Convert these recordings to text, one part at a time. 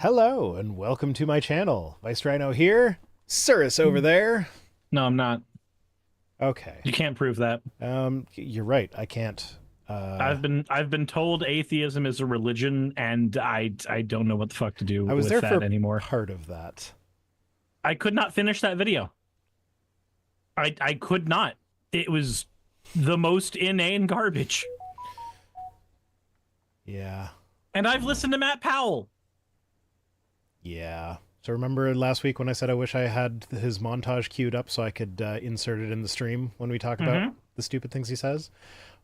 Hello and welcome to my channel. Vice Rhino here, Cirrus over there. No, I'm not. Okay. You can't prove that. You're right. I can't. I've been told atheism is a religion, and I don't know what the fuck to do I was with there that for anymore. part of that. I could not finish that video. I could not. It was the most inane garbage. Yeah. And I've listened to Matt Powell. Yeah. So remember last week when I said I wish I had his montage queued up so I could insert it in the stream when we talk about the stupid things he says?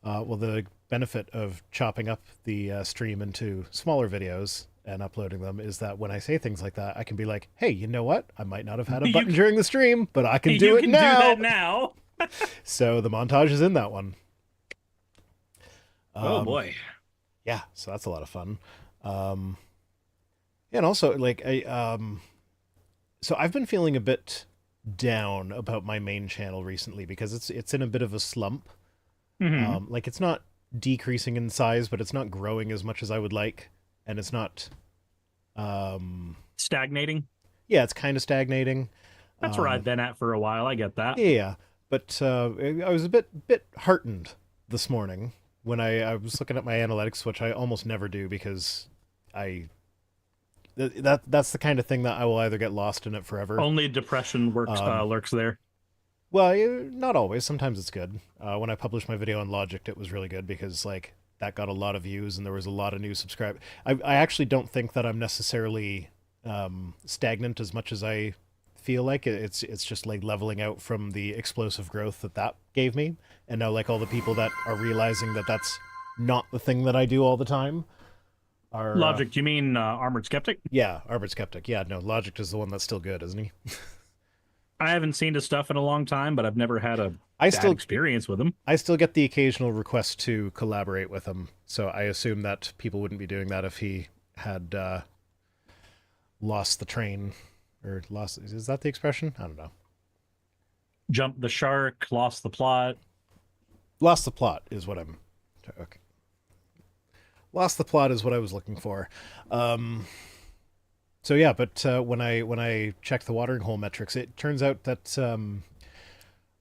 Well, the benefit of chopping up the stream into smaller videos and uploading them is that when I say things like that, I can be like, hey, you know what? I might not have had a button during the stream, but I can do it now. You can do that now. So the montage is in that one. Oh, boy. Yeah, so that's a lot of fun. And also, like, so I've been feeling a bit down about my main channel recently because it's in a bit of a slump. Like, it's not decreasing in size, but it's not growing as much as I would like, and it's not Stagnating. Yeah, it's kind of stagnating. That's where I've been at for a while. I get that. Yeah, but I was a bit heartened this morning when I was looking at my analytics, which I almost never do because that's the kind of thing that I will either get lost in it forever. Only depression lurks there. Well, not always. Sometimes it's good. When I published my video on Logic, it was really good because like that got a lot of views and there was a lot of new subscribers. I actually don't think that I'm necessarily stagnant as much as I feel like. It's just like leveling out from the explosive growth that gave me, and now like all the people that are realizing that that's not the thing that I do all the time. Logic, you mean Armored Skeptic? Yeah, Armored Skeptic. Yeah, no, Logic is the one that's still good, isn't he? I haven't seen his stuff in a long time, but I've never had a bad experience with him. I still get the occasional request to collaborate with him, so I assume that people wouldn't be doing that if he had lost the train, or lost... Is that the expression? I don't know. Jumped the shark, lost the plot. Lost the plot is what I'm... Okay. Lost the plot is what I was looking for. So yeah, but when I checked the watering hole metrics, it turns out that the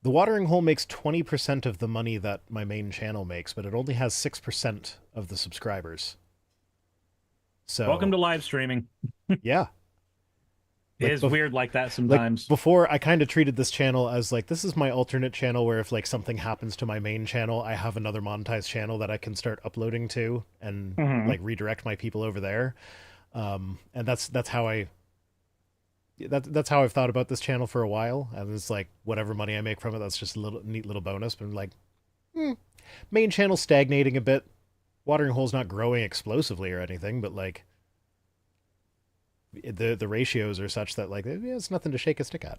watering hole makes 20% of the money that my main channel makes, but it only has 6% of the subscribers. So welcome to live streaming. Yeah. It is weird like that sometimes. Like before, I kind of treated this channel as like, this is my alternate channel where if like something happens to my main channel, I have another monetized channel that I can start uploading to and like redirect my people over there. And that's how that's how I've thought about this channel for a while. And it's like whatever money I make from it, that's just a neat little bonus. But I'm like, main channel stagnating a bit. Watering hole's not growing explosively or anything, but like the ratios are such that like it's nothing to shake a stick at.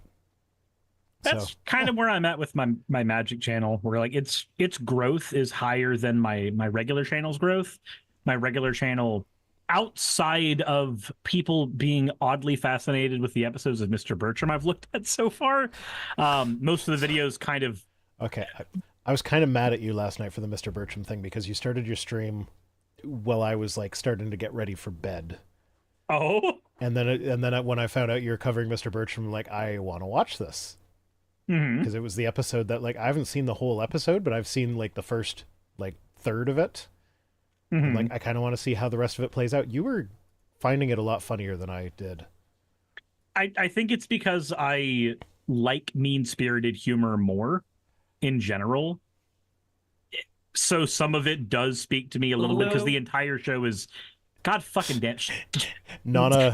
That's kind of where I'm at with my magic channel, where like its growth is higher than my regular channel's growth. My regular channel, outside of people being oddly fascinated with the episodes of Mr. Bertram I've looked at so far, most of the videos kind of... Okay, I was kind of mad at you last night for the Mr. Bertram thing because you started your stream while I was like starting to get ready for bed. Oh. And then when I found out you're covering Mr. Bertram, like, I want to watch this. Because it was the episode that, like, I haven't seen the whole episode, but I've seen, like, the first, like, third of it. And, like, I kind of want to see how the rest of it plays out. You were finding it a lot funnier than I did. I think it's because I like mean-spirited humor more in general. So some of it does speak to me a little bit because the entire show is... God fucking damn. Nana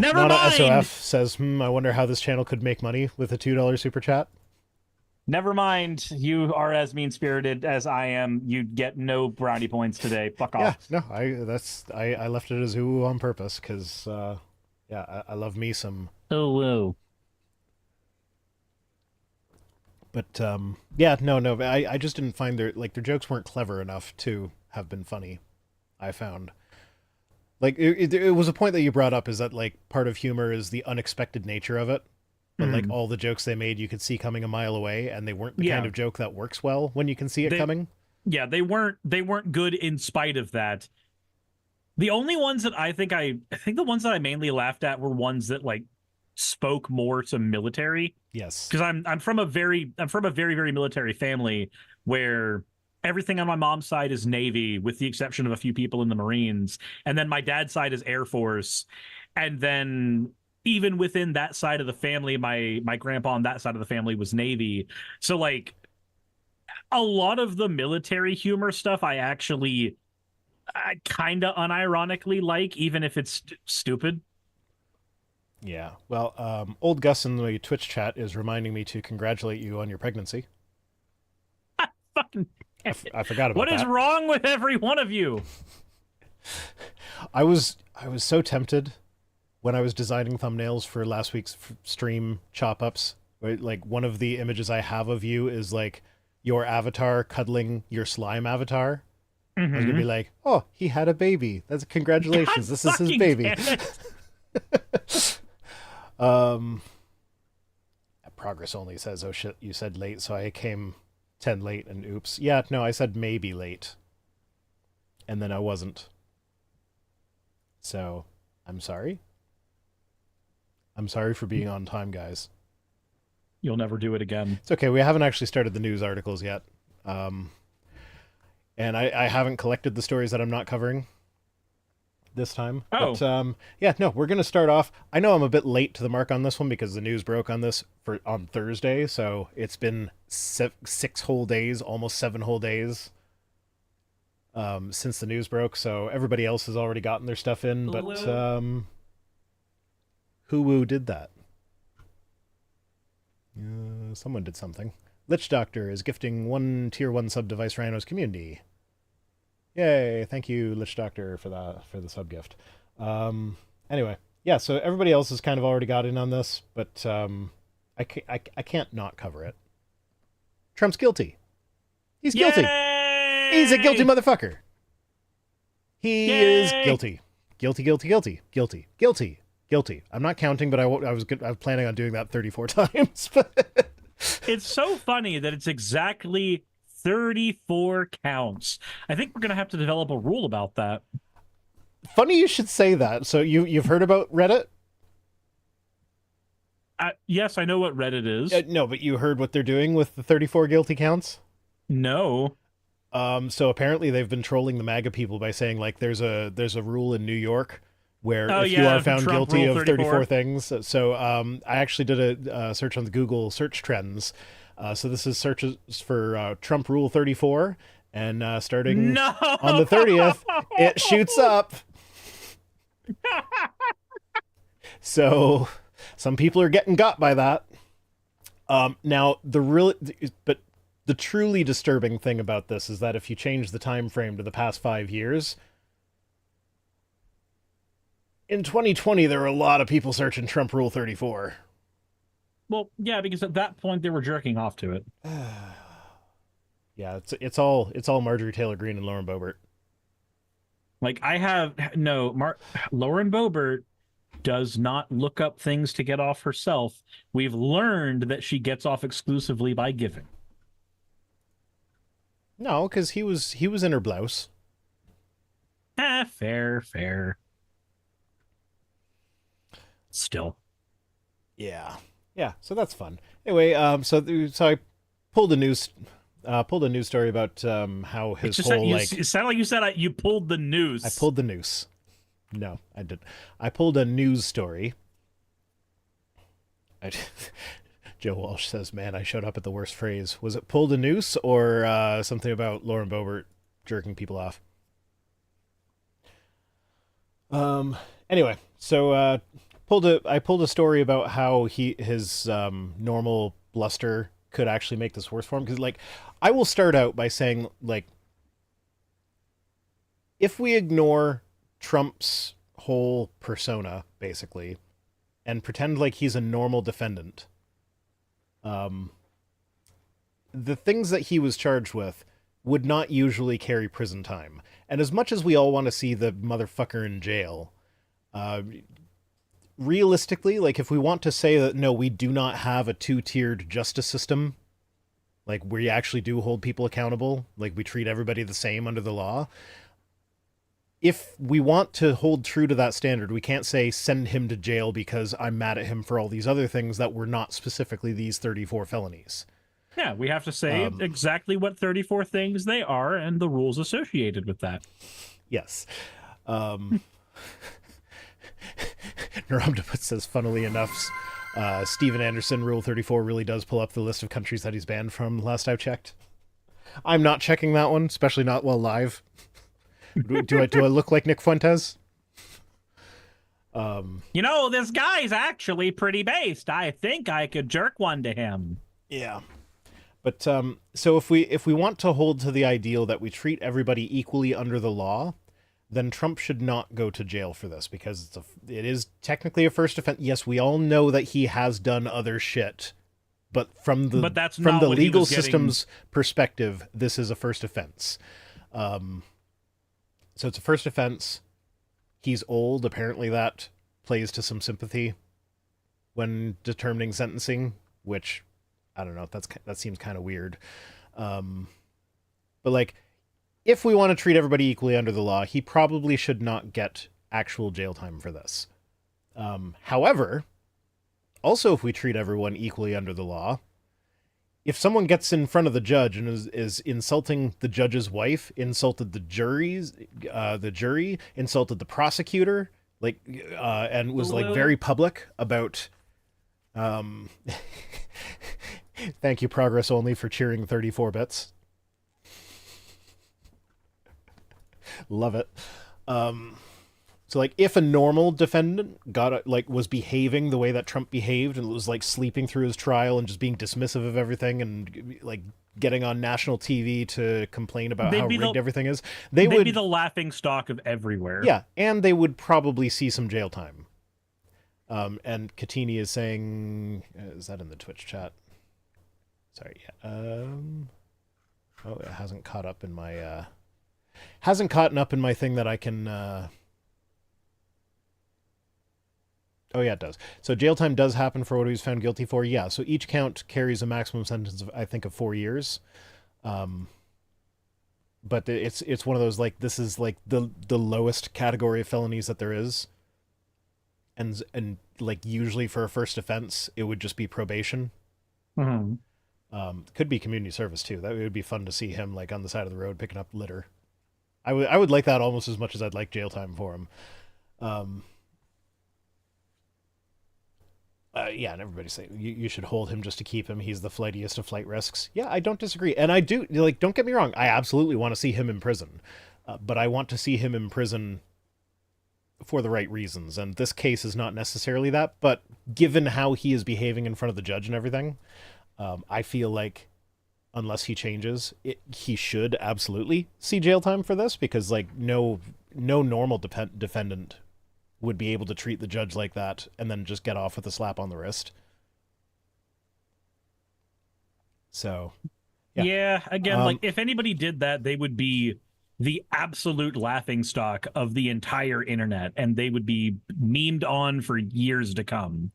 SOF says, I wonder how this channel could make money with a $2 super chat. Never mind. You are as mean-spirited as I am. You get no brownie points today. Fuck off. Yeah, no, I left it as ooh on purpose because, yeah, I love me some. Oh, whoa. But, yeah, no, I just didn't find their jokes weren't clever enough to have been funny, I found. Like, it was a point that you brought up, is that, like, part of humor is the unexpected nature of it. But, like, all the jokes they made you could see coming a mile away, and they weren't the kind of joke that works well when you can see it coming. Yeah, they weren't good in spite of that. The only ones that I think the ones that I mainly laughed at were ones that like spoke more to military, Yes. because I'm from a very very military family where everything on my mom's side is Navy with the exception of a few people in the Marines, and then my dad's side is Air Force, and then even within that side of the family, my grandpa on that side of the family was Navy. So like a lot of the military humor stuff I kind of unironically like, even if it's stupid. Yeah. Well, old Gus in the Twitch chat is reminding me to congratulate you on your pregnancy. Fucking I forgot about what is that. wrong with every one of you? I was so tempted when I was designing thumbnails for last week's stream chop ups. Like one of the images I have of you is like your avatar cuddling your slime avatar. I was gonna be like, "Oh, he had a baby. That's congratulations. God This is his fucking baby." damn it. Um, progress only says, "Oh shit, you said late, so I came 10 late and oops." Yeah, no, I said maybe late. And then I wasn't. So, I'm sorry. I'm sorry for being on time, guys. You'll never do it again. It's okay. We haven't actually started the news articles yet. And I haven't collected the stories that I'm not covering this time. Oh. But yeah, no, we're going to start off. I know I'm a bit late to the mark on this one because the news broke on this on Thursday, so it's been 6 whole days, almost 7 whole days since the news broke, so everybody else has already gotten their stuff in, but who did that? Someone did something. Lich Doctor is gifting 1 tier 1 sub device Rhino's community. Yay, thank you, Lich Doctor, for the sub gift. Anyway, yeah, so everybody else has kind of already got in on this, but I can't not cover it. Trump's guilty. He's guilty. Yay! He's a guilty motherfucker. He Yay! is guilty. Guilty, guilty, guilty, guilty, guilty, guilty. I'm not counting, but I was planning on doing that 34 times. But It's so funny that it's exactly 34 counts. I think we're going to have to develop a rule about that. Funny you should say that. So you've heard about Reddit? Yes, I know what Reddit is. No, but you heard what they're doing with the 34 guilty counts? No. So apparently they've been trolling the MAGA people by saying like there's a rule in New York where if you are found Trump guilty Rule of 34 things. So I actually did a search on the Google search trends. So this is searches for Trump Rule 34, and starting on the 30th, it shoots up. So some people are getting got by that. Now but the truly disturbing thing about this is that if you change the time frame to the past 5 years, in 2020 there were a lot of people searching Trump Rule 34. Well, yeah, because at that point they were jerking off to it. Yeah, it's all Marjorie Taylor Greene and Lauren Boebert. Like Lauren Boebert does not look up things to get off herself. We've learned that she gets off exclusively by giving. No, because he was in her blouse. Fair. Still. Yeah. So that's fun. Anyway, so I pulled a news story about how his whole it sounded like you said you pulled the noose. I pulled the noose. No, I didn't. I pulled a news story. Joe Walsh says, "Man, I showed up at the worst phrase. Was it pulled a noose or something about Lauren Boebert jerking people off?" Anyway, so I pulled a story about how his normal bluster could actually make this worse for him, because like I will start out by saying, like, if we ignore Trump's whole persona basically and pretend like he's a normal defendant, the things that he was charged with would not usually carry prison time. And as much as we all want to see the motherfucker in jail, realistically, like, if we want to say that, no, we do not have a 2-tiered justice system, like, we actually do hold people accountable, like, we treat everybody the same under the law, if we want to hold true to that standard, we can't say send him to jail because I'm mad at him for all these other things that were not specifically these 34 felonies. Yeah, we have to say exactly what 34 things they are and the rules associated with that. Yes. Neromdiput says, funnily enough, Steven Anderson, Rule 34, really does pull up the list of countries that he's banned from last I've checked. I'm not checking that one, especially not while live. Do I look like Nick Fuentes? This guy's actually pretty based. I think I could jerk one to him. Yeah. But so if we want to hold to the ideal that we treat everybody equally under the law, then Trump should not go to jail for this, because it is technically a first offense. Yes, we all know that he has done other shit, but from the legal system's perspective, this is a first offense. So it's a first offense. He's old. Apparently that plays to some sympathy when determining sentencing, which, I don't know, that seems kind of weird. But like, if we want to treat everybody equally under the law, he probably should not get actual jail time for this. However, also if we treat everyone equally under the law, if someone gets in front of the judge and is insulting the judge's wife, insulted the jury, insulted the prosecutor, and was very public about, thank you, Progress Only, for cheering 34 bits. Love it. So like, if a normal defendant was behaving the way that Trump behaved and was like sleeping through his trial and just being dismissive of everything and like getting on national TV to complain about how rigged everything is, they'd be the laughing stock of everywhere. Yeah, and they would probably see some jail time. And Katini is saying, is that in the Twitch chat? Sorry, yeah. Oh, it hasn't caught up in my thing that I can. Oh, yeah, it does. So jail time does happen for what he was found guilty for. Yeah, so each count carries a maximum sentence of, I think, of 4 years. But it's one of those, like, this is like the lowest category of felonies that there is. And like, usually for a first offense, it would just be probation. Mm-hmm. Could be community service too. That would be fun to see him like on the side of the road picking up litter. I would like that almost as much as I'd like jail time for him. Yeah, and everybody's saying you should hold him just to keep him. He's the flightiest of flight risks. Yeah, I don't disagree. And I do, like, don't get me wrong, I absolutely want to see him in prison. But I want to see him in prison for the right reasons. And this case is not necessarily that. But given how he is behaving in front of the judge and everything, I feel like unless he changes, he should absolutely see jail time for this. Because, like, no normal defendant would be able to treat the judge like that and then just get off with a slap on the wrist. So, yeah, again, like, if anybody did that, they would be the absolute laughingstock of the entire internet, and they would be memed on for years to come.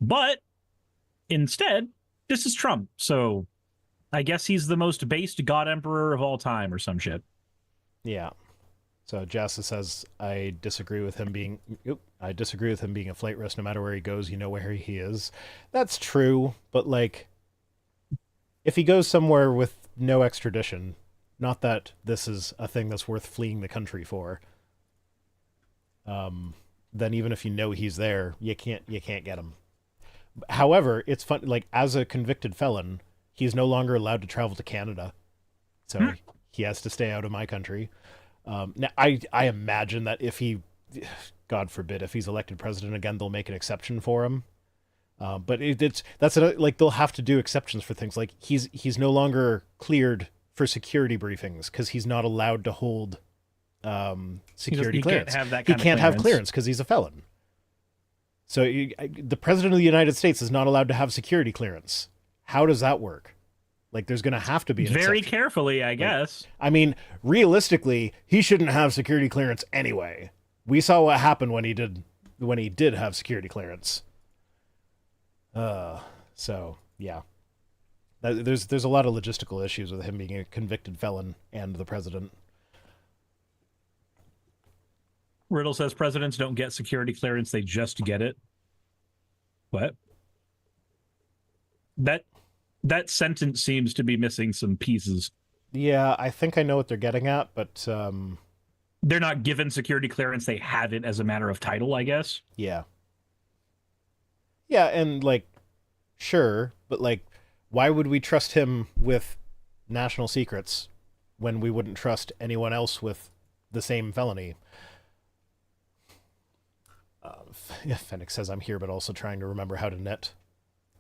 But instead, this is Trump, so I guess he's the most based god emperor of all time or some shit. Yeah. So Jassa says, I disagree with him being a flight risk. No matter where he goes, you know where he is. That's true, but like, if he goes somewhere with no extradition, not that this is a thing that's worth fleeing the country for, then even if you know he's there, you can't get him. However, it's fun. Like, as a convicted felon, he's no longer allowed to travel to Canada, so he has to stay out of my country. Now, I imagine that if he, God forbid, if he's elected president again, they'll make an exception for him. But they'll have to do exceptions for things like he's no longer cleared for security briefings because he's not allowed to hold security clearance. He can't have clearance because he's a felon. So the president of the United States is not allowed to have security clearance. How does that work? Like, there's going to have to be an very exception. Carefully, I guess. I mean, realistically, he shouldn't have security clearance anyway. We saw what happened when he did have security clearance. So yeah, there's a lot of logistical issues with him being a convicted felon and the president. Riddle says presidents don't get security clearance; they just get it. What? That sentence seems to be missing some pieces. Yeah, I think I know what they're getting at, but they're not given security clearance; they have it as a matter of title, I guess. Yeah. Yeah, and like, sure, but like, why would we trust him with national secrets when we wouldn't trust anyone else with the same felony? Fennec says I'm here, but also trying to remember how to knit.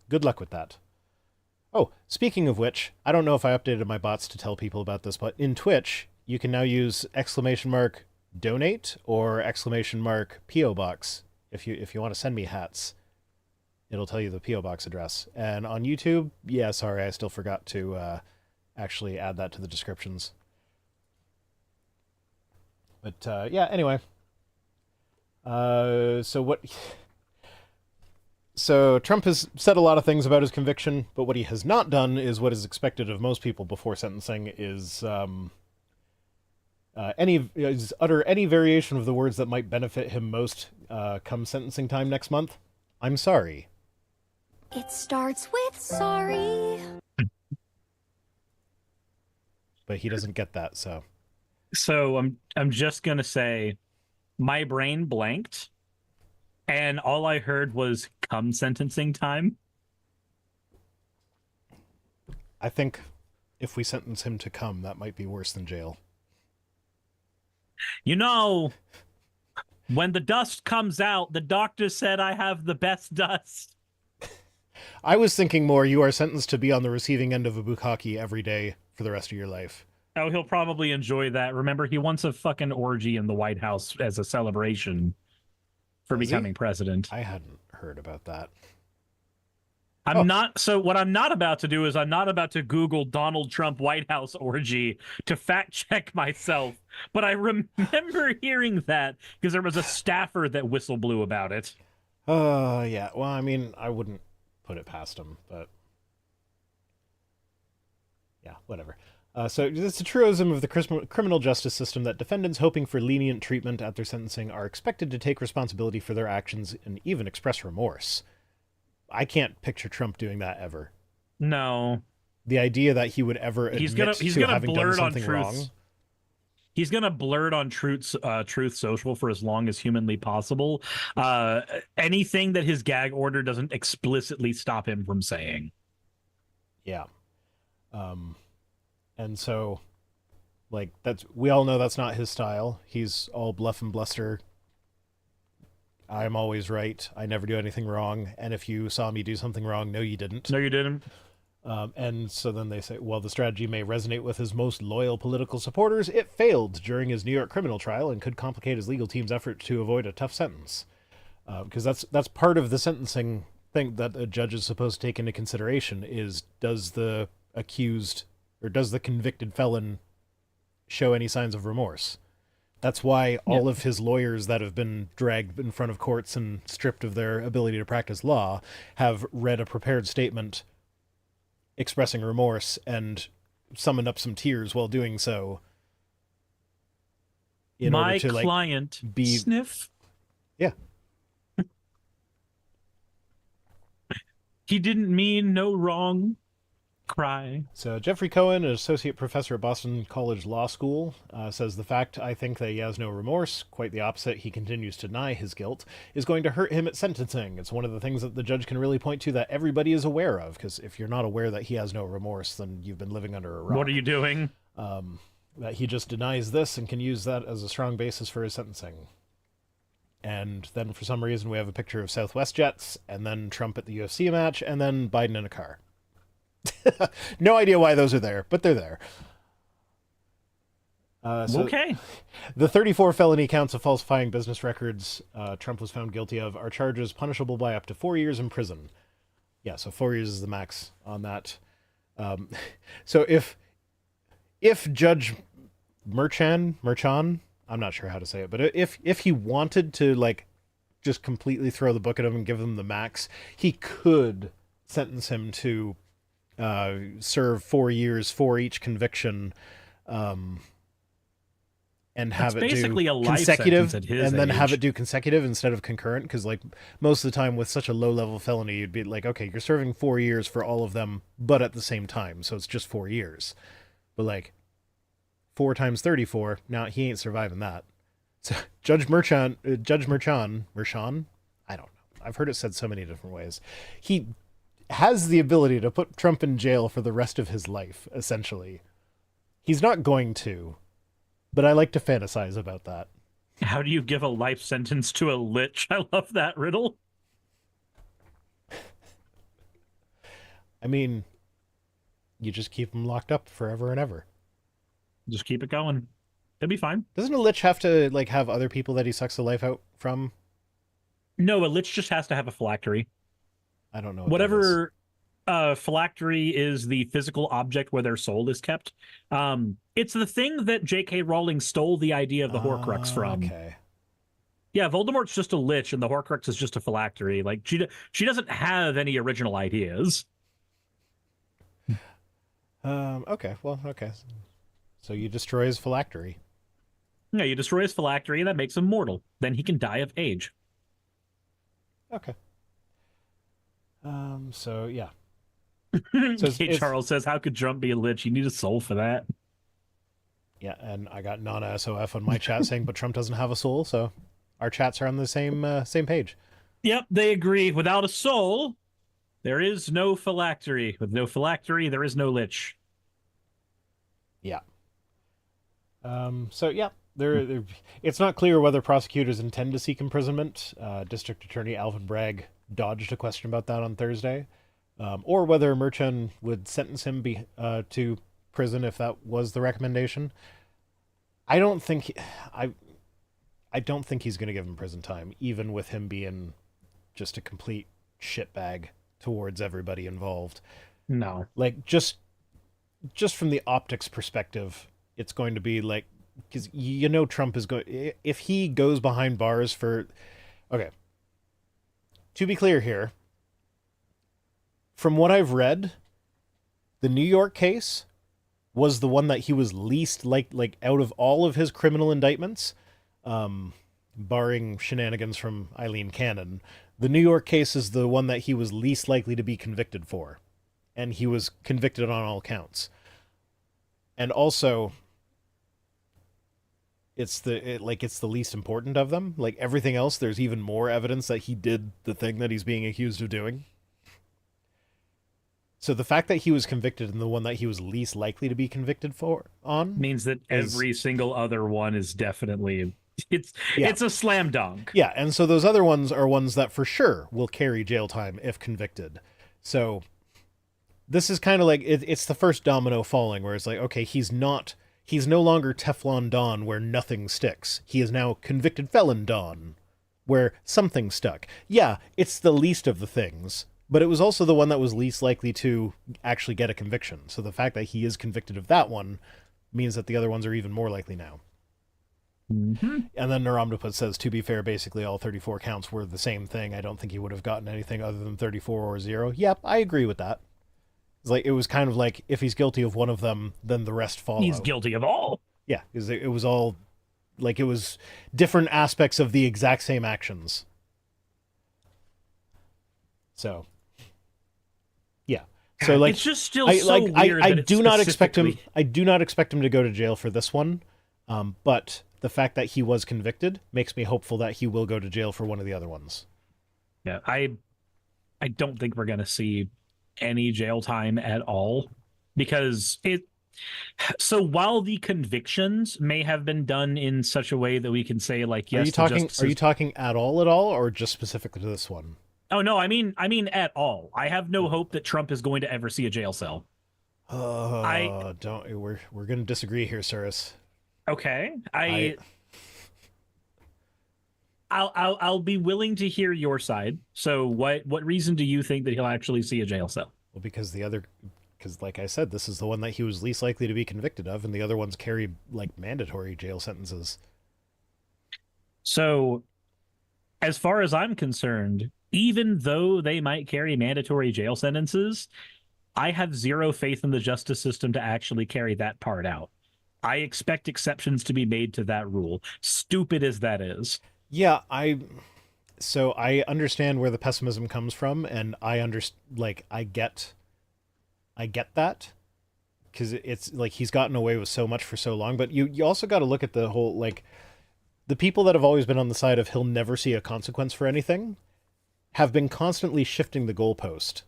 Good luck with that. Oh, speaking of which, I don't know if I updated my bots to tell people about this, but in Twitch, you can now use !donate or !PO box if you want to send me hats. It'll tell you the P.O. box address. And on YouTube, yeah, sorry, I still forgot to actually add that to the descriptions. But yeah, anyway. So Trump has said a lot of things about his conviction, but what he has not done is what is expected of most people before sentencing is utter any variation of the words that might benefit him most come sentencing time next month. I'm sorry. It starts with sorry. But he doesn't get that, so. So I'm just gonna say, my brain blanked, and all I heard was "come sentencing time." I think if we sentence him to come, that might be worse than jail. You know, when the dust comes out, the doctor said I have the best dust. I was thinking more you are sentenced to be on the receiving end of a bukkake every day for the rest of your life. Oh, he'll probably enjoy that. Remember, he wants a fucking orgy in the White House as a celebration for becoming president. I hadn't heard about that. So what I'm not about to do is I'm not about to Google Donald Trump White House orgy to fact check myself. But I remember hearing that because there was a staffer that whistle blew about it. Yeah. Well, I mean, I wouldn't put it past him, but yeah, whatever. So it's a truism of the criminal justice system that defendants hoping for lenient treatment at their sentencing are expected to take responsibility for their actions and even express remorse. I can't picture Trump doing that ever. No. The idea that he would ever admit to having done something wrong. He's going to blurt on Truth Social for as long as humanly possible. Anything that his gag order doesn't explicitly stop him from saying. Yeah. And so, like, we all know that's not his style. He's all bluff and bluster. I'm always right. I never do anything wrong. And if you saw me do something wrong, no, you didn't. No, you didn't. And so then they say, well, the strategy may resonate with his most loyal political supporters. It failed during his New York criminal trial and could complicate his legal team's effort to avoid a tough sentence. Because that's part of the sentencing thing that a judge is supposed to take into consideration is, does the accused or does the convicted felon show any signs of remorse? That's why all of his lawyers that have been dragged in front of courts and stripped of their ability to practice law have read a prepared statement expressing remorse and summoned up some tears while doing so. My client, sniff. Yeah. He didn't mean no wrong. Cry. So Jeffrey Cohen, an associate professor at Boston College Law School, says the fact I think that he has no remorse, quite the opposite, he continues to deny his guilt, is going to hurt him at sentencing. It's one of the things that the judge can really point to that everybody is aware of, because if you're not aware that he has no remorse, then you've been living under a rock. What are you doing? That he just denies this and can use that as a strong basis for his sentencing. And then for some reason we have a picture of Southwest jets, and then Trump at the UFC match, and then Biden in a car. No idea why those are there, but they're there. Okay. The 34 felony counts of falsifying business records Trump was found guilty of are charges punishable by up to 4 years in prison. Yeah, so 4 years is the max on that. So if Judge Merchan, I'm not sure how to say it, but if he wanted to, like, just completely throw the book at him and give him the max, he could sentence him to serve 4 years for each conviction, and and have That's it basically do a life consecutive, sentence at his and then have age. it do consecutive instead of concurrent. Because like most of the time with such a low level felony, you'd be like, okay, you're serving 4 years for all of them, but at the same time, so it's just 4 years. But like 4 times 34, now he ain't surviving that. So Judge Merchan, I don't know. I've heard it said so many different ways. He has the ability to put Trump in jail for the rest of his life, essentially. He's not going to, but I like to fantasize about that. How do you give a life sentence to a lich? I love that riddle. I mean, you just keep him locked up forever and ever. Just keep it going. It'll be fine. Doesn't a lich have to like have other people that he sucks the life out from? No, a lich just has to have a phylactery. I don't know. Whatever phylactery is the physical object where their soul is kept. It's the thing that J.K. Rowling stole the idea of the Horcrux from. Okay. Yeah, Voldemort's just a lich, and the Horcrux is just a phylactery. Like she doesn't have any original ideas. Okay. Well, okay. So you destroy his phylactery. Yeah, you destroy his phylactery, and that makes him mortal. Then he can die of age. Okay. So yeah. So Charles says, "How could Trump be a lich? You need a soul for that." Yeah, and I got Nana SOF on my chat saying, but Trump doesn't have a soul, so our chats are on the same page. Yep, they agree. Without a soul, there is no phylactery. With no phylactery, there is no lich. Yeah. So yeah, it's not clear whether prosecutors intend to seek imprisonment. District Attorney Alvin Bragg dodged a question about that on Thursday, or whether Merchan would sentence him to prison if that was the recommendation. I don't think he's going to give him prison time, even with him being just a complete shitbag towards everybody involved. No, like just from the optics perspective, it's going to be like, because Trump is going, if he goes behind bars for, okay, to be clear here, from what I've read, the New York case was the one that he was least like out of all of his criminal indictments, barring shenanigans from Eileen Cannon. The New York case is the one that he was least likely to be convicted for, and he was convicted on all counts. And also, it's the least important of them. Like everything else, there's even more evidence that he did the thing that he's being accused of doing. So the fact that he was convicted in the one that he was least likely to be convicted on means that every single other one is definitely it's a slam dunk. Yeah, and so those other ones are ones that for sure will carry jail time if convicted. So this is kind of like it's the first domino falling, where it's like, okay, he's no longer Teflon Don where nothing sticks. He is now convicted felon Don where something stuck. Yeah, it's the least of the things, but it was also the one that was least likely to actually get a conviction. So the fact that he is convicted of that one means that the other ones are even more likely now. Mm-hmm. And then Naramdaput says, to be fair, basically all 34 counts were the same thing. I don't think he would have gotten anything other than 34 or 0. Yep, I agree with that. It was kind of like, if he's guilty of one of them, then the rest follow. He's guilty of all. Yeah, because it was all, it was different aspects of the exact same actions. So, yeah. So it's just still weird. I do not expect him. I do not expect him to go to jail for this one, but the fact that he was convicted makes me hopeful that he will go to jail for one of the other ones. Yeah, I don't think we're gonna see any jail time at all, because so while the convictions may have been done in such a way that we can say, like, yes, are you talking at all, or just specifically to this one? Oh no, I mean at all. I have no hope that Trump is going to ever see a jail cell. We're going to disagree here, Cyrus. Okay, I'll be willing to hear your side. So what reason do you think that he'll actually see a jail cell? Well, because like I said, this is the one that he was least likely to be convicted of, and the other ones carry mandatory jail sentences. So, as far as I'm concerned, even though they might carry mandatory jail sentences, I have zero faith in the justice system to actually carry that part out. I expect exceptions to be made to that rule, stupid as that is. Yeah, so I understand where the pessimism comes from, and I get that, because it's like he's gotten away with so much for so long. But you also got to look at the whole, like, the people that have always been on the side of he'll never see a consequence for anything have been constantly shifting the goalpost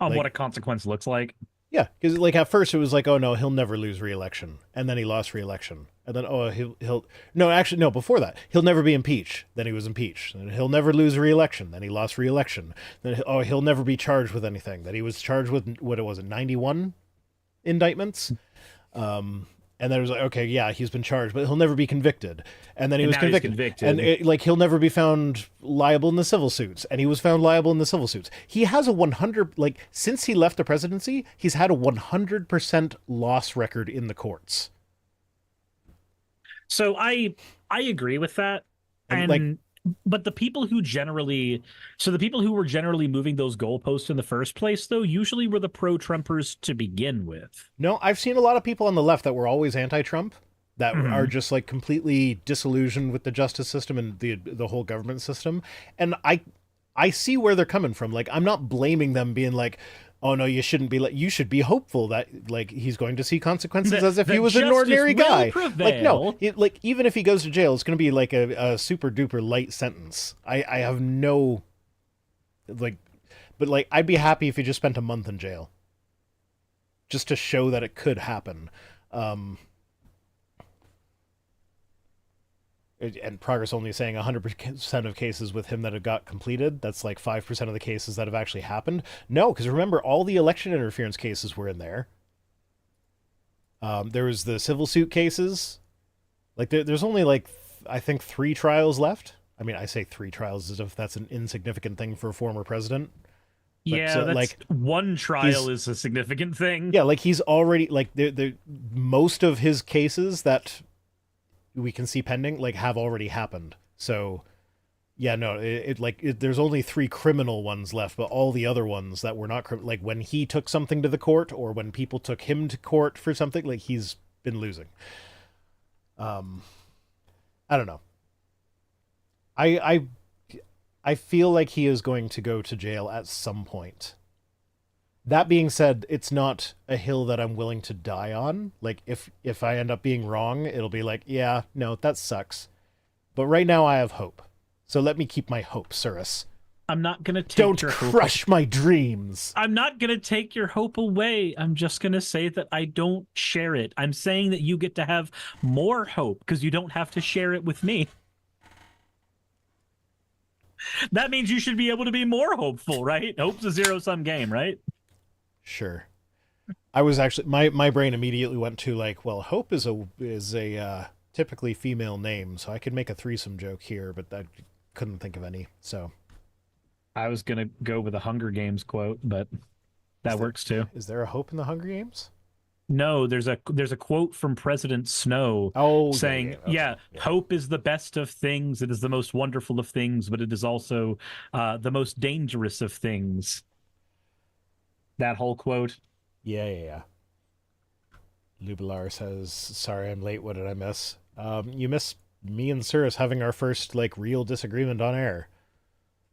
On like, what a consequence looks like. Yeah, because like at first it was like, oh no, he'll never lose re-election, and then he lost re-election, and then oh he'll no, actually no, before that he'll never be impeached, then he was impeached, and he'll never lose re-election, then he lost re-election, then he'll never be charged with anything, then he was charged with what it was, 91 indictments, and then it was like, okay, yeah, he's been charged, but he'll never be convicted. And then he was convicted. And he'll never be found liable in the civil suits. And he was found liable in the civil suits. He has a 100, like, since he left the presidency, he's had a 100% loss record in the courts. So I agree with that. But the people who were generally moving those goalposts in the first place, though, usually were the pro-Trumpers to begin with. No, I've seen a lot of people on the left that were always anti-Trump, that are just like completely disillusioned with the justice system and the whole government system. And I see where they're coming from. Like, I'm not blaming them being like, oh no, you shouldn't be like, you should be hopeful that like he's going to see consequences as if he was an ordinary guy. Like, no, like even if he goes to jail, it's going to be like a super duper light sentence. I have no, like, but like I'd be happy if he just spent a month in jail, just to show that it could happen. And Progress only saying 100% of cases with him that have got completed. That's like 5% of the cases that have actually happened. No, because remember, all the election interference cases were in there. There was the civil suit cases. Like, there's only like, I think 3 trials left. I mean, I say 3 trials as if that's an insignificant thing for a former president. But, yeah, that's like one trial is a significant thing. Yeah, like he's already, like, most of his cases that we can see pending like have already happened. So yeah, no, there's only 3 criminal ones left, but all the other ones that were not like when he took something to the court or when people took him to court for something, like he's been losing. I don't know. I feel like he is going to go to jail at some point. That being said, it's not a hill that I'm willing to die on. Like, if I end up being wrong, it'll be like, yeah, no, that sucks. But right now I have hope. So let me keep my hope, Cirrus. I'm not going to take Don't crush my dreams. I'm not going to take your hope away. I'm just going to say that I don't share it. I'm saying that you get to have more hope because you don't have to share it with me. That means you should be able to be more hopeful, right? Hope's a zero-sum game, right? Sure. I was actually my brain immediately went to like, well, Hope is a typically female name, so I could make a threesome joke here, but I couldn't think of any. So I was gonna go with a Hunger Games quote, but that works too. Is there a Hope in the Hunger Games? No, there's a quote from President Snow saying, hope is the best of things, it is the most wonderful of things, but it is also the most dangerous of things. That whole quote. Yeah. Lubelar says, sorry I'm late, what did I miss? You miss me and Cirrus having our first, like, real disagreement on air.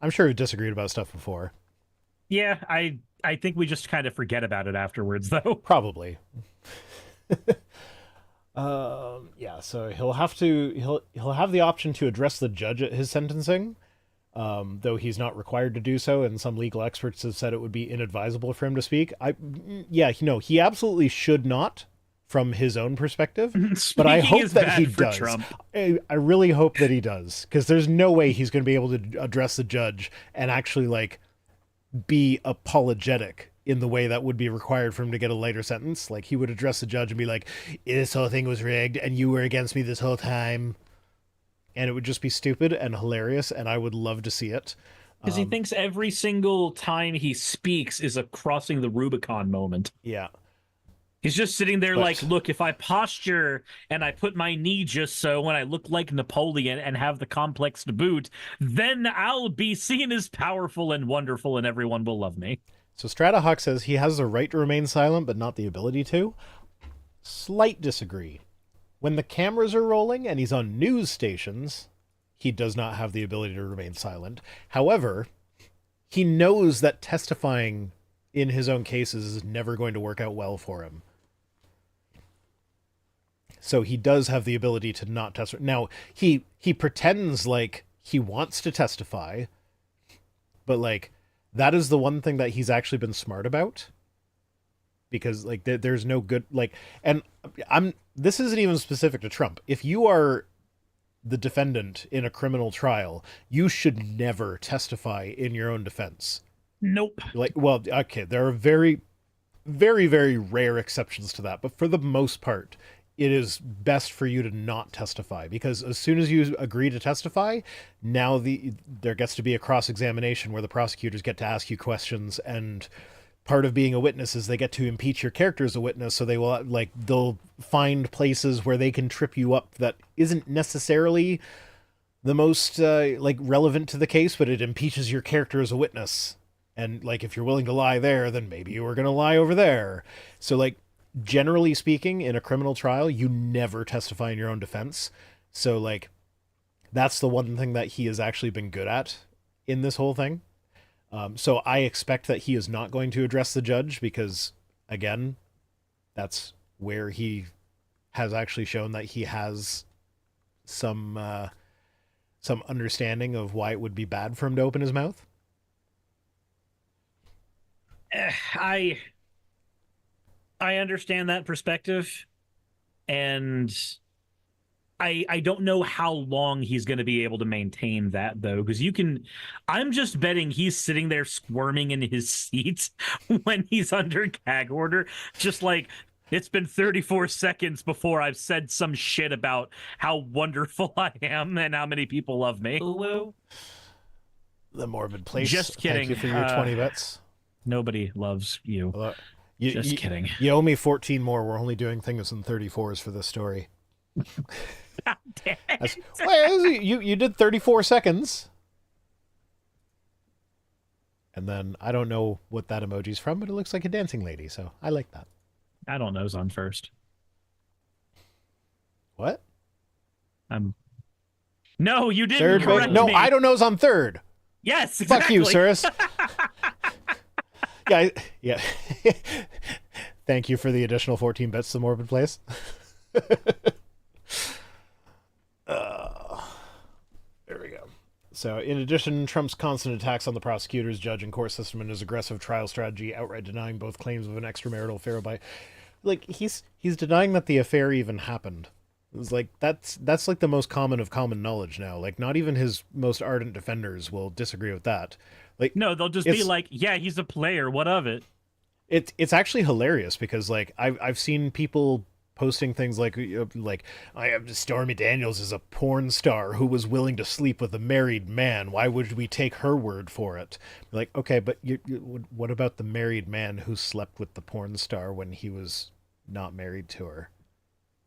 I'm sure we've disagreed about stuff before. Yeah, I think we just kind of forget about it afterwards, though. Probably. Yeah, so he'll have the option to address the judge at his sentencing. Though he's not required to do so, and some legal experts have said it would be inadvisable for him to speak. He absolutely should not, from his own perspective. But I hope that he does. I really hope that he does, because there's no way he's going to be able to address the judge and actually like be apologetic in the way that would be required for him to get a lighter sentence. Like, he would address the judge and be like, "This whole thing was rigged, and you were against me this whole time." And it would just be stupid and hilarious, and I would love to see it. Because he thinks every single time he speaks is a crossing the Rubicon moment. Yeah. He's just sitting there like, look, if I posture and I put my knee just so when I look like Napoleon and have the complex to boot, then I'll be seen as powerful and wonderful and everyone will love me. So Stratahawk says he has the right to remain silent, but not the ability to. Slight disagree. When the cameras are rolling and he's on news stations, he does not have the ability to remain silent. However, he knows that testifying in his own cases is never going to work out well for him. So he does have the ability to not testify. Now, he pretends like he wants to testify, but like that is the one thing that he's actually been smart about. Because like there's no good like, and this isn't even specific to Trump. If you are the defendant in a criminal trial, you should never testify in your own defense. Nope. Like, well, okay, there are very, very, very rare exceptions to that, but for the most part, it is best for you to not testify, because as soon as you agree to testify, now there gets to be a cross-examination where the prosecutors get to ask you questions, and part of being a witness is they get to impeach your character as a witness, so they'll find places where they can trip you up that isn't necessarily the most relevant to the case, but it impeaches your character as a witness. And like, if you're willing to lie there, then maybe you were going to lie over there. So like, generally speaking, in a criminal trial, you never testify in your own defense. So like, that's the one thing that he has actually been good at in this whole thing. So I expect that he is not going to address the judge because, again, that's where he has actually shown that he has some understanding of why it would be bad for him to open his mouth. I understand that perspective, and I don't know how long he's going to be able to maintain that, though, because I'm just betting he's sitting there squirming in his seat when he's under gag order, just like, it's been 34 seconds before I've said some shit about how wonderful I am and how many people love me. Hello? The morbid place. Just kidding. Thank you for your 20 bits. Nobody loves you. Just kidding. You owe me 14 more. We're only doing things in 34s for this story. God damn it. Well, you did 34 seconds. And then I don't know what that emoji's from, but it looks like a dancing lady, so I like that. I don't know's on first. What? No, you didn't third correct no, me. I don't know's on third. Yes, exactly. Fuck you, Cirrus. Yeah. Thank you for the additional 14 bits to Morbid Place. There we go. So, in addition, Trump's constant attacks on the prosecutors, judge, and court system and his aggressive trial strategy, outright denying both claims of an extramarital affair by... Like, he's denying that the affair even happened. It's like, that's like the most common of common knowledge now. Like, not even his most ardent defenders will disagree with that. Like, no, they'll just be like, yeah, he's a player, what of it? It's actually hilarious because, like, I've seen people posting things like I have Stormy Daniels is a porn star who was willing to sleep with a married man. Why would we take her word for it? Like, okay, but what about the married man who slept with the porn star when he was not married to her?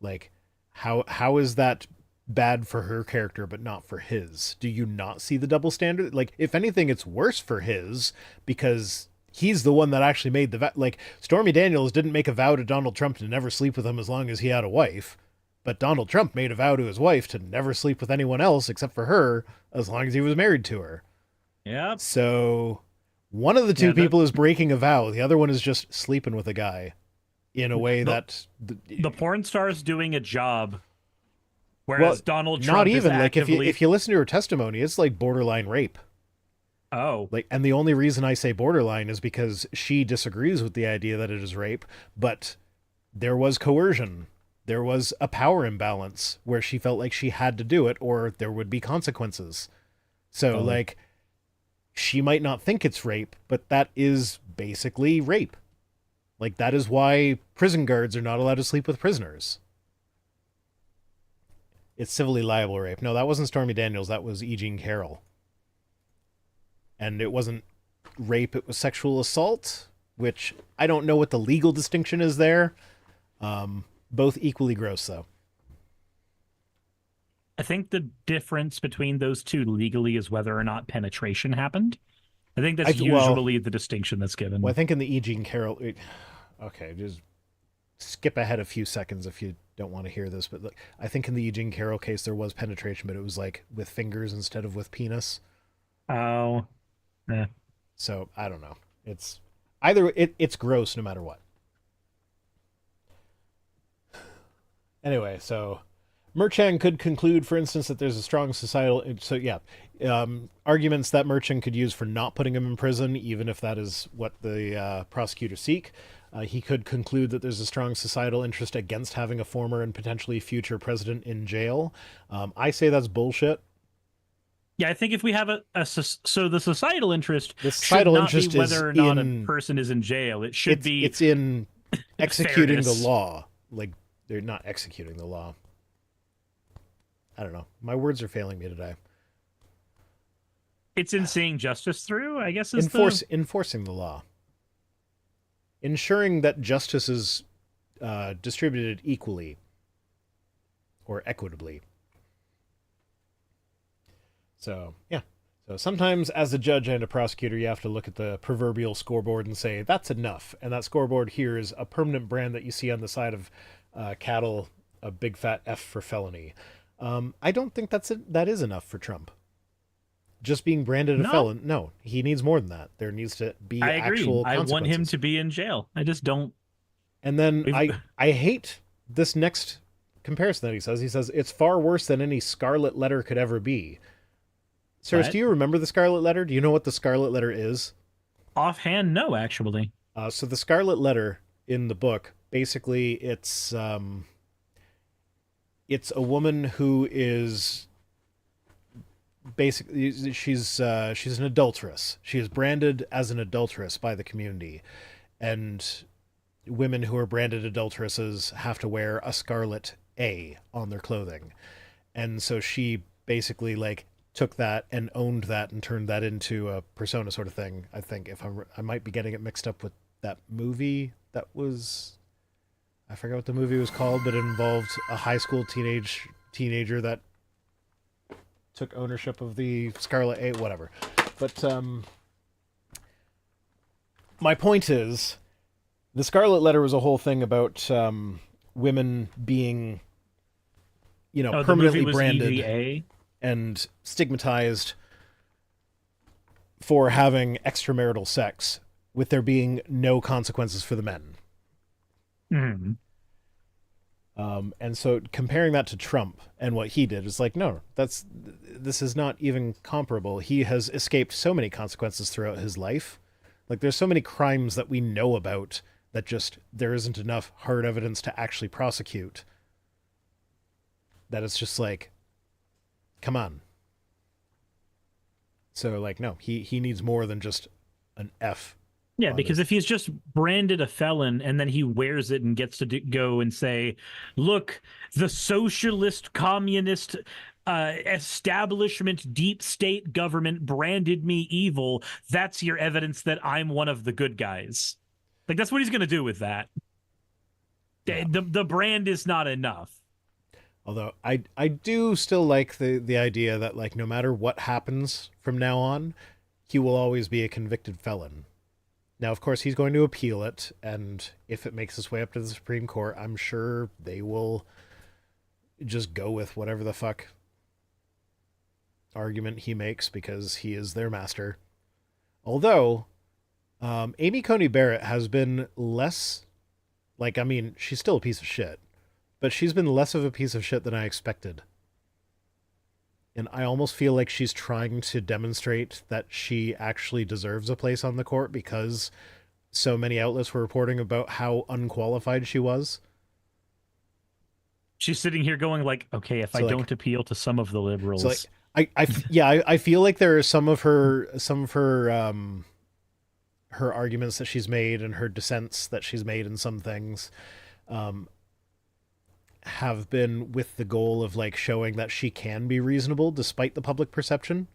Like, how is that bad for her character but not for his? Do you not see the double standard? Like, if anything, it's worse for his because he's the one that actually made the vow. Like, Stormy Daniels didn't make a vow to Donald Trump to never sleep with him as long as he had a wife. But Donald Trump made a vow to his wife to never sleep with anyone else except for her as long as he was married to her. Yeah. So one of the two people is breaking a vow. The other one is just sleeping with a guy in a way that... The porn star is doing a job, whereas Donald Trump not even. is actively... Like, if you listen to her testimony, it's like borderline rape. Oh. Like, and the only reason I say borderline is because she disagrees with the idea that it is rape, but there was coercion. There was a power imbalance where she felt like she had to do it or there would be consequences. So, like, she might not think it's rape, but that is basically rape. Like, that is why prison guards are not allowed to sleep with prisoners. It's civilly liable rape. No, that wasn't Stormy Daniels. That was E. Jean Carroll. And it wasn't rape, it was sexual assault, which I don't know what the legal distinction is there. Both equally gross, though. I think the difference between those two legally is whether or not penetration happened. I think that's usually the distinction that's given. Well, I think in the E. Jean Carroll... Okay, just... skip ahead a few seconds if you don't want to hear this, but look, I think in the Eugene Carroll case there was penetration, but it was like with fingers instead of with penis. Oh, yeah. So I don't know. It's either it's gross no matter what. Anyway, so Merchant could conclude, for instance, that there's a strong societal. So yeah, arguments that Merchant could use for not putting him in prison, even if that is what the prosecutors seek. He could conclude that there's a strong societal interest against having a former and potentially future president in jail. I say that's bullshit. Yeah, I think if we have so the societal interest The societal should not interest be whether is or not in, a person is in jail. It should be it's in executing fairness. the law. Like, they're not executing the law. I don't know. My words are failing me today. It's in seeing justice through, I guess, is Enforcing the law. Ensuring that justice is distributed equally or equitably. So, yeah. So sometimes as a judge and a prosecutor, you have to look at the proverbial scoreboard and say, that's enough. And that scoreboard here is a permanent brand that you see on the side of cattle, a big fat F for felony. I don't think that is enough for Trump. Just being branded a felon. No, he needs more than that. There needs to be actual consequences. I want him to be in jail. I just don't. And then I hate this next comparison that he says. He says, it's far worse than any scarlet letter could ever be. Sirs, do you remember the Scarlet Letter? Do you know what the Scarlet Letter is? Offhand, no, actually. So the Scarlet Letter in the book, basically, it's a woman who is basically she's an adulteress. She is branded as an adulteress by the community, and women who are branded adulteresses have to wear a scarlet A on their clothing, and so she basically took that and owned that and turned that into a persona sort of thing. I think I might be getting it mixed up with that movie that was, I forgot what the movie was called, but it involved a high school teenager that took ownership of the Scarlet A, whatever. But my point is, the Scarlet Letter was a whole thing about women being, permanently branded. EVA? And stigmatized for having extramarital sex, with there being no consequences for the men. Mm-hmm. And so comparing that to Trump and what he did is no, this is not even comparable. He has escaped so many consequences throughout his life. There's so many crimes that we know about that just there isn't enough hard evidence to actually prosecute. That it's just come on. So no, he needs more than just an F. Yeah, because if he's just branded a felon and then he wears it and gets to go and say, look, the socialist communist establishment deep state government branded me evil, that's your evidence that I'm one of the good guys. That's what he's going to do with that. Yeah. The brand is not enough. Although I do still like the idea that no matter what happens from now on, he will always be a convicted felon. Now, of course, he's going to appeal it, and if it makes its way up to the Supreme Court, I'm sure they will just go with whatever the fuck argument he makes, because he is their master. Although, Amy Coney Barrett has been less, she's still a piece of shit, but she's been less of a piece of shit than I expected. And I almost feel like she's trying to demonstrate that she actually deserves a place on the court, because so many outlets were reporting about how unqualified she was. She's sitting here going okay, if I don't appeal to some of the liberals. So I feel like there are some of her her arguments that she's made and her dissents that she's made in some things have been with the goal of showing that she can be reasonable despite the public perception.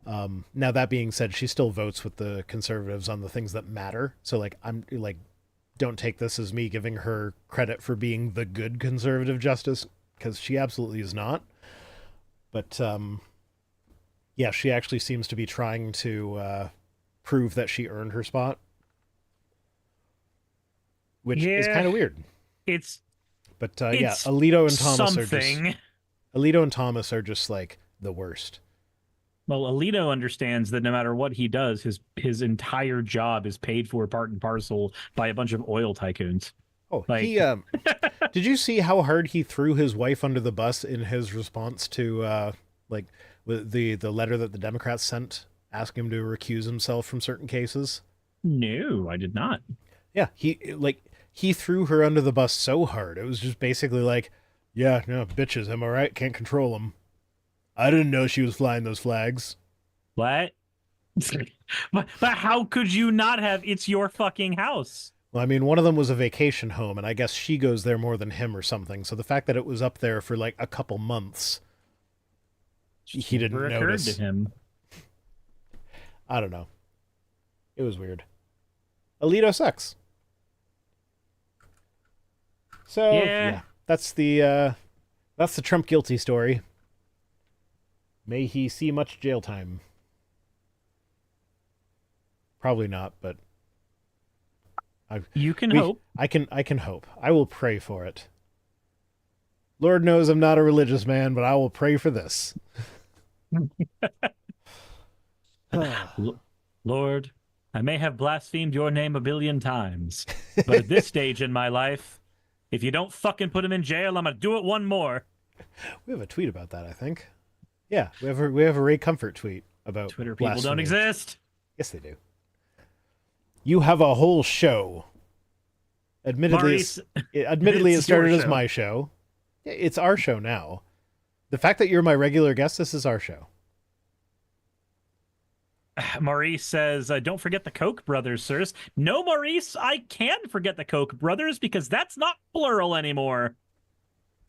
Now, that being said, she still votes with the conservatives on the things that matter. So don't take this as me giving her credit for being the good conservative justice, because she absolutely is not. But yeah, she actually seems to be trying to prove that she earned her spot, which is kind of weird. But yeah, it's Alito and Thomas something. are just Alito and Thomas are just like the worst. Well, Alito understands that no matter what he does, his entire job is paid for part and parcel by a bunch of oil tycoons. Oh, Like, he did you see how hard he threw his wife under the bus in his response to like the letter that the Democrats sent asking him to recuse himself from certain cases? no, I did not. Yeah, he threw her under the bus so hard. It was just basically like, yeah, no, bitches, am I right? Can't control them. I didn't know she was flying those flags. What? But how could you not have? It's your fucking house. Well, I mean, one of them was a vacation home, and I guess she goes there more than him or something. So the fact that it was up there for like a couple months, he didn't Never notice. occurred to him. I don't know. It was weird. Alito sucks. So yeah, that's the Trump guilty story. May he see much jail time. Probably not, but you can hope. I can hope. I will pray for it. Lord knows I'm not a religious man, but I will pray for this. Lord, I may have blasphemed your name 1 billion times, but at this stage in my life, if you don't fucking put him in jail, I'm gonna do it one more. We have a tweet about that, I think. Yeah, we have a Ray Comfort tweet about Twitter people blasphemy. don't exist. Yes, they do. You have a whole show. Admittedly, it started as my show. It's our show now. The fact that you're my regular guest, this is our show. Maurice says, don't forget the Koch brothers, sirs. No, Maurice, I can forget the Koch brothers because that's not plural anymore.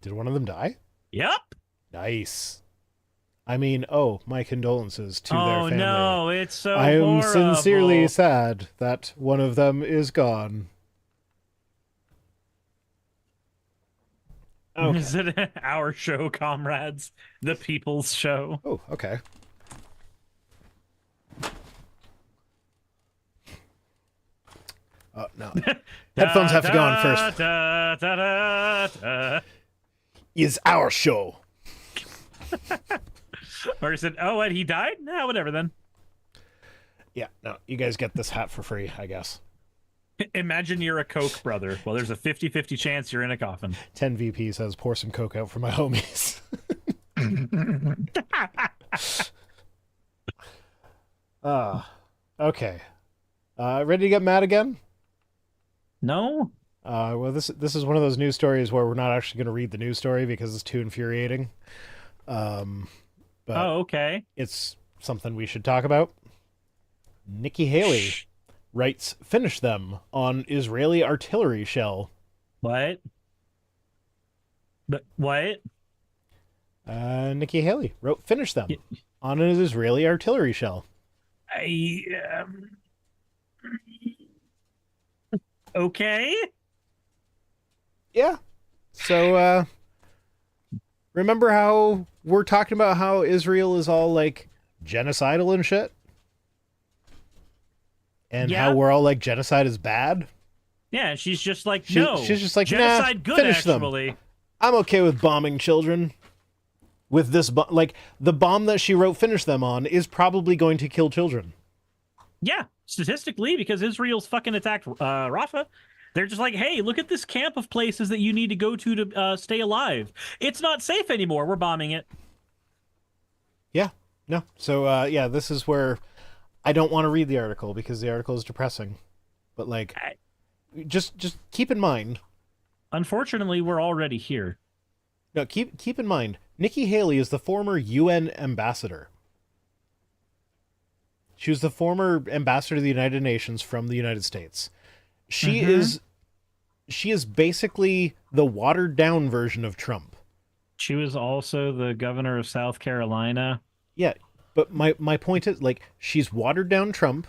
Did one of them die? Yep. Nice. I mean, my condolences to their family. Oh, no, it's so I am horrible. sincerely sad that one of them is gone. Okay. Is it our show, comrades? The people's show. Oh, okay. Oh, no. Headphones have to go on first. It's our show. Or he said, oh, and he died? Nah, whatever then. Yeah, no, you guys get this hat for free, I guess. Imagine you're a Koch brother. Well, there's a 50-50 chance you're in a coffin. 10 VP says, pour some Coke out for my homies. Okay. Ready to get mad again? No? Well, this is one of those news stories where we're not actually going to read the news story because it's too infuriating. But okay. It's something we should talk about. Nikki Haley writes, finish them on Israeli artillery shell. What? But what? Nikki Haley wrote, finish them on an Israeli artillery shell. Okay. Yeah. So, remember how we're talking about how Israel is all like genocidal and shit? And how we're all like genocide is bad? Yeah, she's just like, no. She's just like, genocide nah, good, finish actually. Them. I'm okay with bombing children. With this, like, the bomb that she wrote finish them on is probably going to kill children. Yeah, statistically, because Israel's fucking attacked Rafah. They're just like, hey, look at this camp of places that you need to go to stay alive. It's not safe anymore. We're bombing it. Yeah, no. So, yeah, this is where I don't want to read the article because the article is depressing. But, like, just keep in mind. Unfortunately, we're already here. No, keep in mind, Nikki Haley is the former UN ambassador. She was the former ambassador to the United Nations from the United States. She is basically the watered down version of Trump. She was also the governor of South Carolina. Yeah, but my point is, like, she's watered down Trump.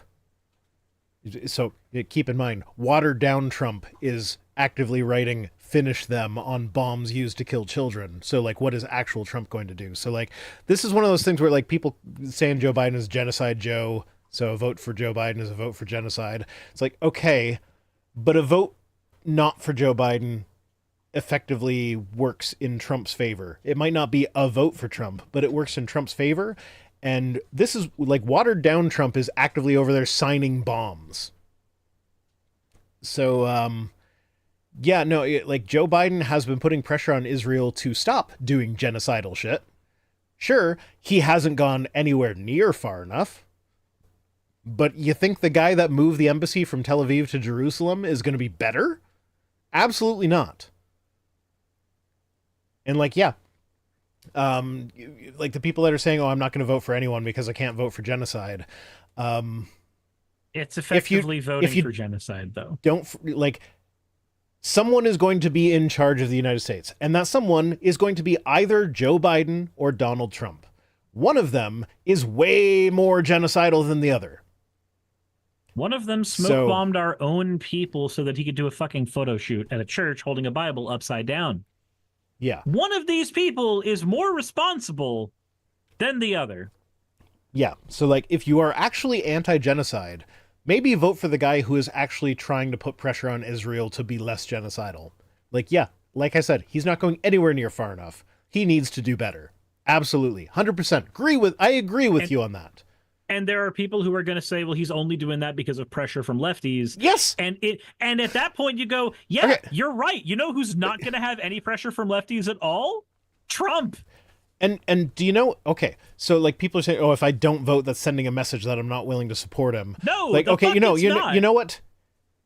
So keep in mind, watered down Trump is actively writing finish them on bombs used to kill children. So, like, what is actual Trump going to do? So, like, this is one of those things where, like, people saying Joe Biden is genocide Joe, so a vote for Joe Biden is a vote for genocide. It's like, okay, but a vote not for Joe Biden effectively works in Trump's favor. It might not be a vote for Trump, but it works in Trump's favor. And this is like watered down Trump is actively over there signing bombs. So, yeah, no, like Joe Biden has been putting pressure on Israel to stop doing genocidal shit. Sure, he hasn't gone anywhere near far enough. But you think the guy that moved the embassy from Tel Aviv to Jerusalem is going to be better? Absolutely not. And like, yeah, like the people that are saying, "Oh, I'm not going to vote for anyone because I can't vote for genocide." It's effectively voting for genocide, though. Like, someone is going to be in charge of the United States, and that someone is going to be either Joe Biden or Donald Trump. One of them is way more genocidal than the other. One of them smoke bombed our own people so that he could do a fucking photo shoot at a church holding a Bible upside down. Yeah. One of these people is more responsible than the other. Yeah. So, like, if you are actually anti-genocide, maybe vote for the guy who is actually trying to put pressure on Israel to be less genocidal. Like, yeah, like I said, he's not going anywhere near far enough. He needs to do better. Absolutely. 100%. I agree with you on that. And there are people who are going to say, well, he's only doing that because of pressure from lefties. Yes. And at that point you go, yeah, okay, you're right. You know who's not going to have any pressure from lefties at all? Trump. And do you know, okay, so like people are saying, oh, if I don't vote, that's sending a message that I'm not willing to support him. No, like, okay, you know what?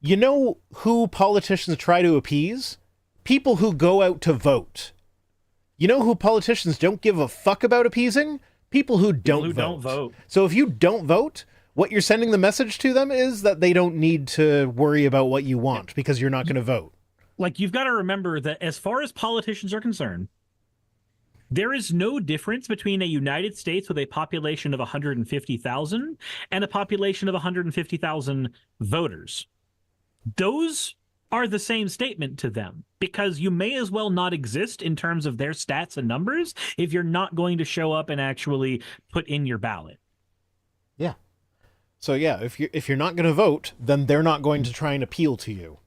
You know who politicians try to appease? People who go out to vote. You know who politicians don't give a fuck about appeasing? People who don't vote. So if you don't vote, what you're sending the message to them is that they don't need to worry about what you want because you're not going to vote. Like, you've got to remember that as far as politicians are concerned, there is no difference between a United States with a population of 150,000 and a population of 150,000 voters. Those are the same statement to them, because you may as well not exist in terms of their stats and numbers if you're not going to show up and actually put in your ballot. Yeah. So yeah, if you're not going to vote, then they're not going to try and appeal to you.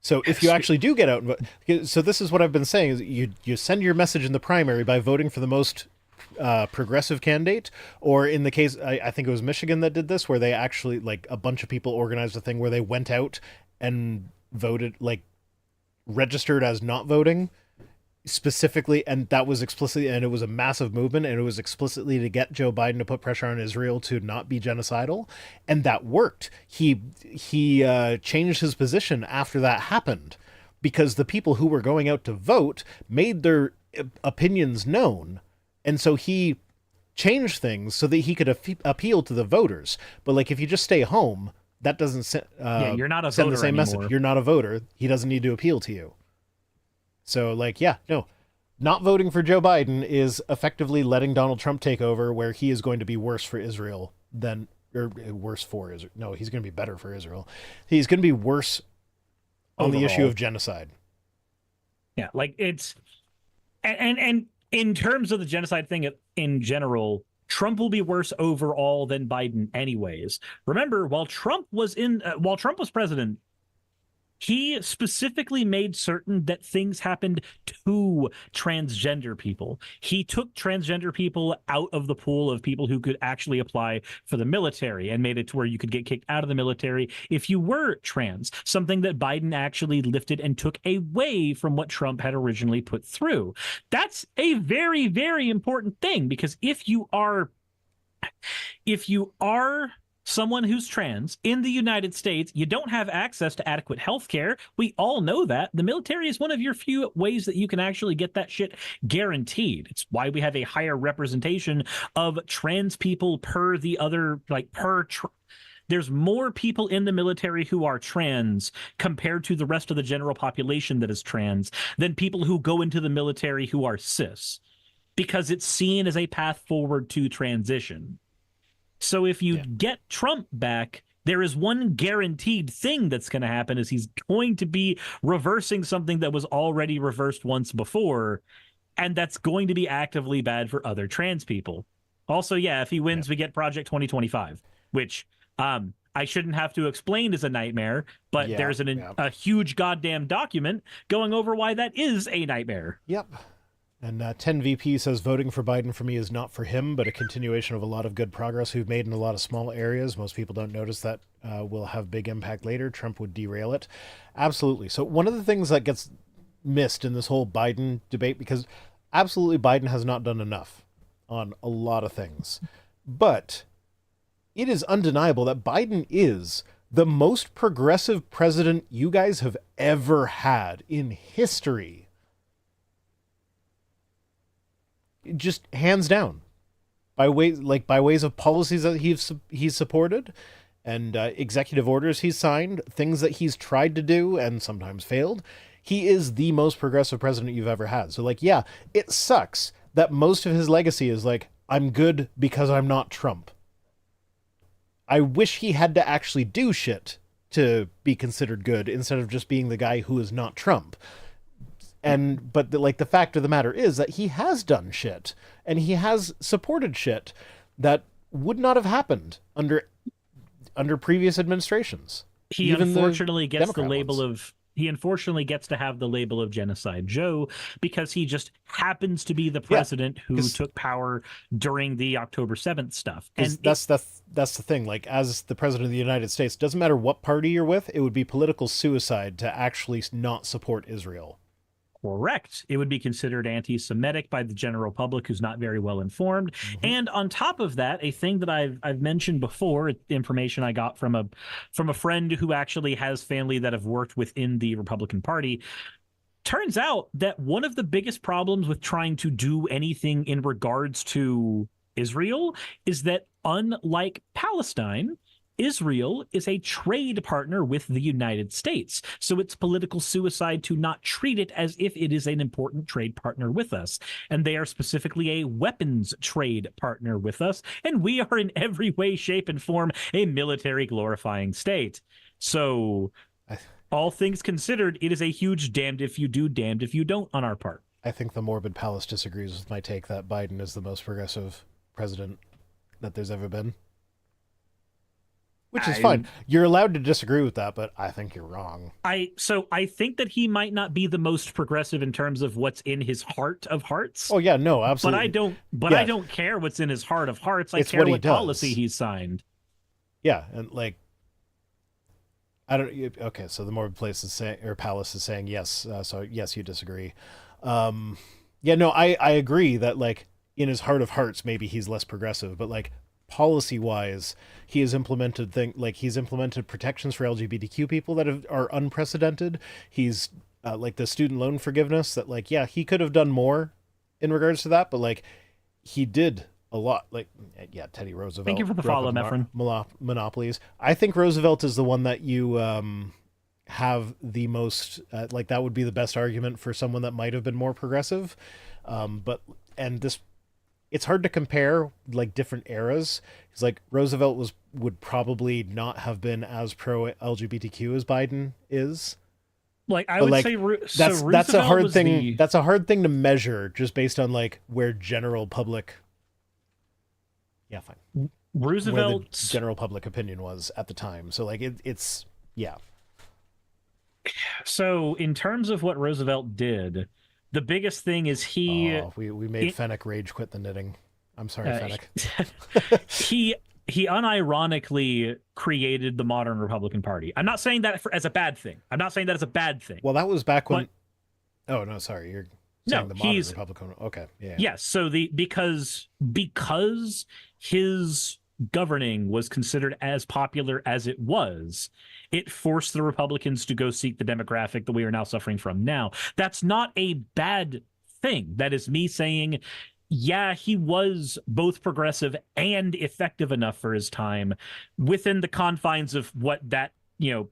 So if you actually do get out and vote, so this is what I've been saying, is you send your message in the primary by voting for the most progressive candidate, or in the case, I think it was Michigan that did this, where they actually, like, a bunch of people organized a thing where they went out and voted, like, registered as not voting specifically, and that was explicitly, and it was a massive movement, and it was explicitly to get Joe Biden to put pressure on Israel to not be genocidal, and that worked. He changed his position after that happened, because the people who were going out to vote made their opinions known, and so he changed things so that he could appeal to the voters. But like, if you just stay home, that doesn't you're not a send voter the same anymore. message. You're not a voter. He doesn't need to appeal to you. So, like, yeah, no, not voting for Joe Biden is effectively letting Donald Trump take over, where he is going to be worse for Israel than, or worse for Israel. No, he's going to be better for Israel. He's going to be worse on the issue of genocide. Yeah, like, it's, and in terms of the genocide thing in general, Trump will be worse overall than Biden anyways. Remember, while Trump was president, he specifically made certain that things happened to transgender people. He took transgender people out of the pool of people who could actually apply for the military, and made it to where you could get kicked out of the military if you were trans, something that Biden actually lifted and took away from what Trump had originally put through. That's a very, very important thing, because if you are someone who's trans in the United States, you don't have access to adequate health care. We all know that. The military is one of your few ways that you can actually get that shit guaranteed. It's why we have a higher representation of trans people per the other, like, there's more people in the military who are trans compared to the rest of the general population that is trans than people who go into the military who are cis, because it's seen as a path forward to transition. So if you get Trump back, there is one guaranteed thing that's going to happen, is he's going to be reversing something that was already reversed once before, and that's going to be actively bad for other trans people. Also, yeah, if he wins, we get Project 2025, which I shouldn't have to explain is a nightmare, but Yeah, there's a huge goddamn document going over why that is a nightmare. Yep. And 10VP says, voting for Biden for me is not for him, but a continuation of a lot of good progress we've made in a lot of small areas. Most people don't notice that will have big impact later. Trump would derail it. Absolutely. So one of the things that gets missed in this whole Biden debate, because absolutely Biden has not done enough on a lot of things, but it is undeniable that Biden is the most progressive president you guys have ever had in history. Just hands down, by ways of policies that he's supported, and executive orders he's signed, things that he's tried to do and sometimes failed. He is the most progressive president you've ever had. So like, yeah, it sucks that most of his legacy is like, I'm good because I'm not Trump. I wish he had to actually do shit to be considered good instead of just being the guy who is not Trump. But the fact of the matter is that he has done shit, and he has supported shit that would not have happened under previous administrations. He unfortunately gets the label of he unfortunately gets to have the label of Genocide Joe because he just happens to be the president who took power during the October 7th stuff. And that's the thing. Like, as the president of the United States, doesn't matter what party you're with, it would be political suicide to actually not support Israel. Correct. It would be considered anti-Semitic by the general public who's not very well informed. Mm-hmm. And on top of that, a thing that I've mentioned before, information I got from a friend who actually has family that have worked within the Republican Party, turns out that one of the biggest problems with trying to do anything in regards to Israel is that, unlike Palestine, Israel is a trade partner with the United States. So it's political suicide to not treat it as if it is an important trade partner with us. And they are specifically a weapons trade partner with us. And we are in every way, shape, and form a military glorifying state. So all things considered, it is a huge damned if you do, damned if you don't on our part. I think the Morbid Palace disagrees with my take that Biden is the most progressive president that there's ever been. Which is fine. You're allowed to disagree with that, but I think you're wrong. I think that he might not be the most progressive in terms of what's in his heart of hearts. Oh yeah, no, absolutely. I don't care what's in his heart of hearts. I care what policy he's signed. Yeah, and like, I don't. Okay, so the Morbid Palace is saying yes. So yes, you disagree. Yeah, no, I agree that like in his heart of hearts, maybe he's less progressive, but like, policy-wise, he has implemented protections for LGBTQ people that are unprecedented. He's like the student loan forgiveness that, like, yeah, he could have done more in regards to that, but like, he did a lot. Like, yeah, Teddy Roosevelt. Thank you for the follow, Mefren. Monopolies. I think Roosevelt is the one that you have the most. Like, that would be the best argument for someone that might have been more progressive. It's hard to compare like different eras, because like Roosevelt would probably not have been as pro LGBTQ as Biden is. Like, I would say that's a hard thing. That's a hard thing to measure just based on like where general public. Yeah, fine. Roosevelt's general public opinion was at the time. So like it's yeah. So in terms of what Roosevelt did, the biggest thing is we made Fennec rage quit the knitting. I'm sorry, Fennec. He unironically created the modern Republican Party. I'm not saying that as a bad thing. Well, that was back when. Oh no, sorry, you're saying the modern Republican. Okay, yeah. Yes, so because his governing was considered as popular as it was, it forced the Republicans to go seek the demographic that we are now suffering from now. That's not a bad thing. That is me saying, yeah, he was both progressive and effective enough for his time within the confines of what that,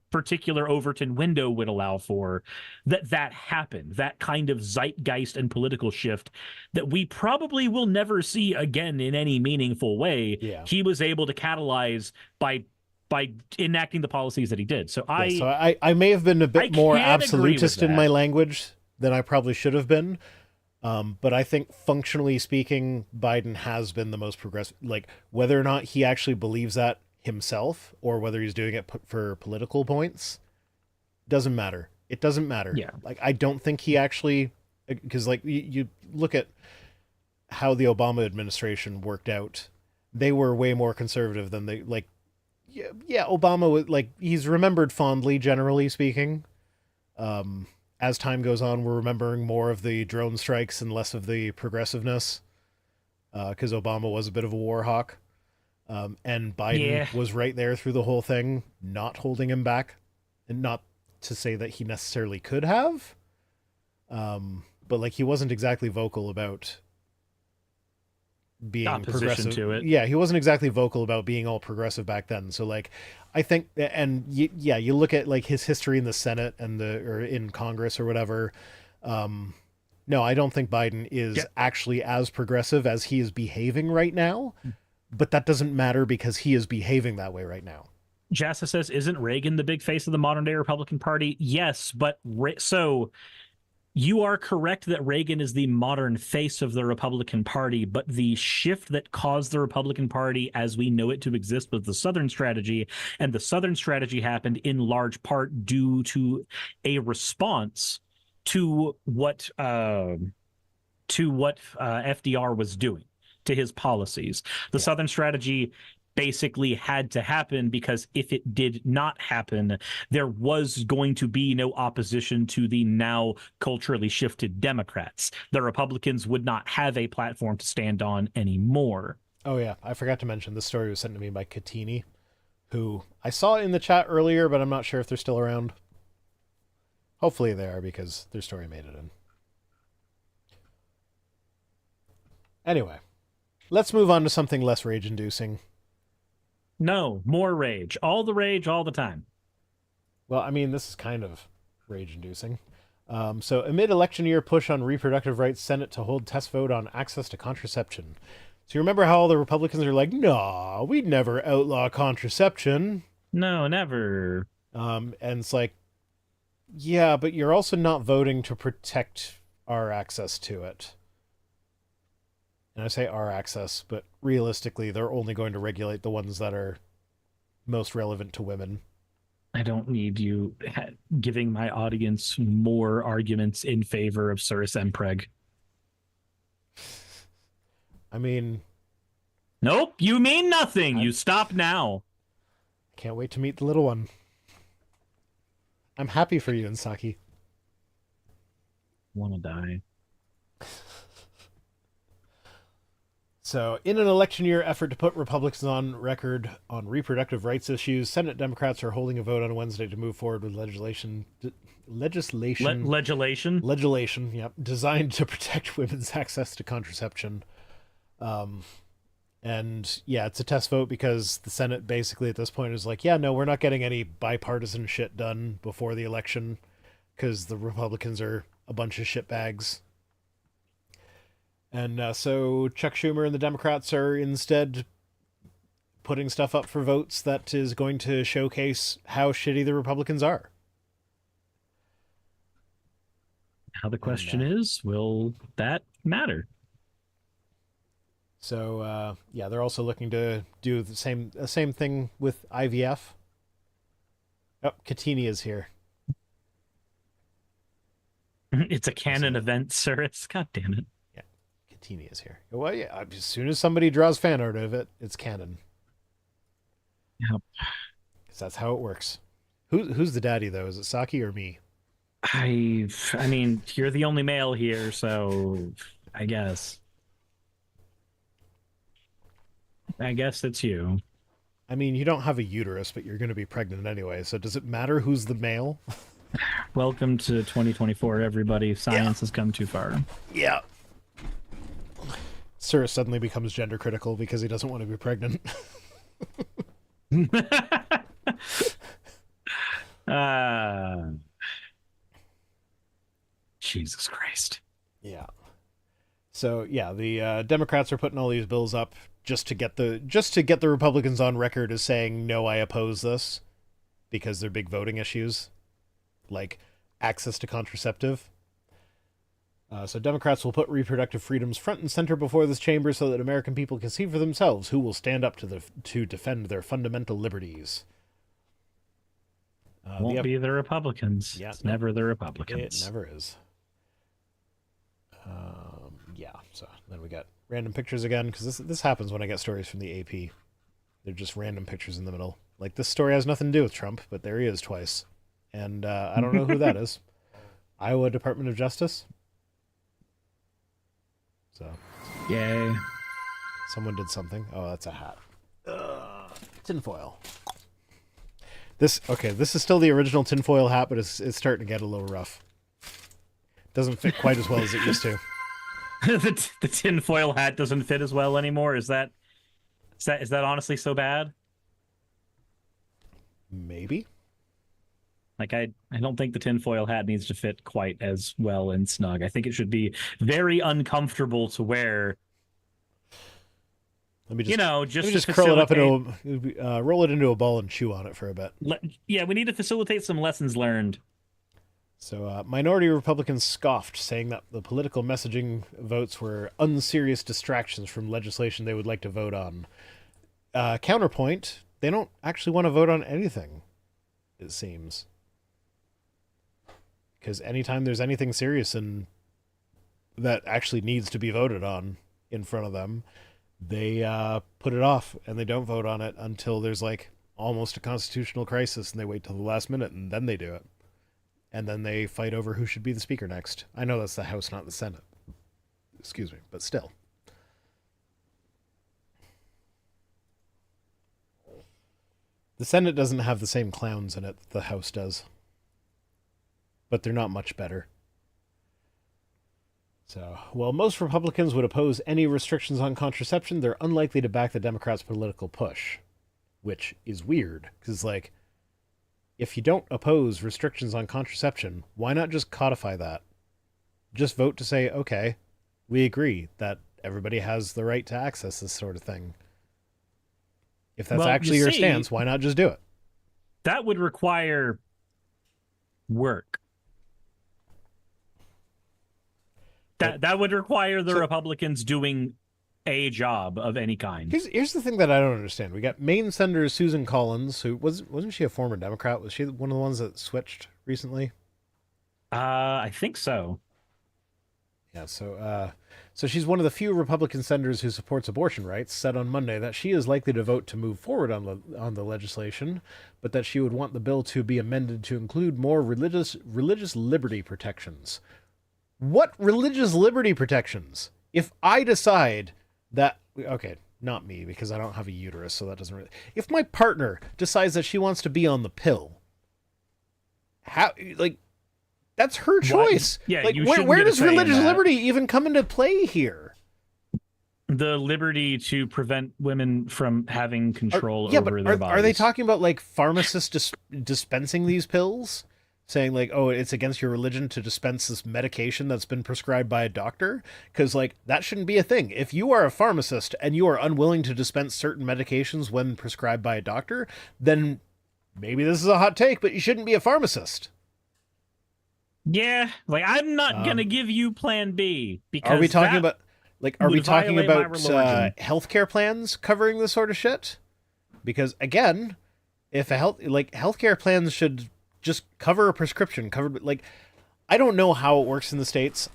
particular Overton window would allow for, that happened, that kind of zeitgeist and political shift that we probably will never see again in any meaningful way. Yeah. He was able to catalyze by enacting the policies that he did. So I may have been a bit more absolutist in my language than I probably should have been. But I think functionally speaking, Biden has been the most progressive. Like, whether or not he actually believes that himself or whether he's doing it for political points, doesn't matter. It doesn't matter. Yeah. Like, I don't think he actually, because like you look at how the Obama administration worked out, they were way more conservative than they like. Yeah, Obama was like, he's remembered fondly, generally speaking. As time goes on, we're remembering more of the drone strikes and less of the progressiveness, because Obama was a bit of a war hawk. And Biden was right there through the whole thing, not holding him back, and not to say that he necessarily could have, but like, he wasn't exactly vocal about being progressive to it. Yeah, he wasn't exactly vocal about being all progressive back then. So like, I think, and you look at like his history in the Senate and or in Congress or whatever. No, I don't think Biden is actually as progressive as he is behaving right now, but that doesn't matter because he is behaving that way right now. Jassa says, isn't Reagan the big face of the modern day Republican Party? Yes, but so you are correct that Reagan is the modern face of the Republican Party, but the shift that caused the Republican Party as we know it to exist was the Southern strategy, and the Southern strategy happened in large part due to a response to what FDR was doing, to his policies. The Southern strategy basically had to happen because if it did not happen, there was going to be no opposition to the now culturally shifted Democrats. The Republicans would not have a platform to stand on anymore. Oh yeah, I forgot to mention, this story was sent to me by Katini, who I saw in the chat earlier, but I'm not sure if they're still around. Hopefully they are, because their story made it in. Anyway, let's move on to something less rage-inducing. No, more rage. All the rage, all the time. Well, I mean, this is kind of rage-inducing. So, amid election year push on reproductive rights, Senate to hold test vote on access to contraception. So you remember how all the Republicans are like, nah, we'd never outlaw contraception. No, never. And it's like, yeah, but you're also not voting to protect our access to it. And I say our access, but realistically, they're only going to regulate the ones that are most relevant to women. I don't need you giving my audience more arguments in favor of Cirrus Empreg. I mean... Nope, you mean nothing. You stop now. Can't wait to meet the little one. I'm happy for you, Insaki. Want to die. So, in an election year effort to put Republicans on record on reproductive rights issues, Senate Democrats are holding a vote on Wednesday to move forward with legislation, yep, designed to protect women's access to contraception. And yeah, it's a test vote because the Senate basically at this point is like, yeah, no, we're not getting any bipartisan shit done before the election because the Republicans are a bunch of shitbags. And so Chuck Schumer and the Democrats are instead putting stuff up for votes that is going to showcase how shitty the Republicans are. Now the question is, will that matter? So, yeah, they're also looking to do the same thing with IVF. Oh, Katini is here. It's a canon event, sir. God damn it. Katini is here. Well, yeah, as soon as somebody draws fan art of it, it's canon. Yep. Because that's how it works. Who's the daddy, though? Is it Saki or me? I mean, you're the only male here, so I guess it's you. I mean, you don't have a uterus, but you're going to be pregnant anyway, so does it matter who's the male? Welcome to 2024, everybody. Science has come too far. Yeah. Sir suddenly becomes gender critical because he doesn't want to be pregnant. Jesus Christ. Yeah. So yeah, the Democrats are putting all these bills up just to get the Republicans on record as saying, no, I oppose this, because they're big voting issues, like access to contraceptive. So Democrats will put reproductive freedoms front and center before this chamber so that American people can see for themselves who will stand up to defend their fundamental liberties. Won't be the Republicans. Yeah, it's never the Republicans. It never is. Yeah, so then we got random pictures again, because this happens when I get stories from the AP. They're just random pictures in the middle. Like, this story has nothing to do with Trump, but there he is twice. And I don't know who that is. Iowa Department of Justice? So. Yay. Someone did something. Oh, that's a hat. Tinfoil. This is still the original tinfoil hat, but it's starting to get a little rough. Doesn't fit quite as well as it used to. The tinfoil hat doesn't fit as well anymore. Is that honestly so bad? Maybe. Like, I don't think the tinfoil hat needs to fit quite as well and snug. I think it should be very uncomfortable to wear. Let me just, just curl it up into roll it into a ball and chew on it for a bit. Yeah, we need to facilitate some lessons learned. So, minority Republicans scoffed, saying that the political messaging votes were unserious distractions from legislation they would like to vote on. Counterpoint, they don't actually want to vote on anything, it seems. Because anytime there's anything serious and that actually needs to be voted on in front of them, they put it off and they don't vote on it until there's like almost a constitutional crisis, and they wait till the last minute and then they do it. And then they fight over who should be the speaker next. I know that's the House, not the Senate. Excuse me, but still. The Senate doesn't have the same clowns in it that the House does. But they're not much better. So, while most Republicans would oppose any restrictions on contraception, they're unlikely to back the Democrats' political push. Which is weird, because, like, if you don't oppose restrictions on contraception, why not just codify that? Just vote to say, okay, we agree that everybody has the right to access this sort of thing. If that's actually your stance, why not just do it? That would require work. That would require the Republicans doing a job of any kind. Here's the thing that I don't understand. We got Maine Senator Susan Collins, who wasn't she a former Democrat? Was she one of the ones that switched recently? I think so. Yeah, so she's one of the few Republican senators who supports abortion rights, said on Monday that she is likely to vote to move forward on the legislation, but that she would want the bill to be amended to include more religious liberty protections. What religious liberty protections? If I decide that, okay, not me, because I don't have a uterus, so that doesn't really... If my partner decides that she wants to be on the pill, how, like, that's her choice. Yeah, like, where does religious liberty even come into play here? The liberty to prevent women from having control over their bodies. Are they talking about, like, pharmacists dispensing these pills? Saying, like, oh, it's against your religion to dispense this medication that's been prescribed by a doctor? Because, like, that shouldn't be a thing. If you are a pharmacist and you are unwilling to dispense certain medications when prescribed by a doctor, then maybe this is a hot take, but you shouldn't be a pharmacist. Yeah, like, I'm not going to give you plan B. Because are we talking about healthcare plans covering this sort of shit? Because, again, if healthcare plans should just cover a prescription, like, I don't know how it works in the States.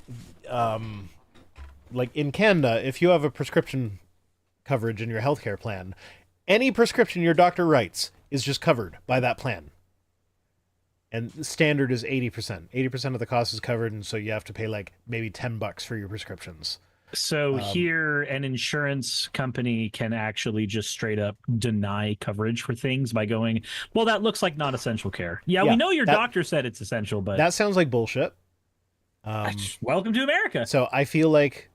Like, in Canada, if you have a prescription coverage in your healthcare plan, any prescription your doctor writes is just covered by that plan. And the standard is 80%. 80% of the cost is covered, and so you have to pay, like, maybe $10 for your prescriptions. So here, an insurance company can actually just straight up deny coverage for things by going, well, that looks like not essential care. Yeah, we know your doctor said it's essential, but... That sounds like bullshit. Welcome to America. So I feel like,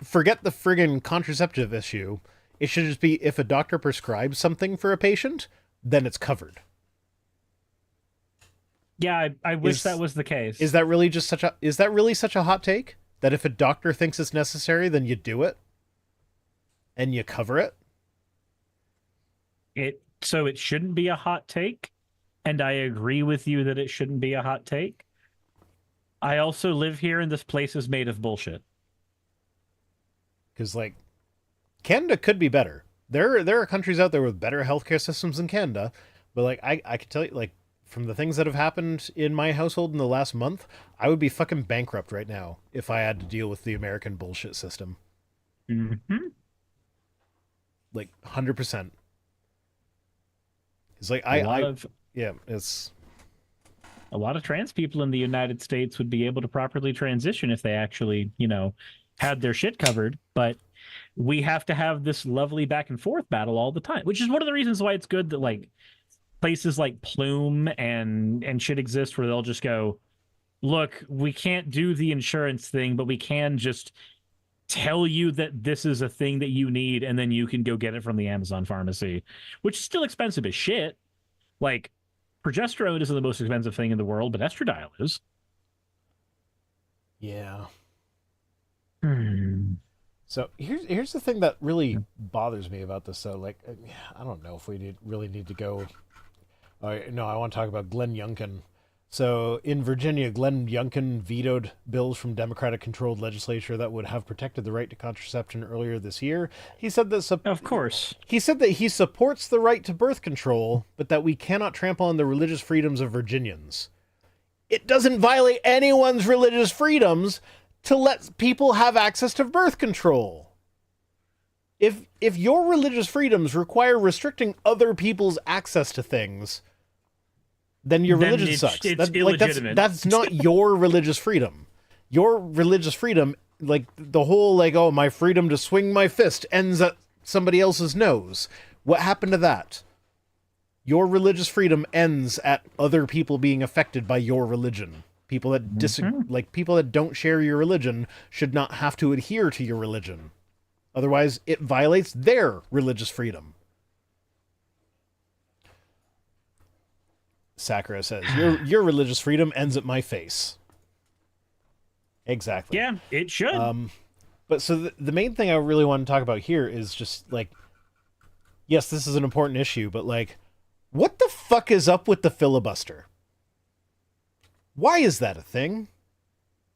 forget the friggin' contraceptive issue. It should just be, if a doctor prescribes something for a patient, then it's covered. Yeah, I wish that was the case. Is that really such a hot take? That if a doctor thinks it's necessary, then you do it? And you cover it? So it shouldn't be a hot take, and I agree with you that it shouldn't be a hot take. I also live here, and this place is made of bullshit. Because, like, Canada could be better. There are countries out there with better healthcare systems than Canada, but, like, I can tell you, like, from the things that have happened in my household in the last month, I would be fucking bankrupt right now if I had to deal with the American bullshit system. Mm-hmm. Like, 100%. It's like, yeah, it's... A lot of trans people in the United States would be able to properly transition if they actually, had their shit covered. But we have to have this lovely back and forth battle all the time, which is one of the reasons why it's good that like places like Plume and shit exist where they'll just go, look, we can't do the insurance thing, but we can just tell you that this is a thing that you need, and then you can go get it from the Amazon pharmacy, which is still expensive as shit. Like, progesterone isn't the most expensive thing in the world, but estradiol is. Yeah. Hmm. So here's the thing that really bothers me about this. So, like, I don't know if we really need to go. No, I want to talk about Glenn Youngkin. So in Virginia, Glenn Youngkin vetoed bills from Democratic-controlled legislature that would have protected the right to contraception earlier this year. He said that of course. He said that he supports the right to birth control, but that we cannot trample on the religious freedoms of Virginians. It doesn't violate anyone's religious freedoms to let people have access to birth control. If your religious freedoms require restricting other people's access to things, then your religion sucks. It's illegitimate. That's not your religious freedom. Your religious freedom, like the whole, like, oh, my freedom to swing my fist ends at somebody else's nose. What happened to that? Your religious freedom ends at other people being affected by your religion. People that people that don't share your religion should not have to adhere to your religion. Otherwise, it violates their religious freedom. Sakura says, your religious freedom ends at my face. Exactly. Yeah, it should. But so the main thing I really want to talk about here is just, like, yes, this is an important issue, but, like, what the fuck is up with the filibuster? Why is that a thing?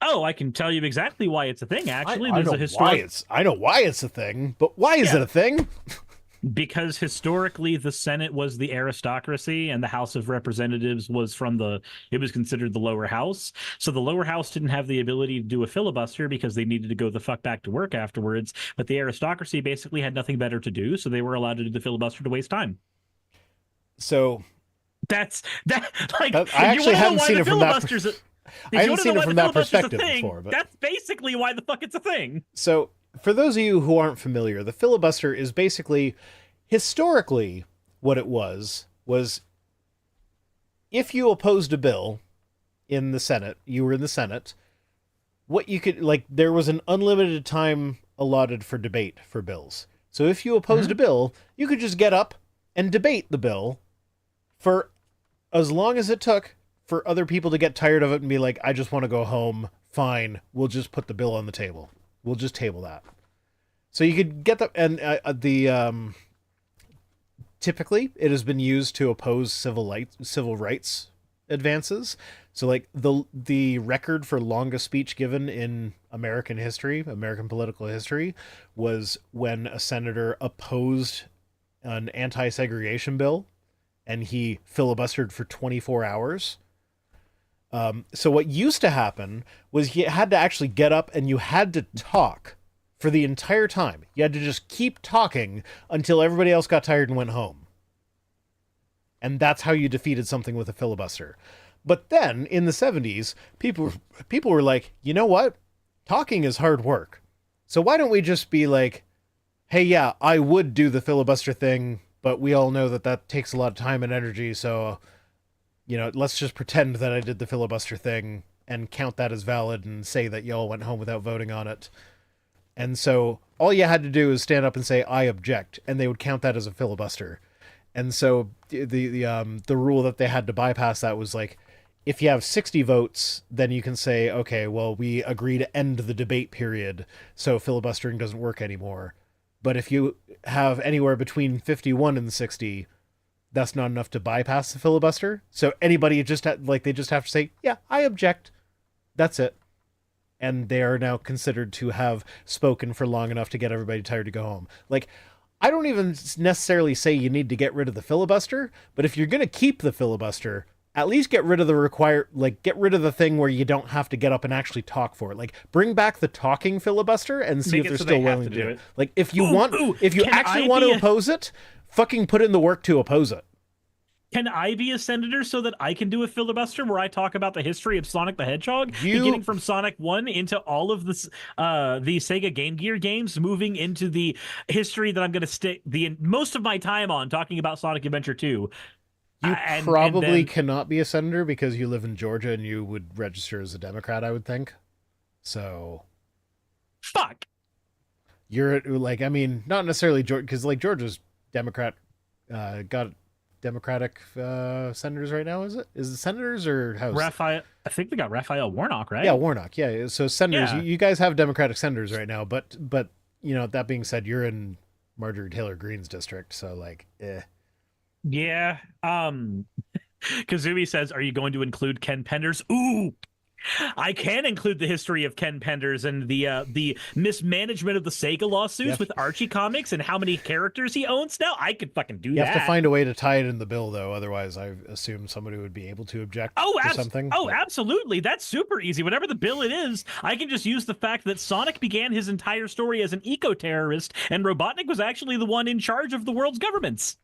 Oh, I can tell you exactly why it's a thing, actually. I know why it's a thing, but why is it a thing? Because historically the Senate was the aristocracy and the House of Representatives was it was considered the lower house. So the lower house didn't have the ability to do a filibuster because they needed to go the fuck back to work afterwards. But the aristocracy basically had nothing better to do, so they were allowed to do the filibuster to waste time. So I actually haven't seen it from that. I haven't seen it from that perspective before. But that's basically why the fuck it's a thing. So, for those of you who aren't familiar, the filibuster is basically, historically, what it was if you opposed a bill in the Senate, you were in the Senate, what you could, like, there was an unlimited time allotted for debate for bills. So if you opposed a bill, you could just get up and debate the bill for as long as it took for other people to get tired of it and be like, I just want to go home. Fine, we'll just put the bill on the table. We'll just table that. So you could get typically it has been used to oppose civil rights advances. So, like, the record for longest speech given in American political history, was when a senator opposed an anti-segregation bill and he filibustered for 24 hours. So what used to happen was you had to actually get up and you had to talk for the entire time. You had to just keep talking until everybody else got tired and went home. And that's how you defeated something with a filibuster. But then, in the 70s, people were like, you know what? Talking is hard work. So why don't we just be like, hey, yeah, I would do the filibuster thing, but we all know that takes a lot of time and energy, so, let's just pretend that I did the filibuster thing and count that as valid and say that y'all went home without voting on it. And so all you had to do is stand up and say, I object, and they would count that as a filibuster. And so the rule that they had to bypass that was like, if you have 60 votes, then you can say, okay, well, we agree to end the debate period, so filibustering doesn't work anymore. But if you have anywhere between 51 and 60, that's not enough to bypass the filibuster. So anybody they just have to say, yeah, I object. That's it. And they are now considered to have spoken for long enough to get everybody tired to go home. Like, I don't even necessarily say you need to get rid of the filibuster, but if you're going to keep the filibuster, at least get rid of get rid of the thing where you don't have to get up and actually talk for it. Like, bring back the talking filibuster and see if they're still willing to do it. Like, if you if you actually want to oppose it, fucking put in the work to oppose it. Can I be a senator so that I can do a filibuster where I talk about the history of Sonic the Hedgehog, beginning from Sonic 1 into all of the Sega Game Gear games, moving into the history that I'm going to stick most of my time on talking about Sonic Adventure 2? You probably cannot be a senator because you live in Georgia and you would register as a Democrat, I would think. So... Fuck! You're, like, I mean, not necessarily Georgia, because, like, Georgia's Democrat, got... Democratic senators right now, is it? Is it senators or House? I think we got Raphael Warnock, right? Yeah, Warnock. Yeah, so senators. Yeah. You guys have Democratic senators right now, but you know, that being said, you're in Marjorie Taylor Greene's district, so like, eh. Yeah. Kazumi says, "Are you going to include Ken Penders?" Ooh. I can include the history of Ken Penders and the mismanagement of the Sega lawsuits with Archie Comics and how many characters he owns now. I could fucking do that. You have to find a way to tie it in the bill, though. Otherwise, I assume somebody would be able to object to something. Oh, absolutely. That's super easy. Whatever the bill it is, I can just use the fact that Sonic began his entire story as an eco-terrorist and Robotnik was actually the one in charge of the world's governments.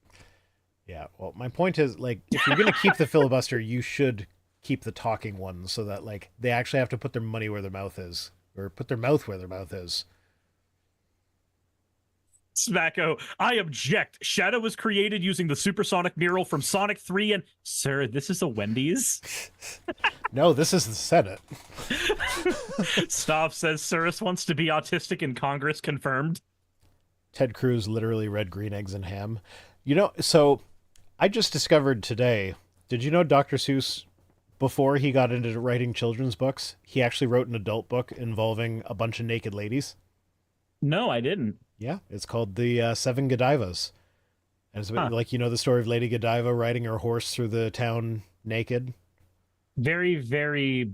Yeah, well, my point is, like, if you're going to keep the filibuster, you should keep the talking ones so that, like, they actually have to put their money where their mouth is, or put their mouth where their mouth is. Smacko, I object. Shadow was created using the supersonic mural from Sonic 3 and... Sir, this is a Wendy's? No, this is the Senate. Stav says Cirrus wants to be autistic in Congress, confirmed. Ted Cruz literally read Green Eggs and Ham. You know, so I just discovered today, did you know Dr. Seuss, before he got into writing children's books, he actually wrote an adult book involving a bunch of naked ladies? No, I didn't. Yeah, it's called The Seven Godivas. And it's like, you know, the story of Lady Godiva riding her horse through the town naked? Very, very...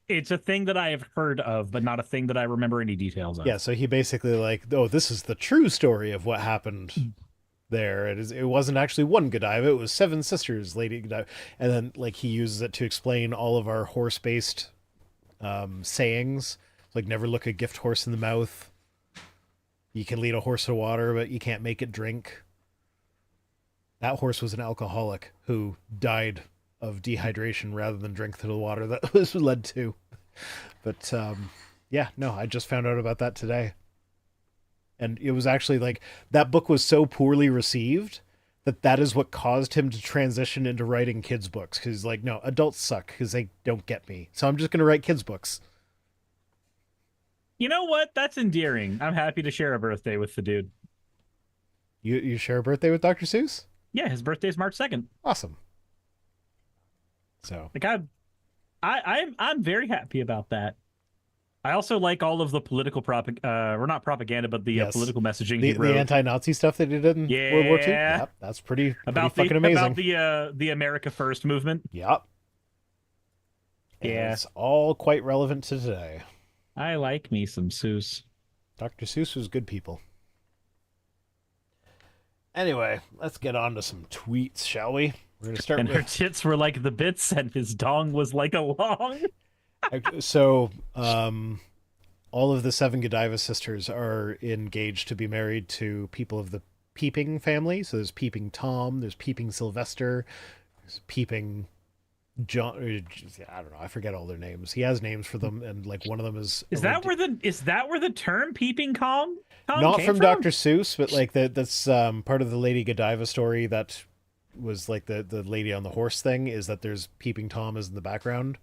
It's a thing that I have heard of, but not a thing that I remember any details of. Yeah, so he basically like, oh, this is the true story of what happened there. It wasn't actually one Godiva, it was seven sisters, Lady Godiva. And then, like, he uses it to explain all of our horse-based sayings. Like, never look a gift horse in the mouth. You can lead a horse to water, but you can't make it drink. That horse was an alcoholic who died of dehydration rather than drink the water that was led to. But, yeah, no, I just found out about that today. And it was actually like, that book was so poorly received that is what caused him to transition into writing kids' books. Because he's like, no, adults suck because they don't get me. So I'm just going to write kids' books. You know what? That's endearing. I'm happy to share a birthday with the dude. You share a birthday with Dr. Seuss? Yeah, his birthday's March 2nd. Awesome. So, like, I'm very happy about that. I also like all of the political or not propaganda, but the political messaging he wrote. The anti-Nazi stuff that he did in World War II. Yep, that's pretty fucking amazing. About the America First movement. Yep. Yeah, it's all quite relevant to today. I like me some Seuss. Dr. Seuss was good people. Anyway, let's get on to some tweets, shall we? We're going to start with... her tits were like the bits, and his dong was like a long. So, all of the seven Godiva sisters are engaged to be married to people of the Peeping family. So there's Peeping Tom, there's Peeping Sylvester, there's Peeping John. I don't know. I forget all their names. He has names for them, and like one of them is. Is that where the term Peeping Tom not from Dr. Seuss, but like that's part of the Lady Godiva story that was like the lady on the horse thing. Is that there's Peeping Tom is in the background.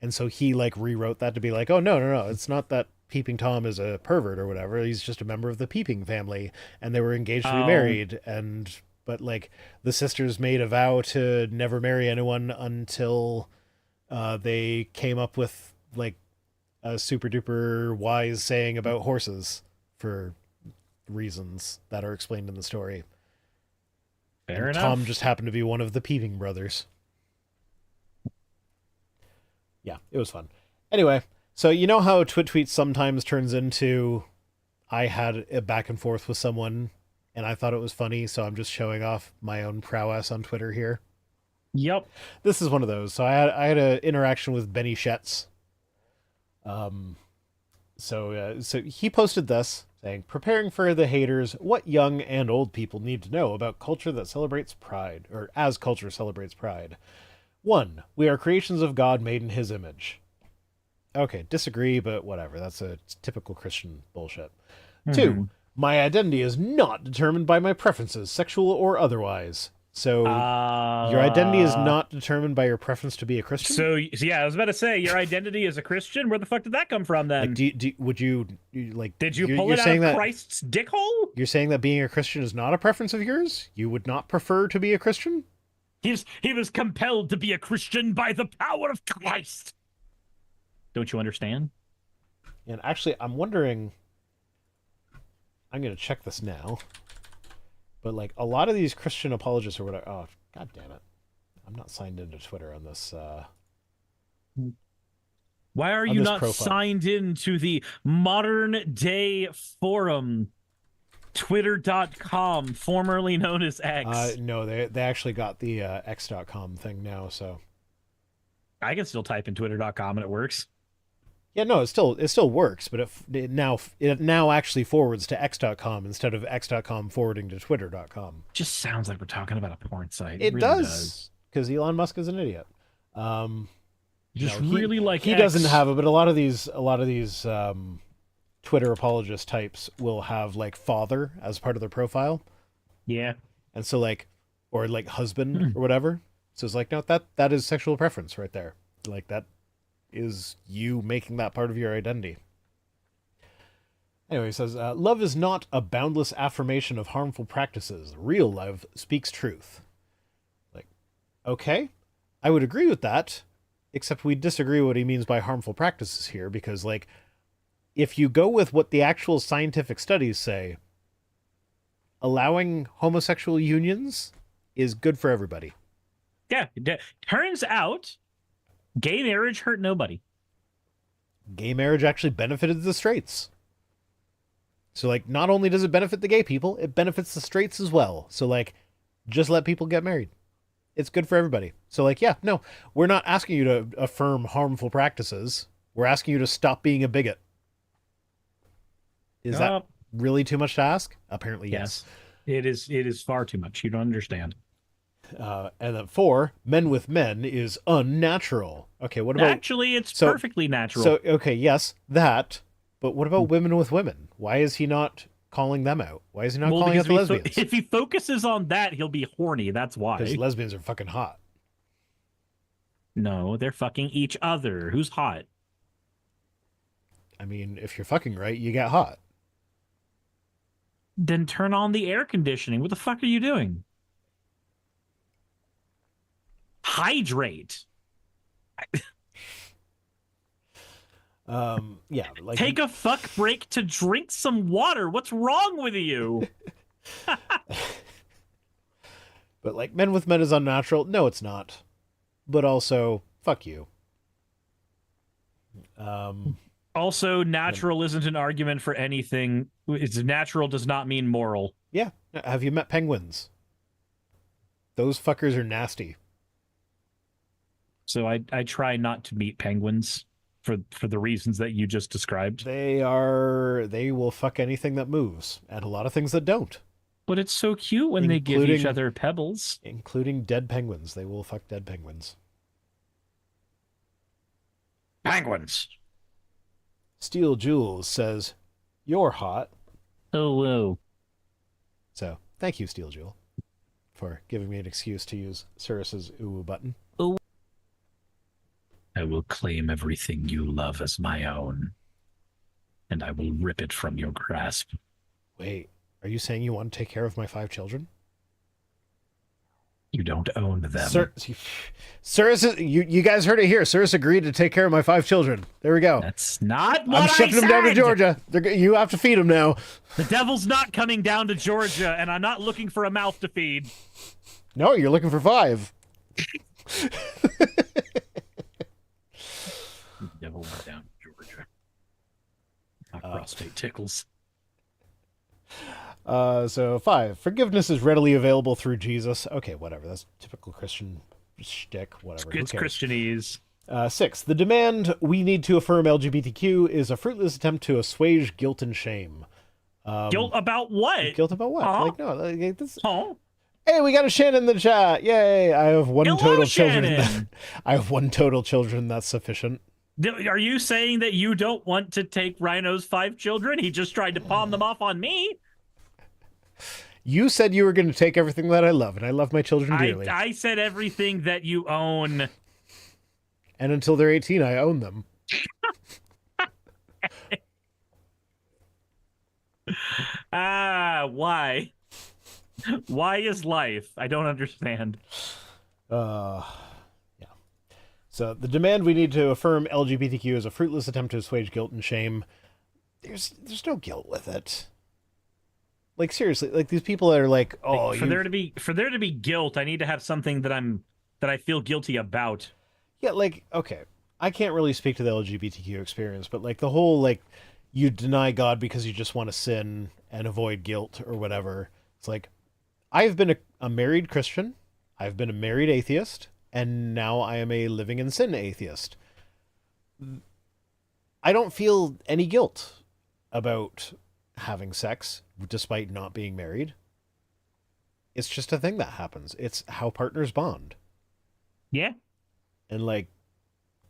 And so he like rewrote that to be like, oh, no. It's not that Peeping Tom is a pervert or whatever. He's just a member of the Peeping family. And they were engaged to be married. But like the sisters made a vow to never marry anyone until they came up with like a super duper wise saying about horses for reasons that are explained in the story. Fair enough. Tom just happened to be one of the Peeping brothers. Yeah, it was fun. Anyway, so you know how Twit tweets sometimes turns into I had a back and forth with someone and I thought it was funny, so I'm just showing off my own prowess on Twitter here. Yep. This is one of those. So I had an interaction with Benny Schetz. So he posted this saying, "Preparing for the haters, what young and old people need to know about culture that celebrates pride, or as culture celebrates pride. 1. We are creations of God made in his image." Okay, disagree, but whatever. That's a typical Christian bullshit. 2. My identity is not determined by my preferences, sexual or otherwise. So your identity is not determined by your preference to be a Christian? So yeah, I was about to say, your identity is a Christian? Where the fuck did that come from then? Like, did you pull it out of Christ's dick hole? You're saying that being a Christian is not a preference of yours? You would not prefer to be a Christian? He was compelled to be a Christian by the power of Christ. Don't you understand? And actually, I'm wondering... I'm going to check this now. But, like, a lot of these Christian apologists or whatever... Oh, god damn it. I'm not signed into Twitter on this... Why are you not signed into the modern day forum, twitter.com, formerly known as X? No, they actually got the x.com thing now, so... I can still type in twitter.com and it works. Yeah, no, it still works, but it now actually forwards to x.com instead of x.com forwarding to twitter.com. Just sounds like we're talking about a porn site. It really does, because Elon Musk is an idiot. He doesn't have it, but a lot of these Twitter apologist types will have like father as part of their profile. Yeah, and so or husband or whatever. So it's like, no, that is sexual preference right there. Like that is you making that part of your identity. Anyway, he says, love is not a boundless affirmation of harmful practices. Real love speaks truth. Like, okay, I would agree with that, except we disagree what he means by harmful practices here, because, like, if you go with what the actual scientific studies say, allowing homosexual unions is good for everybody. Yeah, turns out gay marriage hurt nobody. Gay marriage actually benefited the straights. So, like, not only does it benefit the gay people, it benefits the straights as well. So, like, just let people get married. It's good for everybody. So, like, yeah, no, we're not asking you to affirm harmful practices. We're asking you to stop being a bigot. Is that really too much to ask? Apparently, yes. It is far too much. You don't understand. And then 4, men with men is unnatural. Okay, what about... Actually, it's perfectly natural. So, okay, yes, that. But what about women with women? Why is he not calling them out? Why is he not calling out the lesbians? If he focuses on that, he'll be horny. That's why. Because lesbians are fucking hot. No, they're fucking each other. Who's hot? I mean, if you're fucking right, you get hot. Then turn on the air conditioning. What the fuck are you doing? Hydrate. Yeah, like, take a fuck break to drink some water. What's wrong with you? But, like, men with men is unnatural. No, it's not. But also, fuck you. Also, natural isn't an argument for anything. It's natural does not mean moral. Yeah. Have you met penguins? Those fuckers are nasty. So I try not to meet penguins for the reasons that you just described. They will fuck anything that moves, and a lot of things that don't. But it's so cute when they give each other pebbles. Including dead penguins. They will fuck dead penguins. Penguins. Steel Jules says, "You're hot." Oh, whoa. So, thank you, Steel Jewel, for giving me an excuse to use Cirrus's ooh button. Oh. I will claim everything you love as my own, and I will rip it from your grasp. Wait, are you saying you want to take care of my 5 children? You don't own them. Cirrus, you guys heard it here. Cirrus agreed to take care of my 5 children. There we go. That's not what I'm shipping them down to Georgia. You have to feed them now. The devil's not coming down to Georgia, and I'm not looking for a mouth to feed. No, you're looking for 5. The devil went Prostate tickles. So 5. Forgiveness is readily available through Jesus. Okay, whatever. That's typical Christian shtick. Whatever. It's Christianese. 6. The demand we need to affirm LGBTQ is a fruitless attempt to assuage guilt and shame. Guilt about what? Guilt about what? Huh? Like, no. Like, this... Huh? Hey, we got a Shannon in the chat. Yay. I have one Hello, total Shannon. children. I have one total children. That's sufficient. Are you saying that you don't want to take Rhino's 5 children? He just tried to pawn them off on me? You said you were going to take everything that I love, and I love my children dearly. I said everything that you own. And until they're 18, I own them. Why? Why is life? I don't understand. Yeah. So the demand we need to affirm LGBTQ is a fruitless attempt to assuage guilt and shame. There's no guilt with it. Like, seriously, like these people that are like, oh, for there to be guilt, I need to have something that I feel guilty about. Yeah, like, okay, I can't really speak to the LGBTQ experience, but like the whole like you deny God because you just want to sin and avoid guilt or whatever. It's like, I've been a married Christian, I've been a married atheist, and now I am a living in sin atheist. I don't feel any guilt about having sex despite not being married. It's just a thing that happens. It's how partners bond. Yeah. And like,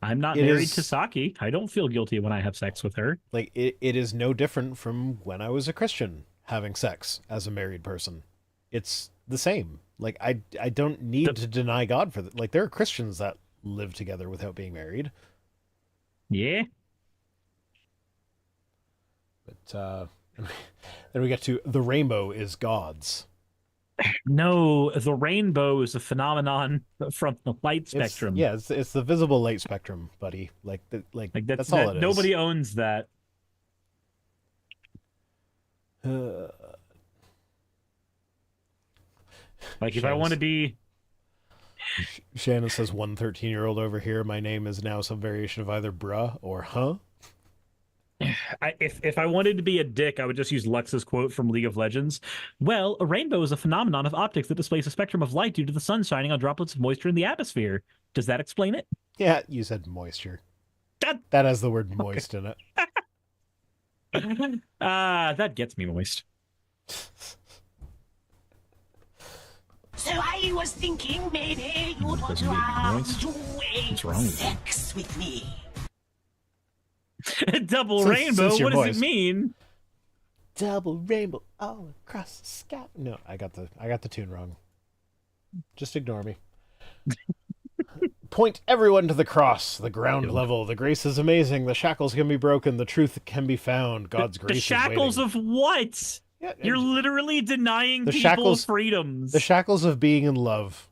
I'm not married to Saki. I don't feel guilty when I have sex with her. Like, it is no different from when I was a Christian having sex as a married person. It's the same. Like, I don't need to deny God for that. Like, there are Christians that live together without being married. Yeah. But then we get to the rainbow is God's. No, the rainbow is a phenomenon from the light spectrum. It's the visible light spectrum, buddy. Like that's all it is. Nobody owns that. Like, if I want to be... Shannon says, 13-year-old over here, my name is now some variation of either bruh or huh? If I wanted to be a dick, I would just use Lux's quote from League of Legends. Well, a rainbow is a phenomenon of optics that displays a spectrum of light due to the sun shining on droplets of moisture in the atmosphere. Does that explain it? Yeah, you said moisture. That has the word moist in it. That gets me moist. So I was thinking maybe you'd want to do sex with me. Double rainbow? What does it mean? Double rainbow all across the sky. No, I got the tune wrong. Just ignore me. Point everyone to the cross, the ground level. The grace is amazing. The shackles can be broken. The truth can be found. God's grace. The shackles of what? Yeah, you're literally denying people freedoms. The shackles of being in love.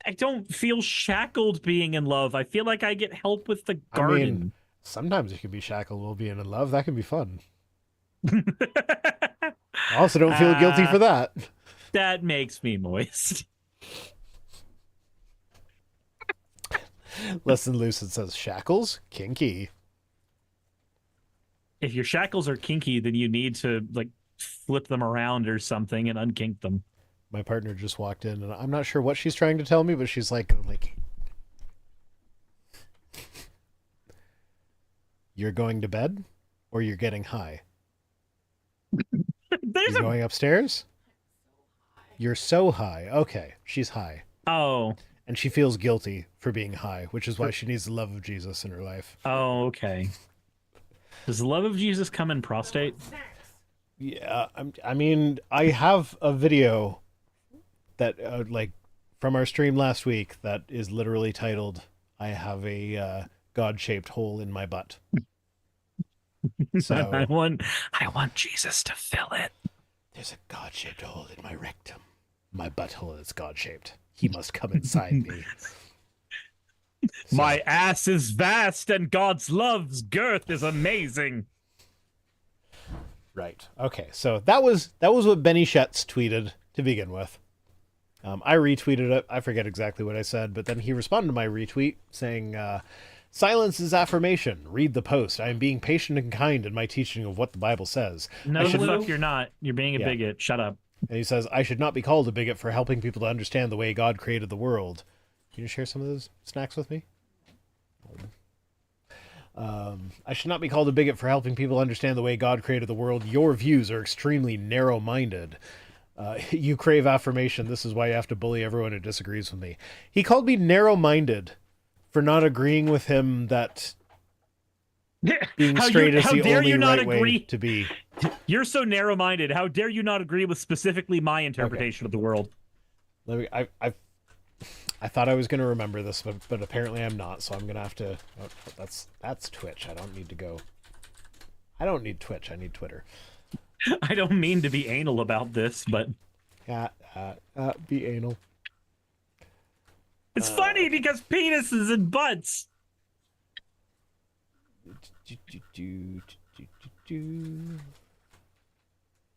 I don't feel shackled being in love. I feel like I get help with the garden. I mean, sometimes you can be shackled while being in love. That can be fun. I also don't feel guilty for that. That makes me moist. Listen, Lucid says, shackles? Kinky. If your shackles are kinky, then you need to, like, flip them around or something and unkink them. My partner just walked in, and I'm not sure what she's trying to tell me, but she's like, you're going to bed, or you're getting high? You're going upstairs? You're so high. Okay, she's high. Oh. And she feels guilty for being high, which is why she needs the love of Jesus in her life. Oh, okay. Does the love of Jesus come in prostate? Yeah, I mean, I have a video that, from our stream last week that is literally titled, I have a God-shaped hole in my butt. So I want Jesus to fill it. There's a God-shaped hole in my rectum. My butthole is God-shaped. He must come inside me. So. My ass is vast and God's love's girth is amazing. Right. Okay. So that was what Benny Shetz tweeted to begin with. I retweeted it. I forget exactly what I said, but then he responded to my retweet saying Silence is affirmation. Read the post. I am being patient and kind in my teaching of what the Bible says. No, the fuck you're not. You're being a bigot. Shut up. And he says, I should not be called a bigot for helping people to understand the way God created the world. Can you share some of those snacks with me? I should not be called a bigot for helping people understand the way God created the world. Your views are extremely narrow-minded. You crave affirmation. This is why you have to bully everyone who disagrees with me. He called me narrow-minded for not agreeing with him that being straight is the only right way to be. You're so narrow-minded. How dare you not agree with specifically my interpretation of the world? I thought I was going to remember this, but apparently I'm not, so I'm going to have to... Oh, that's Twitch. I don't need to go... I don't need Twitch. I need Twitter. I don't mean to be anal about this, but... Be anal. It's funny because penises and butts.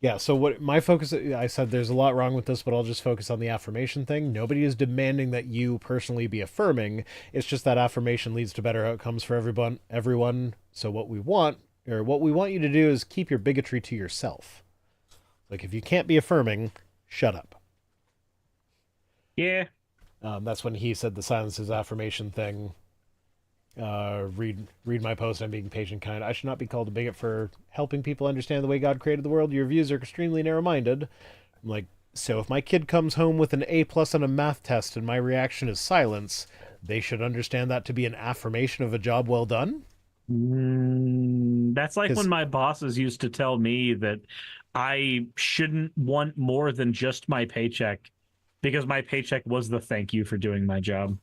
Yeah, so what my focus, I said there's a lot wrong with this, but I'll just focus on the affirmation thing. Nobody is demanding that you personally be affirming. It's just that affirmation leads to better outcomes for everyone. So what we want you to do is keep your bigotry to yourself. Like, if you can't be affirming, shut up. Yeah. That's when he said the silence is affirmation thing. Read my post. I'm being patient, kind. I should not be called a bigot for helping people understand the way God created the world. Your views are extremely narrow-minded. I'm like, so if my kid comes home with an A+ on a math test and my reaction is silence, they should understand that to be an affirmation of a job well done? That's like when my bosses used to tell me that I shouldn't want more than just my paycheck because my paycheck was the thank you for doing my job.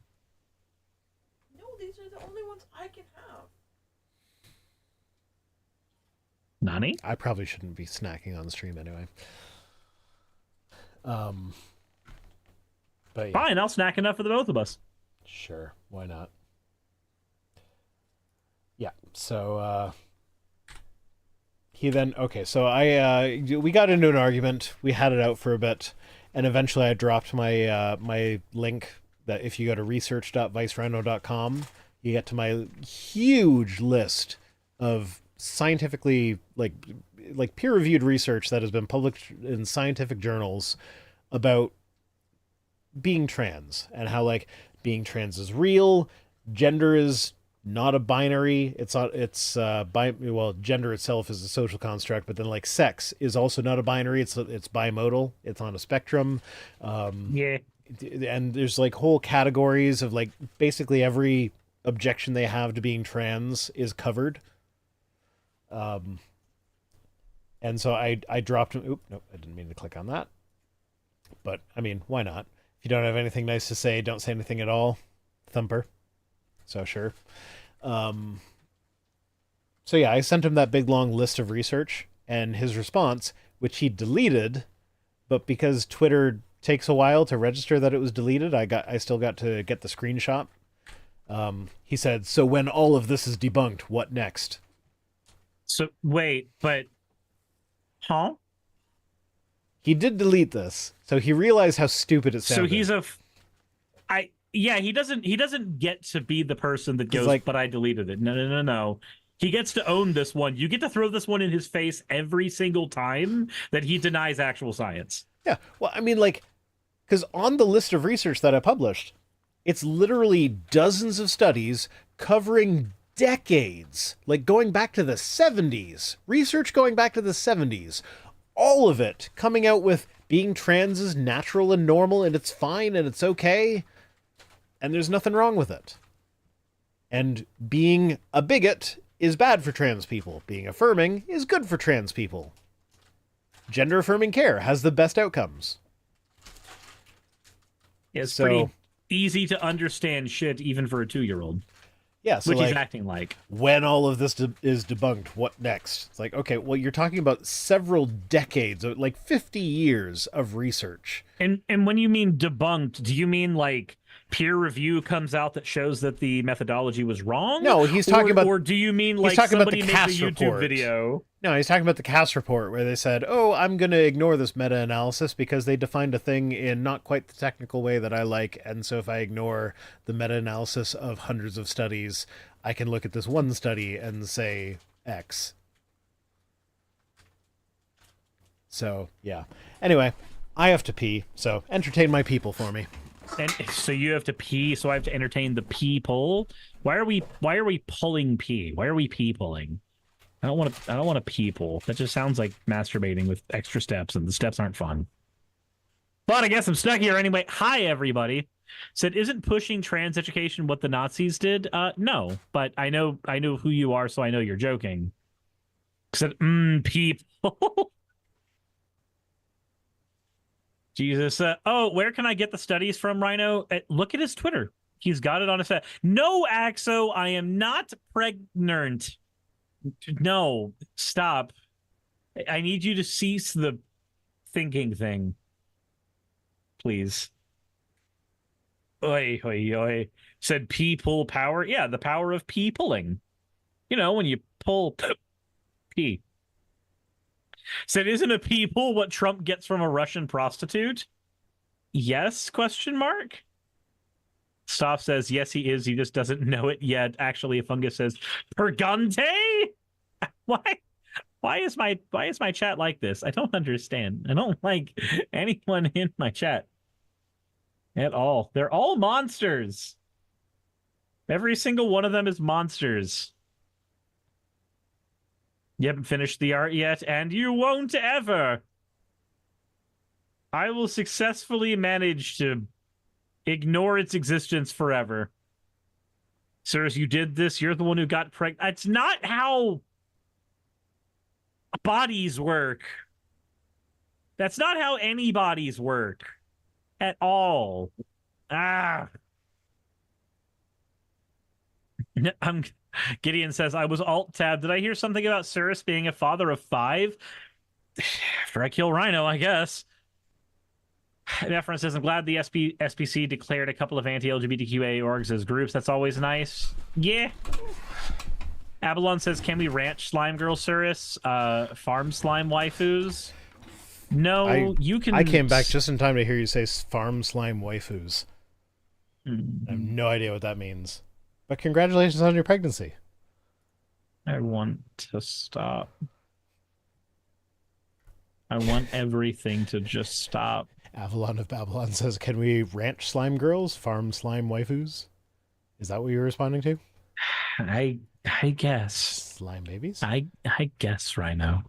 Nani? I probably shouldn't be snacking on the stream anyway. But yeah. Fine, I'll snack enough for the both of us. Sure, why not? Yeah, so he then so we got into an argument. We had it out for a bit, and eventually I dropped my my link that if you go to research.vicerhino.com, you get to my huge list of scientifically like peer-reviewed research that has been published in scientific journals about being trans and how like being trans is real, gender is not a binary, gender itself is a social construct, but then like sex is also not a binary, it's bimodal, it's on a spectrum. Yeah, and there's like whole categories of like basically every objection they have to being trans is covered. And so I dropped him. Oop, nope, I didn't mean to click on that. But I mean, why not? If you don't have anything nice to say, don't say anything at all. Thumper. So sure. So yeah, I sent him that big long list of research, and his response, which he deleted, but because Twitter takes a while to register that it was deleted, I still got to get the screenshot. He said, "So when all of this is debunked, what next?" So wait, but huh? He did delete this, so he realized how stupid it sounded. So he's he doesn't get to be the person that goes, but I deleted it. No. He gets to own this one. You get to throw this one in his face every single time that he denies actual science. Yeah, well, I mean, like, because on the list of research that I published, it's literally dozens of studies covering decades, like going back to the 70s, research going back to the 70s, all of it coming out with being trans is natural and normal and it's fine and it's okay and there's nothing wrong with it. And being a bigot is bad for trans people. Being affirming is good for trans people. Gender affirming care has the best outcomes. It's pretty easy to understand shit even for a 2-year-old. Yeah, so which like, he's acting like. When all of this is debunked, what next? It's like, okay, well, you're talking about several decades, like 50 years of research. And when you mean debunked, do you mean like peer review comes out that shows that the methodology was wrong? No, he's talking about... Or do you mean like somebody made a YouTube video? No, he's talking about the CAS report where they said, oh, I'm going to ignore this meta-analysis because they defined a thing in not quite the technical way that I like, and so if I ignore the meta-analysis of hundreds of studies, I can look at this one study and say X. So, yeah. Anyway, I have to pee, so entertain my people for me. And so you have to pee, so I have to entertain the pee pull? Why are we pulling pee? Why are we pee pulling? I don't want to people. That just sounds like masturbating with extra steps, and the steps aren't fun. But I guess I'm stuck here anyway. Hi, everybody. Said, isn't pushing trans education what the Nazis did? No, but I know who you are, so I know you're joking. Said, people. Jesus. Oh, where can I get the studies from, Rhino? Look at his Twitter. He's got it on his head. No, Axo, I am not pregnant. No, stop. I need you to cease the thinking thing. Please. Oi, oi, oi. Said pee pull power. Yeah, the power of pee pulling. You know, when you pull pee. Said, isn't a pee pull what Trump gets from a Russian prostitute? Yes, question mark? Stoff says, yes, he is. He just doesn't know it yet. Actually, a fungus says, Pergante? Why is my chat like this? I don't understand. I don't like anyone in my chat at all. They're all monsters. Every single one of them is monsters. You haven't finished the art yet, and you won't ever. I will successfully manage to ignore its existence forever. Sirs, you did this. You're the one who got pregnant. That's not how bodies work. That's not how any bodies work. At all. Gideon says, I was alt-tab. Did I hear something about Cirrus being a father of 5? After I kill Rhino, I guess. Efren says, I'm glad the SPC declared a couple of anti-LGBTQA orgs as groups. That's always nice. Yeah. Abalon says, can we ranch slime girl Cirrus? Farm slime waifus? No, you can... I came back just in time to hear you say farm slime waifus. I have no idea what that means. But congratulations on your pregnancy. I want to stop. I want everything to just stop. Avalon of Babylon says, can we ranch slime girls, farm slime waifus? Is that what you're responding to? I guess. Slime babies? I guess, Rhino.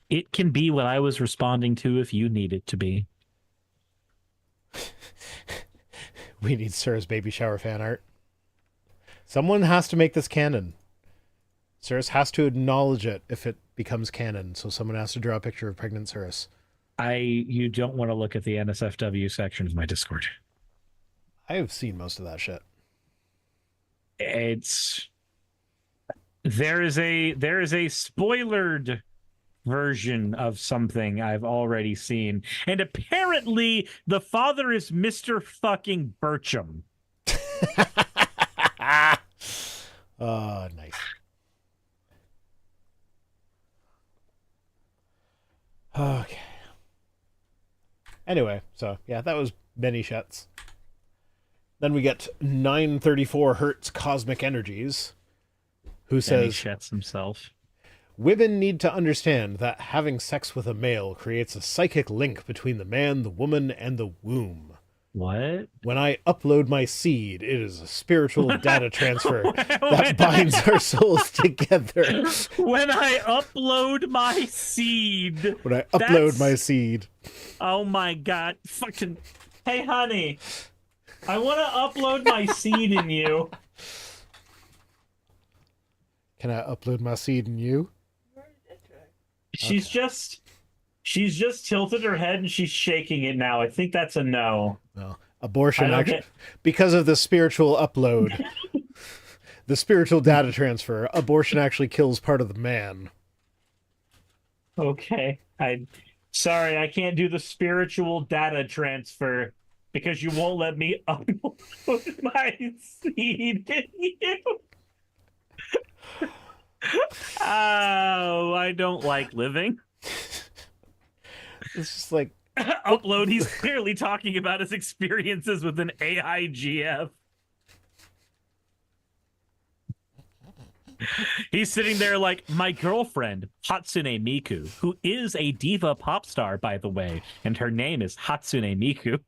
It can be what I was responding to if you need it to be. We need Sir's baby shower fan art. Someone has to make this canon. Cirrus has to acknowledge it if it becomes canon, so someone has to draw a picture of pregnant Cirrus. You don't want to look at the NSFW section of my Discord. I've seen most of that shit. There is a spoilered version of something I've already seen, and apparently the father is Mr. fucking Bircham. Oh, nice. Okay. Anyway, so yeah, that was Benny Shetz. Then we get 934 Hertz Cosmic Energies, who says, Benny Shetz himself. Women need to understand that having sex with a male creates a psychic link between the man, the woman, and the womb. What? When I upload my seed, it is a spiritual data transfer that binds our souls together. When I upload my seed. When I upload my seed. Oh my god. Fucking. Hey, honey. I want to upload my seed in you. Can I upload my seed in you? She's just tilted her head and she's shaking it now. I think that's a no. Well, abortion actually, because of the spiritual upload, the spiritual data transfer, abortion actually kills part of the man. Okay. Sorry, I can't do the spiritual data transfer because you won't let me upload my seed in you. Oh, I don't like living. It's just like Upload. He's clearly talking about his experiences with an AIGF. He's sitting there like, my girlfriend, Hatsune Miku, who is a diva pop star, by the way, and her name is Hatsune Miku.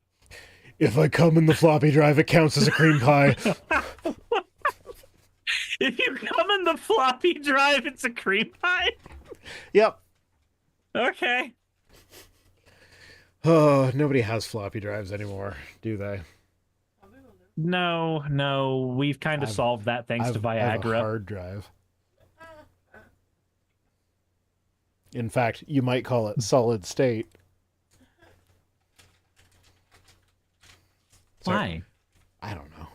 if I come in the floppy drive, it counts as a cream pie. If you come in the floppy drive, it's a cream pie? Yep. Okay. Oh, nobody has floppy drives anymore, do they? No, we've kind of solved that thanks to Viagra. I have a hard drive. In fact, you might call it solid state. Why? I don't know.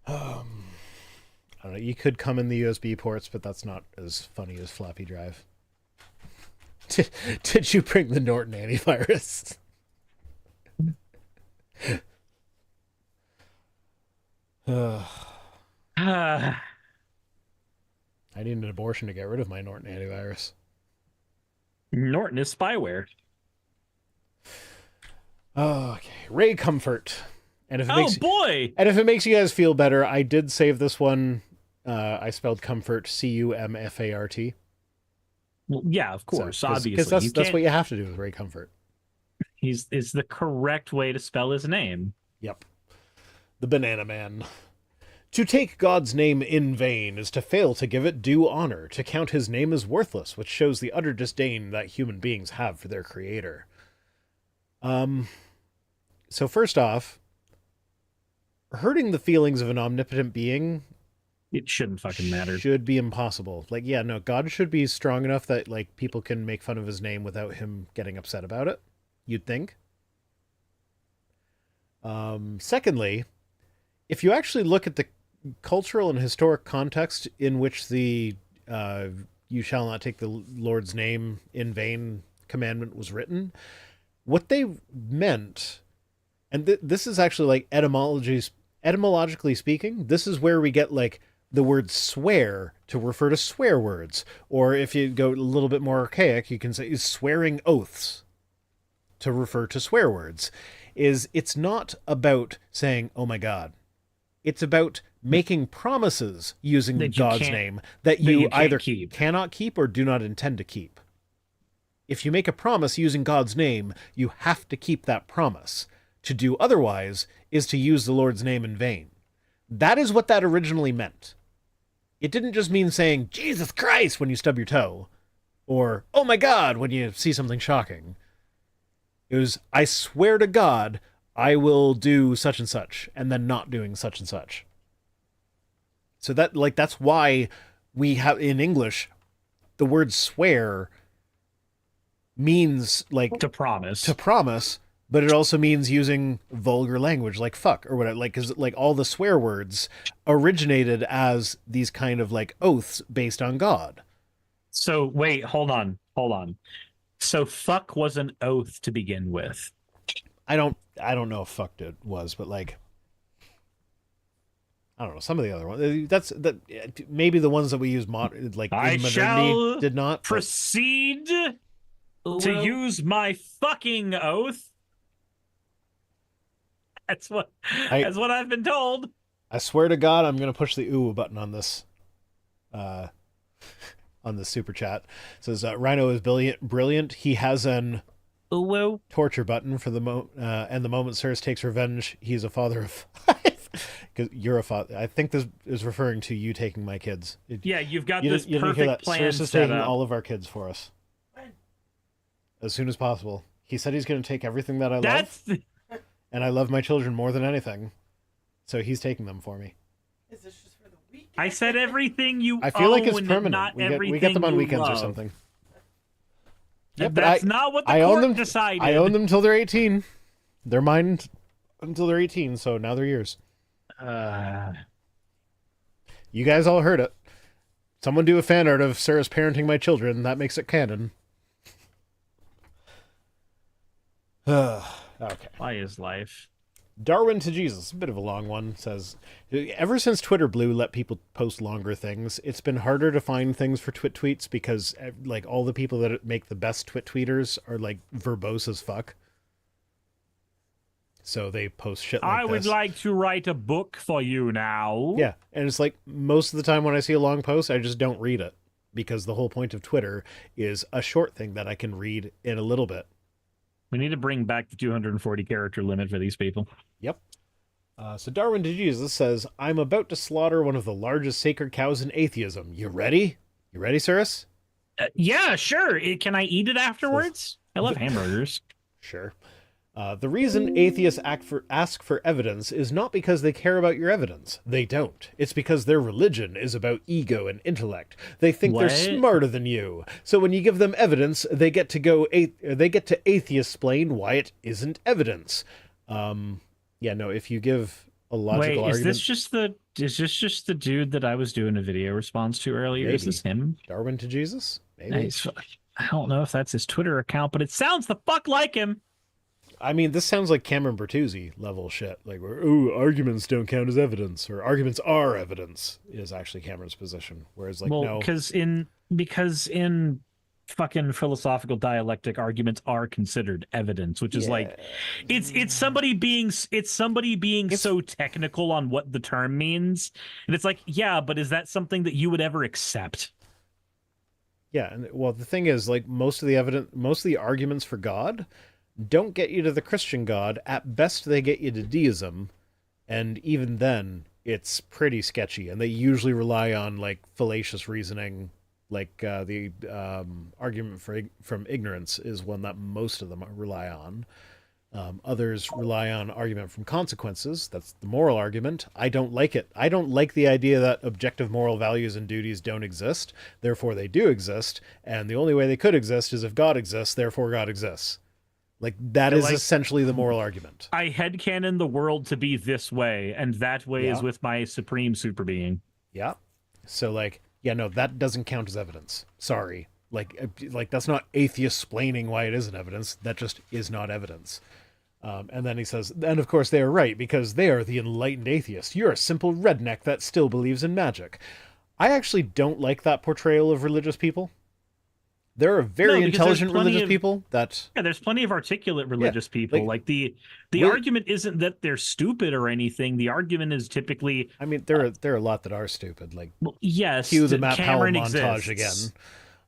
I don't know. You could come in the USB ports, but that's not as funny as floppy drive. Did you bring the Norton antivirus? I need an abortion to get rid of my Norton antivirus. Norton is spyware. Okay, Ray Comfort. And if it boy! And if it makes you guys feel better, I did save this one. I spelled comfort CUMFART. Well, yeah, of course, obviously. Because that's what you have to do with Ray Comfort. It's the correct way to spell his name. Yep. The Banana Man. To take God's name in vain is to fail to give it due honor, to count his name as worthless, which shows the utter disdain that human beings have for their creator. So first off, hurting the feelings of an omnipotent being, it shouldn't fucking matter. Should be impossible. Like, yeah, no, God should be strong enough that, like, people can make fun of his name without him getting upset about it, you'd think. Secondly, if you actually look at the cultural and historic context in which the you shall not take the Lord's name in vain commandment was written, what they meant, and this is actually like etymologically speaking, this is where we get like the word swear to refer to swear words, or if you go a little bit more archaic, you can say swearing oaths to refer to swear words. It's not about saying, oh my God. It's about making promises using God's name that you either cannot keep or do not intend to keep. If you make a promise using God's name, you have to keep that promise. To do otherwise is to use the Lord's name in vain. That is what that originally meant. It didn't just mean saying, Jesus Christ, when you stub your toe, or, oh my God, when you see something shocking. It was, I swear to God, I will do such and such, and then not doing such and such. So that's why we have, in English, the word swear means like to promise, but it also means using vulgar language like fuck or whatever. Like, cause like all the swear words originated as these kind of like oaths based on God. So wait, hold on. So fuck was an oath to begin with. I don't know if fuck was, but like, I don't know, some of the other ones. Maybe the ones that we use in modernity did not proceed to use my fucking oath. That's what I've been told. I swear to God, I'm gonna push the ooh button on this super chat. It says Rhino is brilliant. He has an ooh torture button for the and the moment Cirrus takes revenge, he's a father of 5. Because you're a father. I think this is referring to you taking my kids. Yeah, you've got this perfect plan. Cirrus is taking all of our kids for us. As soon as possible. He said he's going to take everything that I love. And I love my children more than anything. So he's taking them for me. Is this just for the weekend? I said everything you I feel like it's permanent. Not we get them on weekends love. or something. Yeah, but that's not what the court decided. I own them until they're 18. They're mine until they're 18, so now they're yours. You guys all heard it. Someone do a fan art of Sarah's parenting my children. That makes it canon. Okay. Why is life? Darwin to Jesus, a bit of a long one, says, ever since Twitter Blue let people post longer things, it's been harder to find things for Twit tweets because like all the people that make the best Twit tweeters are like verbose as fuck. So they post shit like I would like to write a book for you now. Yeah, and it's like most of the time when I see a long post, I just don't read it because the whole point of Twitter is a short thing that I can read in a little bit. We need to bring back the 240 character limit for these people. Yep. So Darwin to Jesus says, I'm about to slaughter one of the largest sacred cows in atheism. You ready? You ready, Cyrus? Yeah, sure. Can I eat it afterwards? I love hamburgers. Sure. The reason atheists ask for evidence is not because they care about your evidence. They don't. It's because their religion is about ego and intellect. They think they're smarter than you. So when you give them evidence, they get to atheist-splain why it isn't evidence. Yeah, no, if you give a logical argument... Is this just the dude that I was doing a video response to earlier? Maybe. Is this him? Darwin to Jesus? Maybe. Nice. I don't know if that's his Twitter account, but it sounds the fuck like him. I mean, this sounds like Cameron Bertuzzi level shit. Like, arguments don't count as evidence, or arguments are evidence, is actually Cameron's position. Whereas, like, no. because in fucking philosophical dialectic, arguments are considered evidence, which is like, it's somebody being so technical on what the term means, and it's like, yeah, but is that something that you would ever accept? Yeah, and well, the thing is, like, most of the arguments for God don't get you to the Christian God. At best, they get you to deism, and even then, it's pretty sketchy, and they usually rely on, like, fallacious reasoning, like the argument from ignorance is one that most of them rely on. Others rely on argument from consequences. That's the moral argument. I don't like it. I don't like the idea that objective moral values and duties don't exist, therefore they do exist, and the only way they could exist is if God exists, therefore God exists. Like, that is essentially the moral argument. I headcanon the world to be this way, and that way is with my supreme super being. Yeah. So, like, yeah, no, that doesn't count as evidence. Sorry. Like that's not atheist-splaining why it isn't evidence. That just is not evidence. And then he says, and of course they are right, because they are the enlightened atheist. You're a simple redneck that still believes in magic. I actually don't like that portrayal of religious people. There are very intelligent religious people that... Yeah, there's plenty of articulate religious people. Like the argument isn't that they're stupid or anything. The argument is typically... I mean, there are a lot that are stupid. Like, yes, cue the Matt Powell montage again.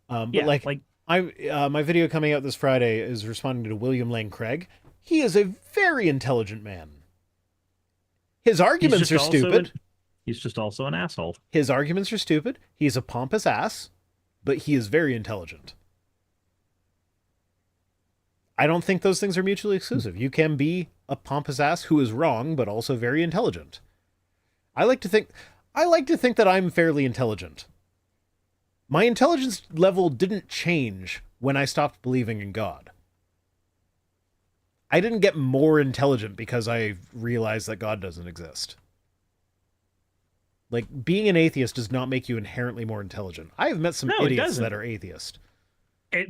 But my video coming out this Friday is responding to William Lane Craig. He is a very intelligent man. His arguments are stupid. He's just also an asshole. His arguments are stupid. He's a pompous ass, but he is very intelligent. I don't think those things are mutually exclusive. You can be a pompous ass who is wrong, but also very intelligent. I like to think that I'm fairly intelligent. My intelligence level didn't change when I stopped believing in God. I didn't get more intelligent because I realized that God doesn't exist. Like, being an atheist does not make you inherently more intelligent. I have met some idiots that are atheist.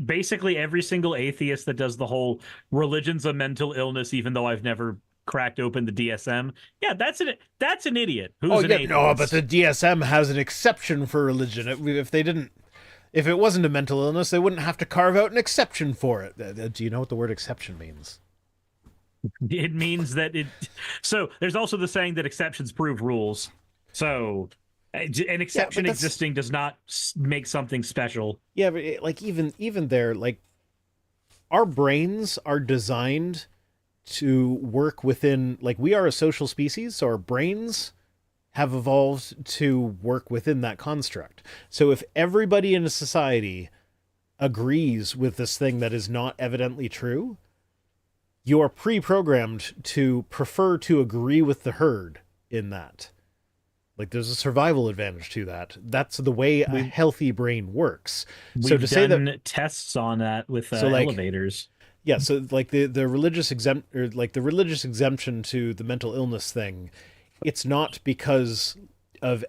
Basically, every single atheist that does the whole religion's a mental illness, even though I've never cracked open the DSM. Yeah, that's an idiot. Who's an atheist? No, but the DSM has an exception for religion. If it wasn't a mental illness, they wouldn't have to carve out an exception for it. Do you know what the word exception means? It means that so there's also the saying that exceptions prove rules. So an exception existing does not make something special. Yeah, but even there, like, our brains are designed to work within, like, we are a social species, so our brains have evolved to work within that construct. So if everybody in a society agrees with this thing that is not evidently true, you are pre-programmed to prefer to agree with the herd in that. Like, there's a survival advantage to that. That's the way a healthy brain works. So to say that tests on that with elevators. Yeah, so like the religious exemption to the mental illness thing, it's not because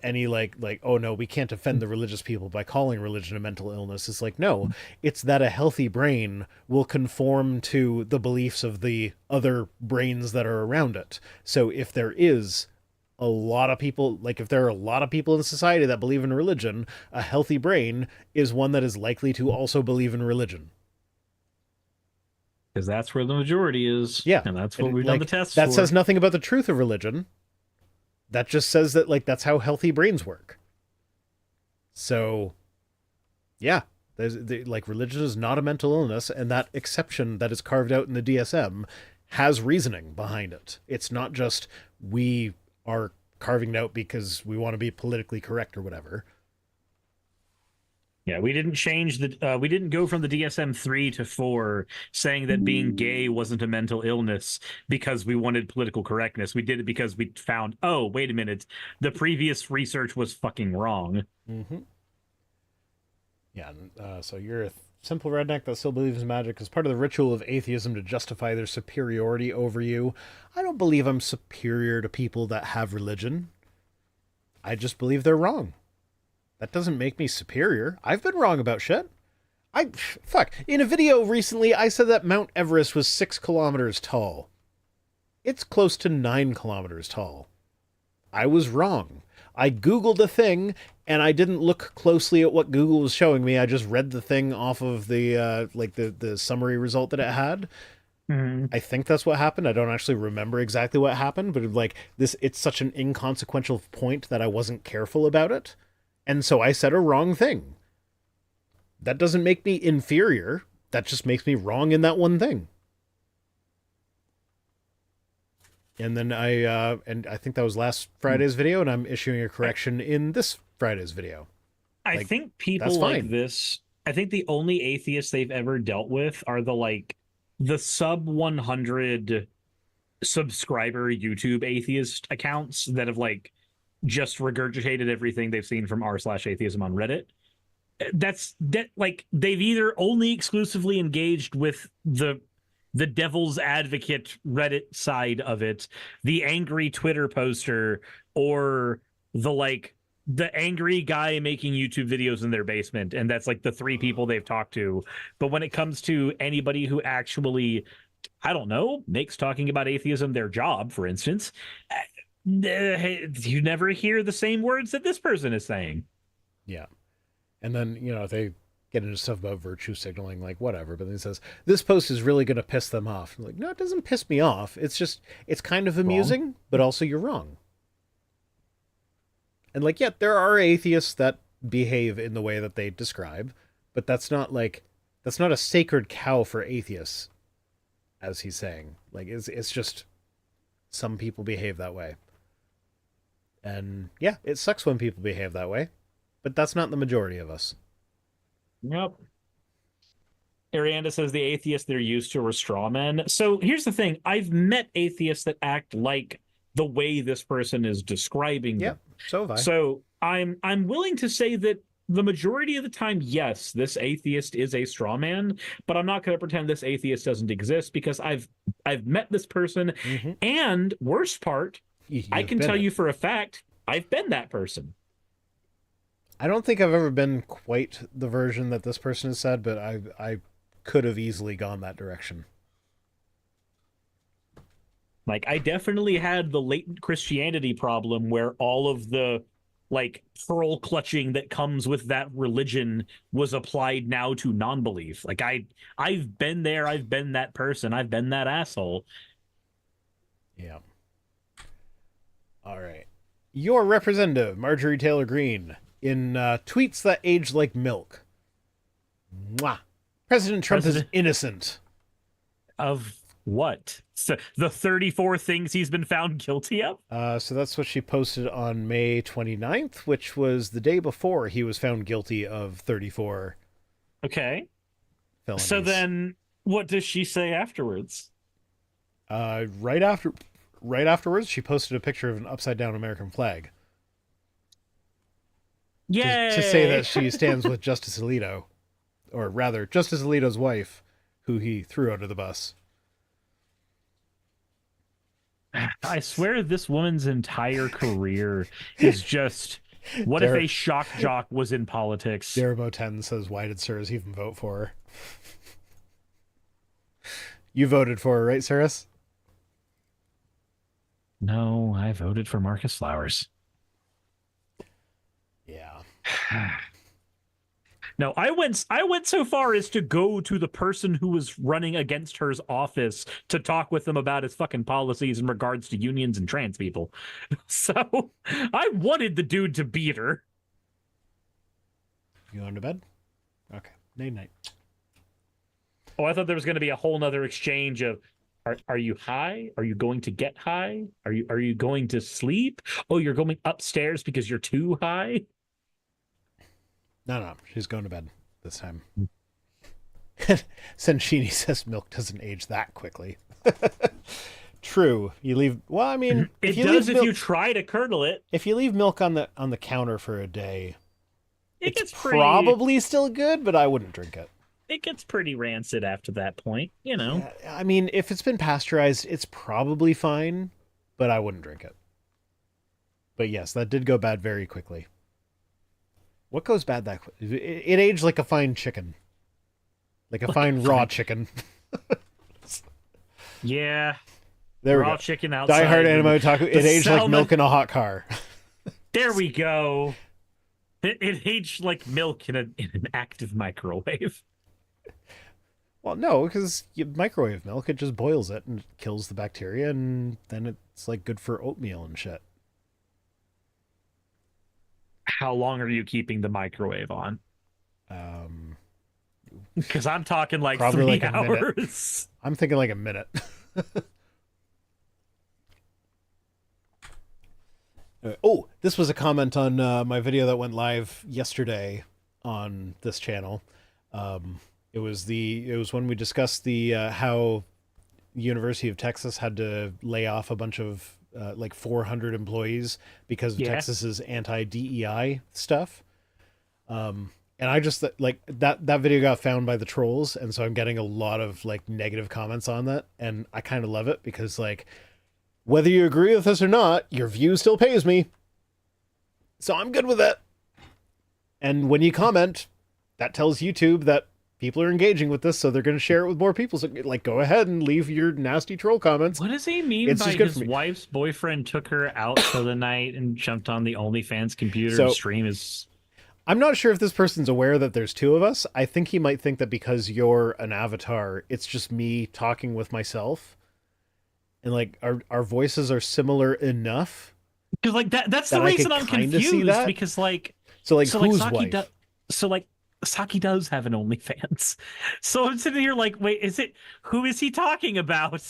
any like oh no, we can't offend the religious people by calling religion a mental illness. It's like, no, it's that a healthy brain will conform to the beliefs of the other brains that are around it. So if there is a lot of people, like if there are a lot of people in society that believe in religion, a healthy brain is one that is likely to also believe in religion. Because that's where the majority is. Yeah. And that's what we've done the tests that for. says nothing about the truth of religion. That just says that, like, that's how healthy brains work. So, yeah, like, religion is not a mental illness, and that exception that is carved out in the DSM has reasoning behind it. It's not just we are carving it out because we want to be politically correct or whatever. Yeah, we didn't change we didn't go from the DSM 3 to 4 saying that being gay wasn't a mental illness because we wanted political correctness. We did it because we found, oh, wait a minute, the previous research was fucking wrong. Mm-hmm. Yeah, so you're a simple redneck that still believes in magic as part of the ritual of atheism to justify their superiority over you. I don't believe I'm superior to people that have religion. I just believe they're wrong. That doesn't make me superior. I've been wrong about shit. Fuck. In a video recently, I said that Mount Everest was 6 kilometers tall. It's close to 9 kilometers tall. I was wrong. I Googled a thing, and I didn't look closely at what Google was showing me. I just read the thing off of the, the summary result that it had. Mm-hmm. I think that's what happened. I don't actually remember exactly what happened, but it's such an inconsequential point that I wasn't careful about it. And so I said a wrong thing. That doesn't make me inferior. That just makes me wrong in that one thing. And then I think that was last Friday's video, and I'm issuing a correction in this Friday's video. I think people like this, I think the only atheists they've ever dealt with are the sub 100 subscriber YouTube atheist accounts that have just regurgitated everything they've seen from r/atheism on Reddit. They've either only exclusively engaged with the devil's advocate Reddit side of it, the angry Twitter poster, or the angry guy making YouTube videos in their basement. And that's the 3 people they've talked to. But when it comes to anybody who actually, I don't know, makes talking about atheism their job, for instance, you never hear the same words that this person is saying. Yeah. And then, they get into stuff about virtue signaling, whatever. But then it says, this post is really going to piss them off. I'm like, no, it doesn't piss me off. It's just, it's kind of amusing, wrong. But also you're wrong. And there are atheists that behave in the way that they describe, but that's not a sacred cow for atheists, as he's saying. It's just some people behave that way. And yeah, it sucks when people behave that way, but that's not the majority of us. Yep. Arianda says the atheists they're used to are straw men. So here's the thing. I've met atheists that act like the way this person is describing them. Yep, so have I. So I'm willing to say that the majority of the time, yes, this atheist is a straw man, but I'm not going to pretend this atheist doesn't exist because I've met this person, mm-hmm. And worst part, I can tell you for a fact, I've been that person. I don't think I've ever been quite the version that this person has said, but I could have easily gone that direction. I definitely had the latent Christianity problem where all of the pearl clutching that comes with that religion was applied now to non-belief. I've been there, I've been that person, I've been that asshole. Yeah. All right. Your representative, Marjorie Taylor Greene, in tweets that age like milk. Mwah. President Trump is innocent. Of what? So the 34 things he's been found guilty of? So that's what she posted on May 29th, which was the day before he was found guilty of 34. Okay. Felonies. So then what does she say afterwards? Right afterwards, she posted a picture of an upside-down American flag. Yay! To say that she stands with Justice Alito. Or rather, Justice Alito's wife, who he threw under the bus. I swear this woman's entire career is just, what if a shock jock was in politics? Darabo10 says, why did Cirrus even vote for her? You voted for her, right, Cirrus? No, I voted for Marcus Flowers. Yeah. No, I went so far as to go to the person who was running against her's office to talk with them about his fucking policies in regards to unions and trans people. So I wanted the dude to beat her. You going to bed? Okay. Night night. Oh, I thought there was going to be a whole nother exchange of, are you high? Are you going to get high? Are you going to sleep? Oh, you're going upstairs because you're too high? No, she's going to bed this time. Senshini says milk doesn't age that quickly. True. You leave. Well, I mean, it does if you try to curdle it. If you leave milk on the counter for a day, it's probably still good, but I wouldn't drink it. It gets pretty rancid after that point, you know. Yeah, I mean, if it's been pasteurized, it's probably fine, but I wouldn't drink it. But yes, that did go bad very quickly. What goes bad that quickly? It aged like a fine chicken. Like a fine raw chicken. Yeah. There we raw go. Chicken outside. Die Hard Animo Taco. It aged like milk in a hot car. There we go. It aged like milk in an active microwave. Well, no, because you microwave milk, it just boils it and kills the bacteria, and then it's like good for oatmeal and shit. How long are you keeping the microwave on? Because I'm talking like probably 3 like hours. I'm thinking like a minute. Oh, this was a comment on my video that went live yesterday on this channel. It was when we discussed the how the University of Texas had to lay off a bunch of like 400 employees because of Texas's anti-DEI stuff. And I just like that video got found by the trolls, and so I'm getting a lot of like negative comments on that, and I kind of love it because like whether you agree with this or not, your view still pays me. So I'm good with it. And when you comment, that tells YouTube that people are engaging with this, so they're going to share it with more people. So, like, go ahead and leave your nasty troll comments. What does he mean by his wife's boyfriend took her out for the night and jumped on the OnlyFans computer to stream his... I'm not sure if this person's aware that there's two of us. I think he might think that because you're an avatar, it's just me talking with myself. And, like, our voices are similar enough. Because, like, that's the reason I'm confused. Because, like... So, like, whose wife? Saki does have an OnlyFans. So I'm sitting here like, wait, who is he talking about?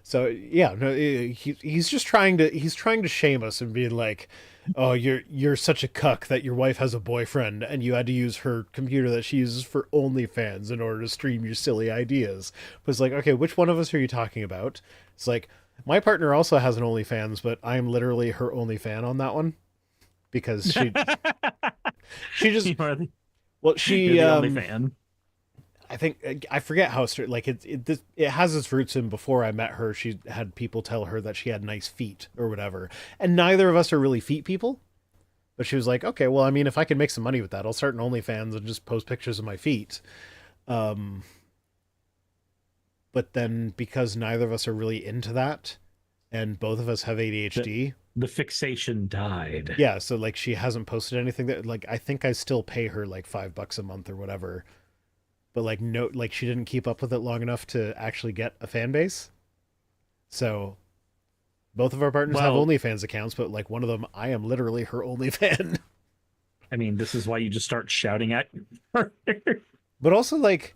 So yeah, no, he's just trying to shame us and being like, oh, you're such a cuck that your wife has a boyfriend and you had to use her computer that she uses for OnlyFans in order to stream your silly ideas. But it's like, okay, which one of us are you talking about? It's like, my partner also has an OnlyFans, but I'm literally her only fan on that one because she just well, she only fan. I think I forget how like it has its roots in before I met her. She had people tell her that she had nice feet or whatever, and neither of us are really feet people. But she was like, okay, well, I mean, if I can make some money with that, I'll start an OnlyFans and just post pictures of my feet. But then because neither of us are really into that, and both of us have ADHD. The fixation died. Yeah, so like she hasn't posted anything that like I think I still pay her like $5 a month or whatever. But like no, like she didn't keep up with it long enough to actually get a fan base. So both of our partners have OnlyFans accounts, but like one of them, I am literally her only fan. I mean, this is why you just start shouting at her. But also like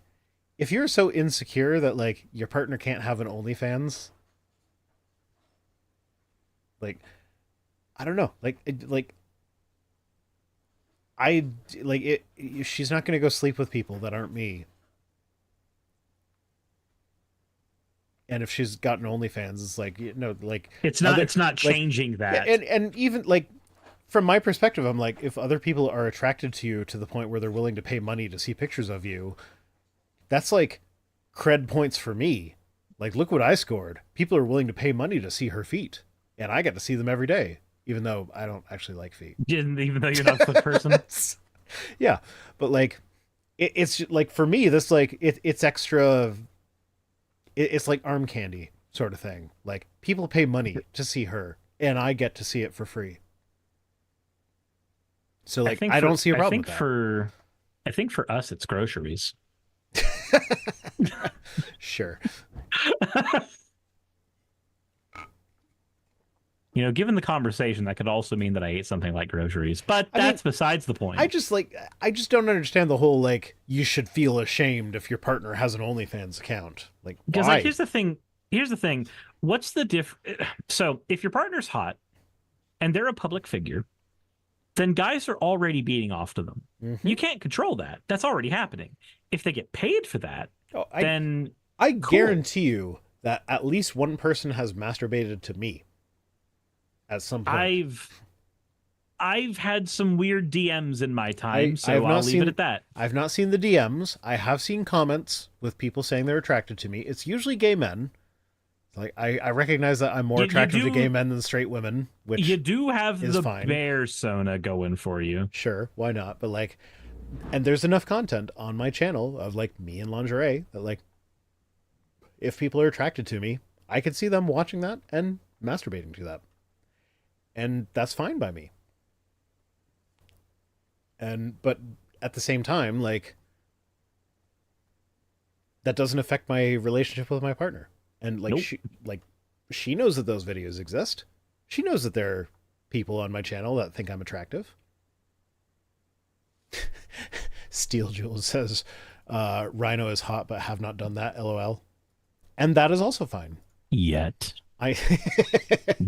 if you're so insecure that like your partner can't have an OnlyFans, like I don't know, she's not going to go sleep with people that aren't me. And if she's got an OnlyFans, it's like, you know, like it's not changing that. And even like from my perspective, I'm like, if other people are attracted to you to the point where they're willing to pay money to see pictures of you, that's like cred points for me. Like, look what I scored. People are willing to pay money to see her feet. and I get to see them every day, even though I don't actually like feet. Even though you're not a foot person. Yeah, but like it's like for me, this like it's extra. It's like arm candy sort of thing. Like people pay money to see her, and I get to see it for free. So like I don't see a problem with that. I think for us it's groceries. Sure. You know, given the conversation, that could also mean that I ate something like groceries, but that's besides the point. I just don't understand the whole like you should feel ashamed if your partner has an OnlyFans account. Like, because why? like here's the thing. What's the So if your partner's hot and they're a public figure, then guys are already beating off to them. Mm-hmm. You can't control that. That's already happening. If they get paid for that, then I guarantee you that at least one person has masturbated to me at some point. I've had some weird DMs in my time, so I'll leave it at that. I've not seen the DMs. I have seen comments with people saying they're attracted to me. It's usually gay men. Like I recognize that I'm more attractive to gay men than straight women, which you do have is the fine. bear sona going for you. Sure, why not? But like, and there's enough content on my channel of like me in lingerie that like, if people are attracted to me, I could see them watching that and masturbating to that. And that's fine by me. But at the same time, like, that doesn't affect my relationship with my partner. And like, nope. she knows that those videos exist. She knows that there are people on my channel that think I'm attractive. Steel Jules says, Rhino is hot, but have not done that. LOL. And that is also fine. Yet.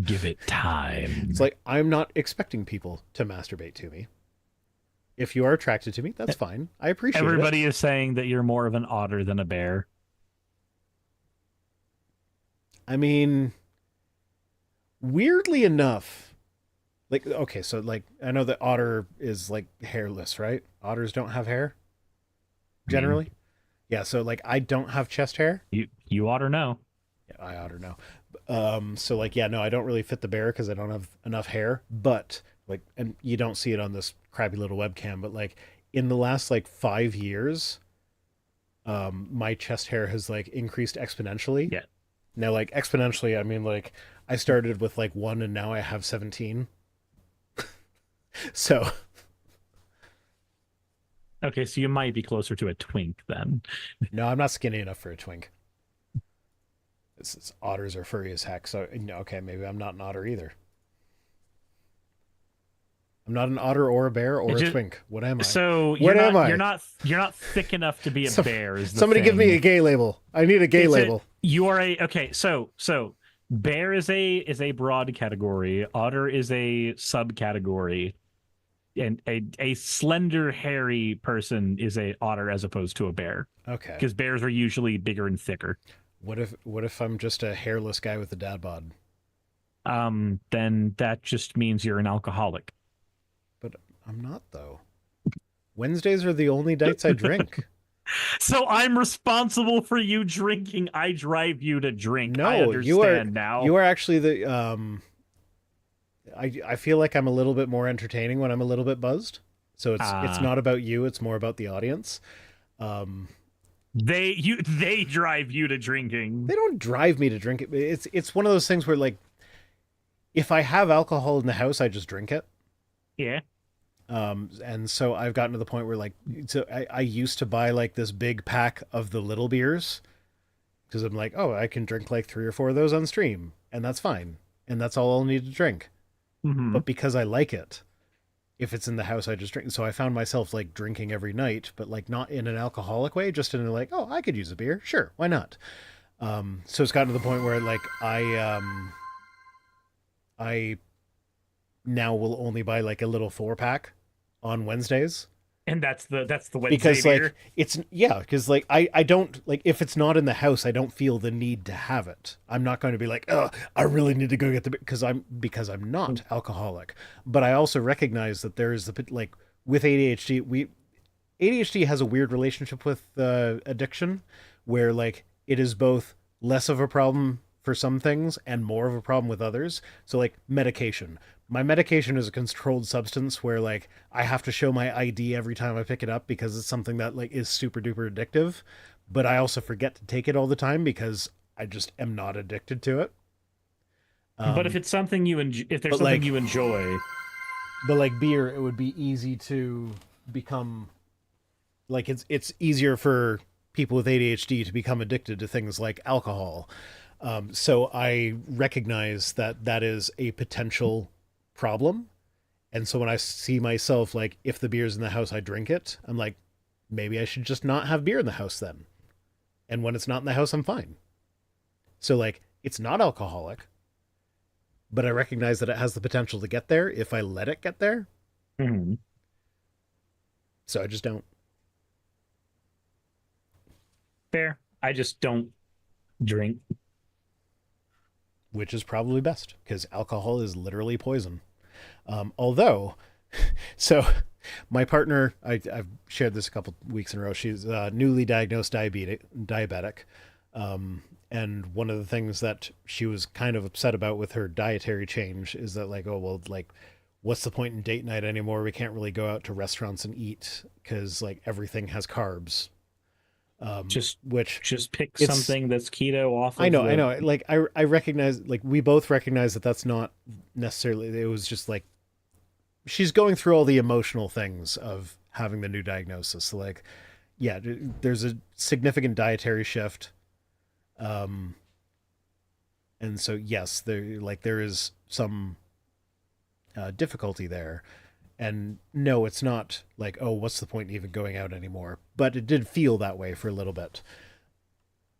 Give it time. It's like, I'm not expecting people to masturbate to me. If you are attracted to me, that's fine. I appreciate Everybody is saying that you're more of an otter than a bear. I mean, weirdly enough, like, okay, so like, I know that otter is like hairless, right? Otters don't have hair generally. Yeah. So like, I don't have chest hair. You otter know. Yeah, I otter know. So like, yeah, no, I don't really fit the bear because I don't have enough hair, but like, and you don't see it on this crappy little webcam, but like in the last like 5 years, my chest hair has like increased exponentially. Yeah. Now, like exponentially, I mean like I started with like 1 and now I have 17. So. Okay, so you might be closer to a twink then. No, I'm not skinny enough for a twink. Otters are furry as heck, so okay, maybe I'm not an otter either. I'm not an otter or a bear or a twink. What am I? So what am I? You're not thick enough to be a bear. Is the somebody thing. Give me a gay label. I need a gay label. You are so bear is a broad category. Otter is a subcategory, and a slender, hairy person is a otter as opposed to a bear. Okay. Because bears are usually bigger and thicker. What if I'm just a hairless guy with a dad bod? Then that just means you're an alcoholic. But I'm not, though. Wednesdays are the only nights I drink. So I'm responsible for you drinking. I drive you to drink. No, I understand now. You are actually the I feel like I'm a little bit more entertaining when I'm a little bit buzzed. So it's not about you, it's more about the audience. They drive you to drinking. They don't drive me to drink it. It's one of those things where like if I have alcohol in the house, I just drink it. Yeah. And so I've gotten to the point where like, so I used to buy like this big pack of the little beers because I'm like, oh, I can drink like 3 or 4 of those on stream and that's fine. And that's all I'll need to drink. Mm-hmm. But because I like it, if it's in the house, I just drink. So I found myself like drinking every night, but like not in an alcoholic way, just in a like, oh, I could use a beer. Sure. Why not? So it's gotten to the point where like I now will only buy like a little 4-pack on Wednesdays. And that's the Wednesday because beer? Like because like I don't like if it's not in the house, I don't feel the need to have it. I'm not going to be like, oh, I really need to go get the beer because I'm not alcoholic. But I also recognize that there is the like with ADHD, ADHD has a weird relationship with addiction, where like it is both less of a problem for some things and more of a problem with others. So like medication. My medication is a controlled substance where like I have to show my ID every time I pick it up because it's something that like is super duper addictive, but I also forget to take it all the time because I just am not addicted to it. But if it's something if there's but, something like- you enjoy, But like beer, it would be easy to become like it's easier for people with ADHD to become addicted to things like alcohol. So I recognize that that is a potential problem. And so when I see myself, like, if the beer's in the house, I drink it. I'm like, maybe I should just not have beer in the house then. And when it's not in the house, I'm fine. So like, it's not alcoholic, but I recognize that it has the potential to get there if I let it get there. Mhm. So I just don't. Fair. I just don't drink. Which is probably best because alcohol is literally poison. Although, so my partner, I've shared this a couple weeks in a row. She's newly diagnosed diabetic. And one of the things that she was kind of upset about with her dietary change is that like, oh, well, like, what's the point in date night anymore? We can't really go out to restaurants and eat because like everything has carbs. Just pick it's- something that's keto off of I know. Like I recognize, like we both recognize that that's not necessarily, it was just like, she's going through all the emotional things of having the new diagnosis. So like, yeah, there's a significant dietary shift. And so, yes, there is some difficulty there. And no, it's not like, oh, what's the point in even going out anymore? But it did feel that way for a little bit.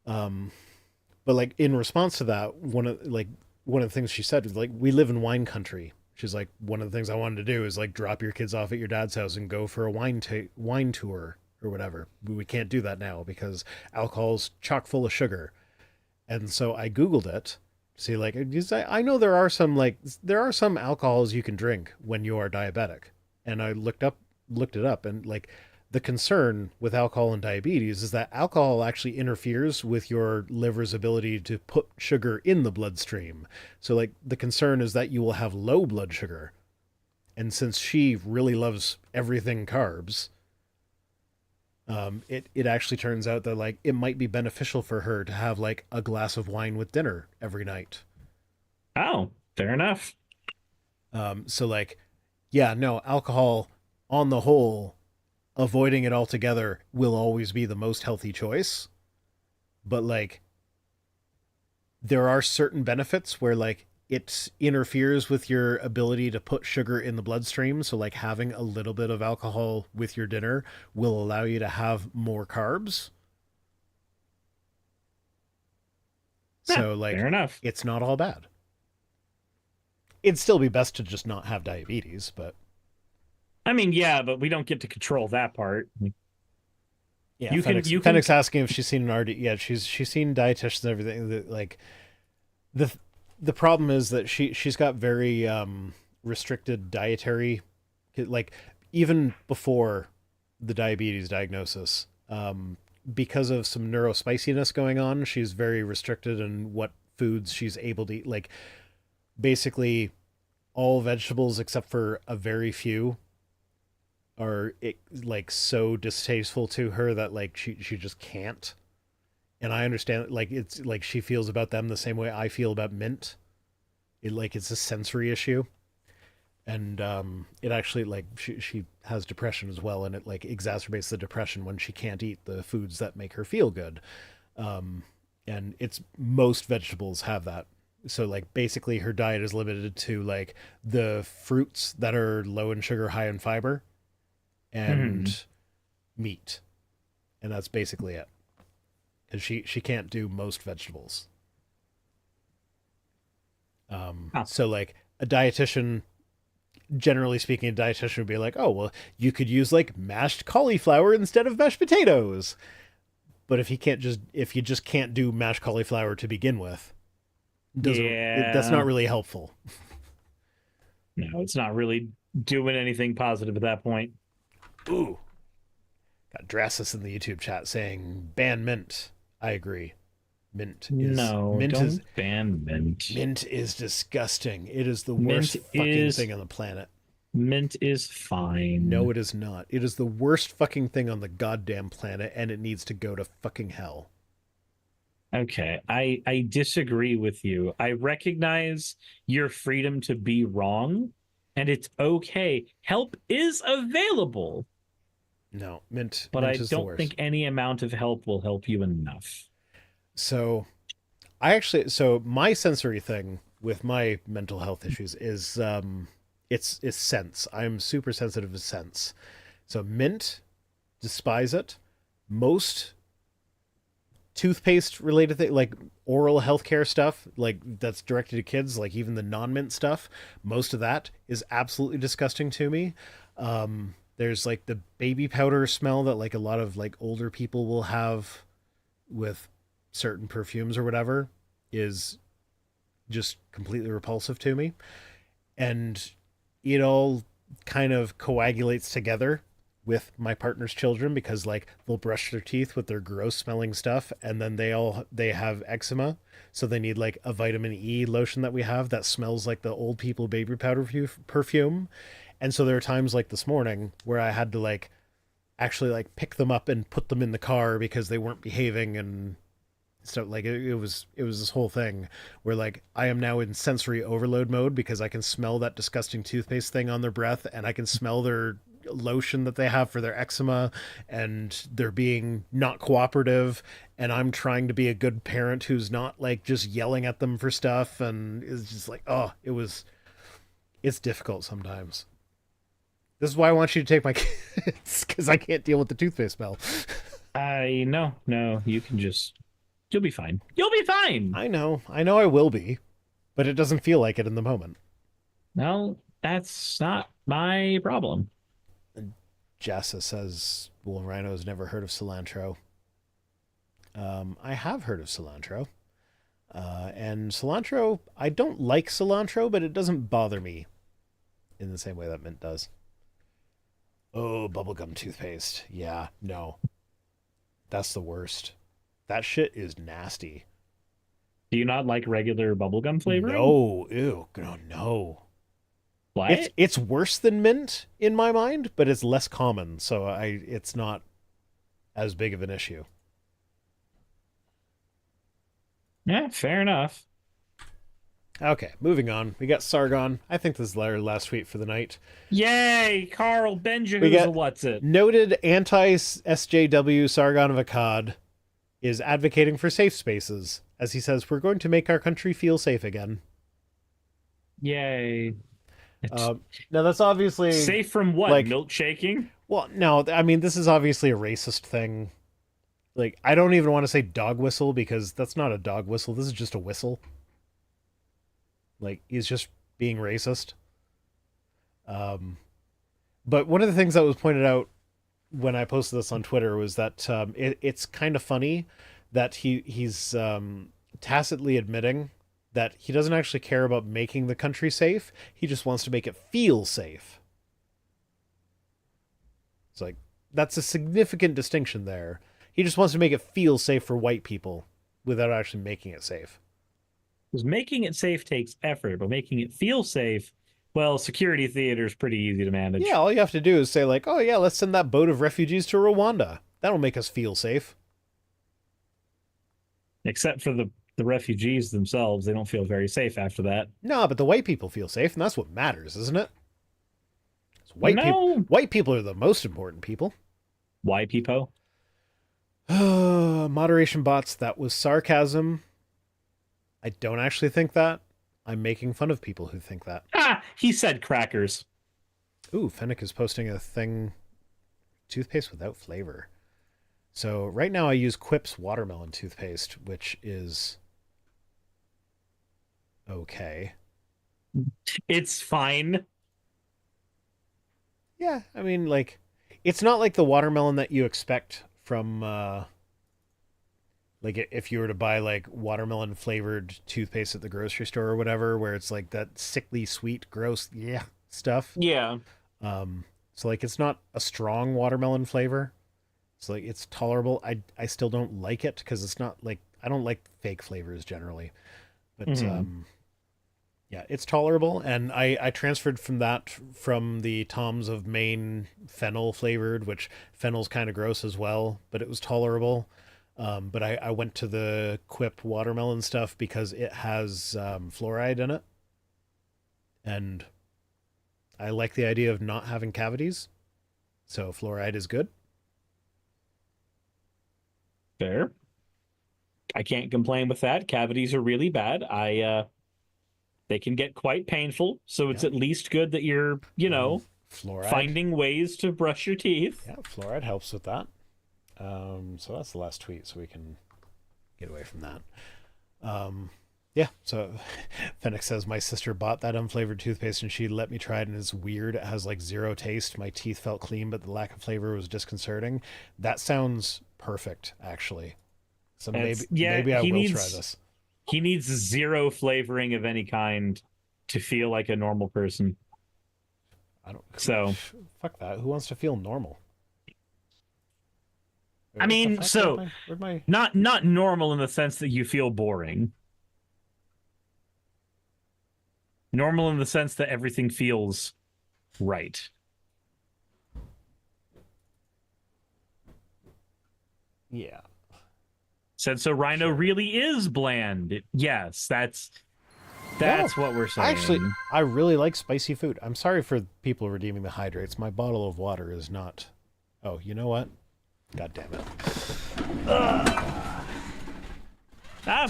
But like in response to that, one of the things she said was like, we live in wine country. She's like, one of the things I wanted to do is like drop your kids off at your dad's house and go for a wine tour or whatever. But we can't do that now because alcohol's chock full of sugar. And so I Googled it. See, like, I know there are some alcohols you can drink when you are diabetic. And I looked it up, and like the concern with alcohol and diabetes is that alcohol actually interferes with your liver's ability to put sugar in the bloodstream. So like the concern is that you will have low blood sugar. And since she really loves everything carbs, it actually turns out that like it might be beneficial for her to have like a glass of wine with dinner every night. Oh, fair enough. So like, yeah, no, alcohol on the whole, avoiding it altogether will always be the most healthy choice. But like, there are certain benefits where like it interferes with your ability to put sugar in the bloodstream. So like having a little bit of alcohol with your dinner will allow you to have more carbs. So like, fair enough. it's not all bad. It'd still be best to just not have diabetes, but I mean, yeah, but we don't get to control that part. yeah, You can- Fennec's asking if she's seen an RD. Yeah, she's seen dietitians and everything. That like the problem is that she's got very restricted dietary, like even before the diabetes diagnosis, because of some neurospiciness going on, she's very restricted in what foods she's able to eat. Like basically all vegetables except for a very few are like so distasteful to her that like she just can't. And I understand, like, it's like she feels about them the same way I feel about mint. It's a sensory issue. And it actually, like, she has depression as well, and it, like, exacerbates the depression when she can't eat the foods that make her feel good. And it's most vegetables have that. So, like, basically her diet is limited to, like, the fruits that are low in sugar, high in fiber, and meat. And that's basically it. Because she can't do most vegetables. So like a dietitian, generally speaking, a dietitian would be like, oh, well, you could use like mashed cauliflower instead of mashed potatoes. But if you just can't do mashed cauliflower to begin with, that's not really helpful. No, it's not really doing anything positive at that point. Ooh. Got Drassus in the YouTube chat saying ban mint. I agree. Mint don't is ban mint. mint is disgusting. It is the Mint worst fucking is- thing on the planet. Mint is fine. No, it is not. It is the worst fucking thing on the goddamn planet, and it needs to go to fucking hell. Okay, I disagree with you. I recognize your freedom to be wrong, and it's okay. Help is available, No, mint but mint I is the don't worst. think any amount of help will help you enough. So, my sensory thing with my mental health issues is it's sense. I'm super sensitive to sense. So mint, despise it. Most toothpaste related thing, like oral healthcare stuff, like that's directed to kids, like even the non-mint stuff, most of that is absolutely disgusting to me. There's like the baby powder smell that like a lot of like older people will have with certain perfumes or whatever is just completely repulsive to me. And it all kind of coagulates together with my partner's children because like they'll brush their teeth with their gross smelling stuff and then they have eczema, so they need like a vitamin E lotion that we have that smells like the old people baby powder perfume. And so there are times like this morning where I had to like actually like pick them up and put them in the car because they weren't behaving. And so like it was this whole thing where like I am now in sensory overload mode because I can smell that disgusting toothpaste thing on their breath, and I can smell their lotion that they have for their eczema, and they're being not cooperative, and I'm trying to be a good parent who's not like just yelling at them for stuff. And it's just like, oh, it's difficult sometimes. This is why I want you to take my kids, because I can't deal with the toothpaste smell. No, you'll be fine. You'll be fine. I know I will be, but it doesn't feel like it in the moment. No, that's not my problem. Jessa says, well, Rhino's never heard of cilantro. I have heard of cilantro. And cilantro, I don't like cilantro, but it doesn't bother me in the same way that mint does. Oh, bubblegum toothpaste. Yeah, no. That's the worst. That shit is nasty. Do you not like regular bubblegum flavoring? No, ew, no. What? It's worse than mint in my mind, but it's less common, so it's not as big of an issue. Yeah, fair enough. Okay, moving on. We got Sargon. I think this is our last tweet for the night. Yay, Carl Benja, what's it? Noted anti-SJW Sargon of Akkad is advocating for safe spaces, as he says, we're going to make our country feel safe again. Yay. Now that's obviously... Safe from what? Like, milkshaking? Well, no, I mean, this is obviously a racist thing. Like, I don't even want to say dog whistle, because that's not a dog whistle. This is just a whistle. Like, he's just being racist. But one of the things that was pointed out when I posted this on Twitter was that it's kind of funny that he's tacitly admitting that he doesn't actually care about making the country safe. He just wants to make it feel safe. It's like, that's a significant distinction there. He just wants to make it feel safe for white people without actually making it safe. Because making it safe takes effort, but making it feel safe, well, security theater is pretty easy to manage. Yeah, all you have to do is say like, oh yeah, let's send that boat of refugees to Rwanda. That'll make us feel safe. Except for the refugees themselves, they don't feel very safe after that. No, but the white people feel safe, and that's what matters, isn't it? White people are the most important people. Why people? Moderation bots, that was sarcasm. I don't actually think that. I'm making fun of people who think that. Ah, he said crackers. Ooh, Fennec is posting a thing. Toothpaste without flavor. So right now I use Quip's watermelon toothpaste, which is okay. It's fine. Yeah, I mean, like, it's not like the watermelon that you expect from, like, if you were to buy, like, watermelon flavored toothpaste at the grocery store or whatever, where it's like that sickly sweet, gross, stuff. Yeah. So, like, it's not a strong watermelon flavor. It's like, it's tolerable. I still don't like it because it's not, like, I don't like fake flavors generally, but yeah, it's tolerable. And I transferred from that from the Toms of Maine fennel flavored, which fennel's kind of gross as well, but it was tolerable. But I went to the Quip watermelon stuff because it has fluoride in it, and I like the idea of not having cavities, so fluoride is good. Fair. I can't complain with that. Cavities are really bad. They can get quite painful, so it's at least good that you're, Fluoride. finding ways to brush your teeth. Yeah, fluoride helps with that. So that's the last tweet, so we can get away from that. Yeah, so Fennec says, my sister bought that unflavored toothpaste and she let me try it, and it's weird. It has like zero taste. My teeth felt clean, but the lack of flavor was disconcerting. That sounds perfect, actually. So maybe I will try this. He needs zero flavoring of any kind to feel like a normal person. Fuck that. Who wants to feel normal? I mean, not normal in the sense that you feel boring. Normal in the sense that everything feels right. Yeah. Said so. Rhino really is bland. Yes, that's what we're saying. Actually, I really like spicy food. I'm sorry for people redeeming the hydrates. My bottle of water is not. Oh, you know what? God damn it.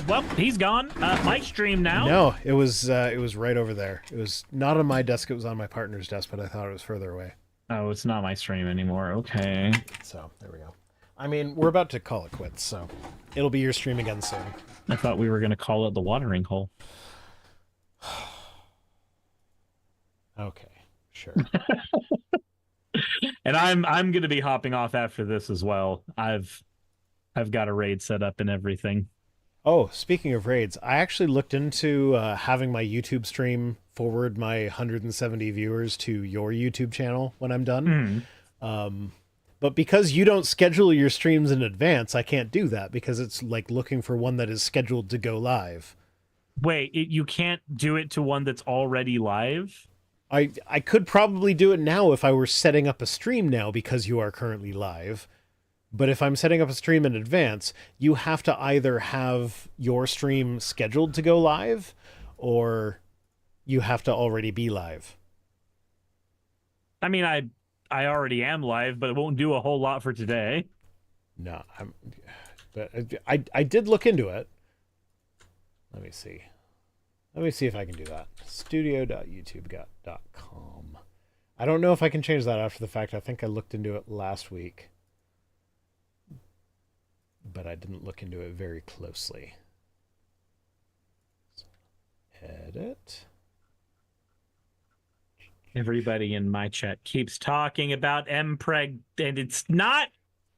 Well, he's gone. My stream now. No, it was right over there. It was not on my desk. It was on my partner's desk, but I thought it was further away. Oh, it's not my stream anymore. Okay. So there we go. I mean, we're about to call it quits, so it'll be your stream again soon. I thought we were going to call it the watering hole. Okay, sure. And I'm going to be hopping off after this as well. I've got a raid set up and everything. Oh, speaking of raids, I actually looked into having my YouTube stream forward my 170 viewers to your YouTube channel when I'm done. But because you don't schedule your streams in advance, I can't do that because it's like looking for one that is scheduled to go live. Wait, you can't do it to one that's already live? I could probably do it now if I were setting up a stream now because you are currently live. But if I'm setting up a stream in advance, you have to either have your stream scheduled to go live or you have to already be live. I mean, I already am live, but it won't do a whole lot for today. No, I did look into it. Let me see. Let me see if I can do that. Studio.youtube.com. I don't know if I can change that after the fact. I think I looked into it last week, but I didn't look into it very closely. So, edit. Everybody in my chat keeps talking about mpreg, and it's not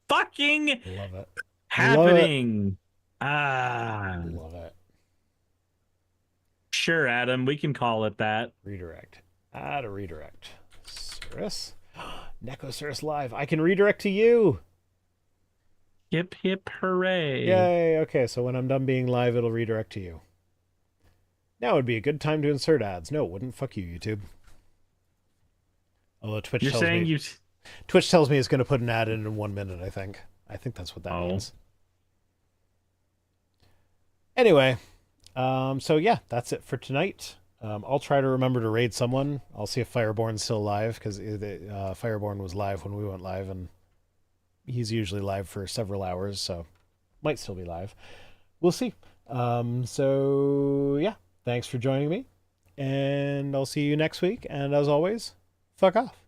fucking Love it. happening. Love it. Sure, Adam, we can call it that. Redirect. Add a redirect. Cirrus. Necocirrus live. I can redirect to you. Hip hip hooray. Yay. Okay, so when I'm done being live, it'll redirect to you. Now would be a good time to insert ads. No, it wouldn't. Fuck you, YouTube. Although Twitch tells me it's going to put an ad in 1 minute, I think. I think that's what that means. Anyway, so yeah, that's it for tonight. I'll try to remember to raid someone. I'll see if Fireborn's still live, because Fireborn was live when we went live, and he's usually live for several hours, so might still be live. We'll see. So yeah, thanks for joining me, and I'll see you next week, and as always, fuck off.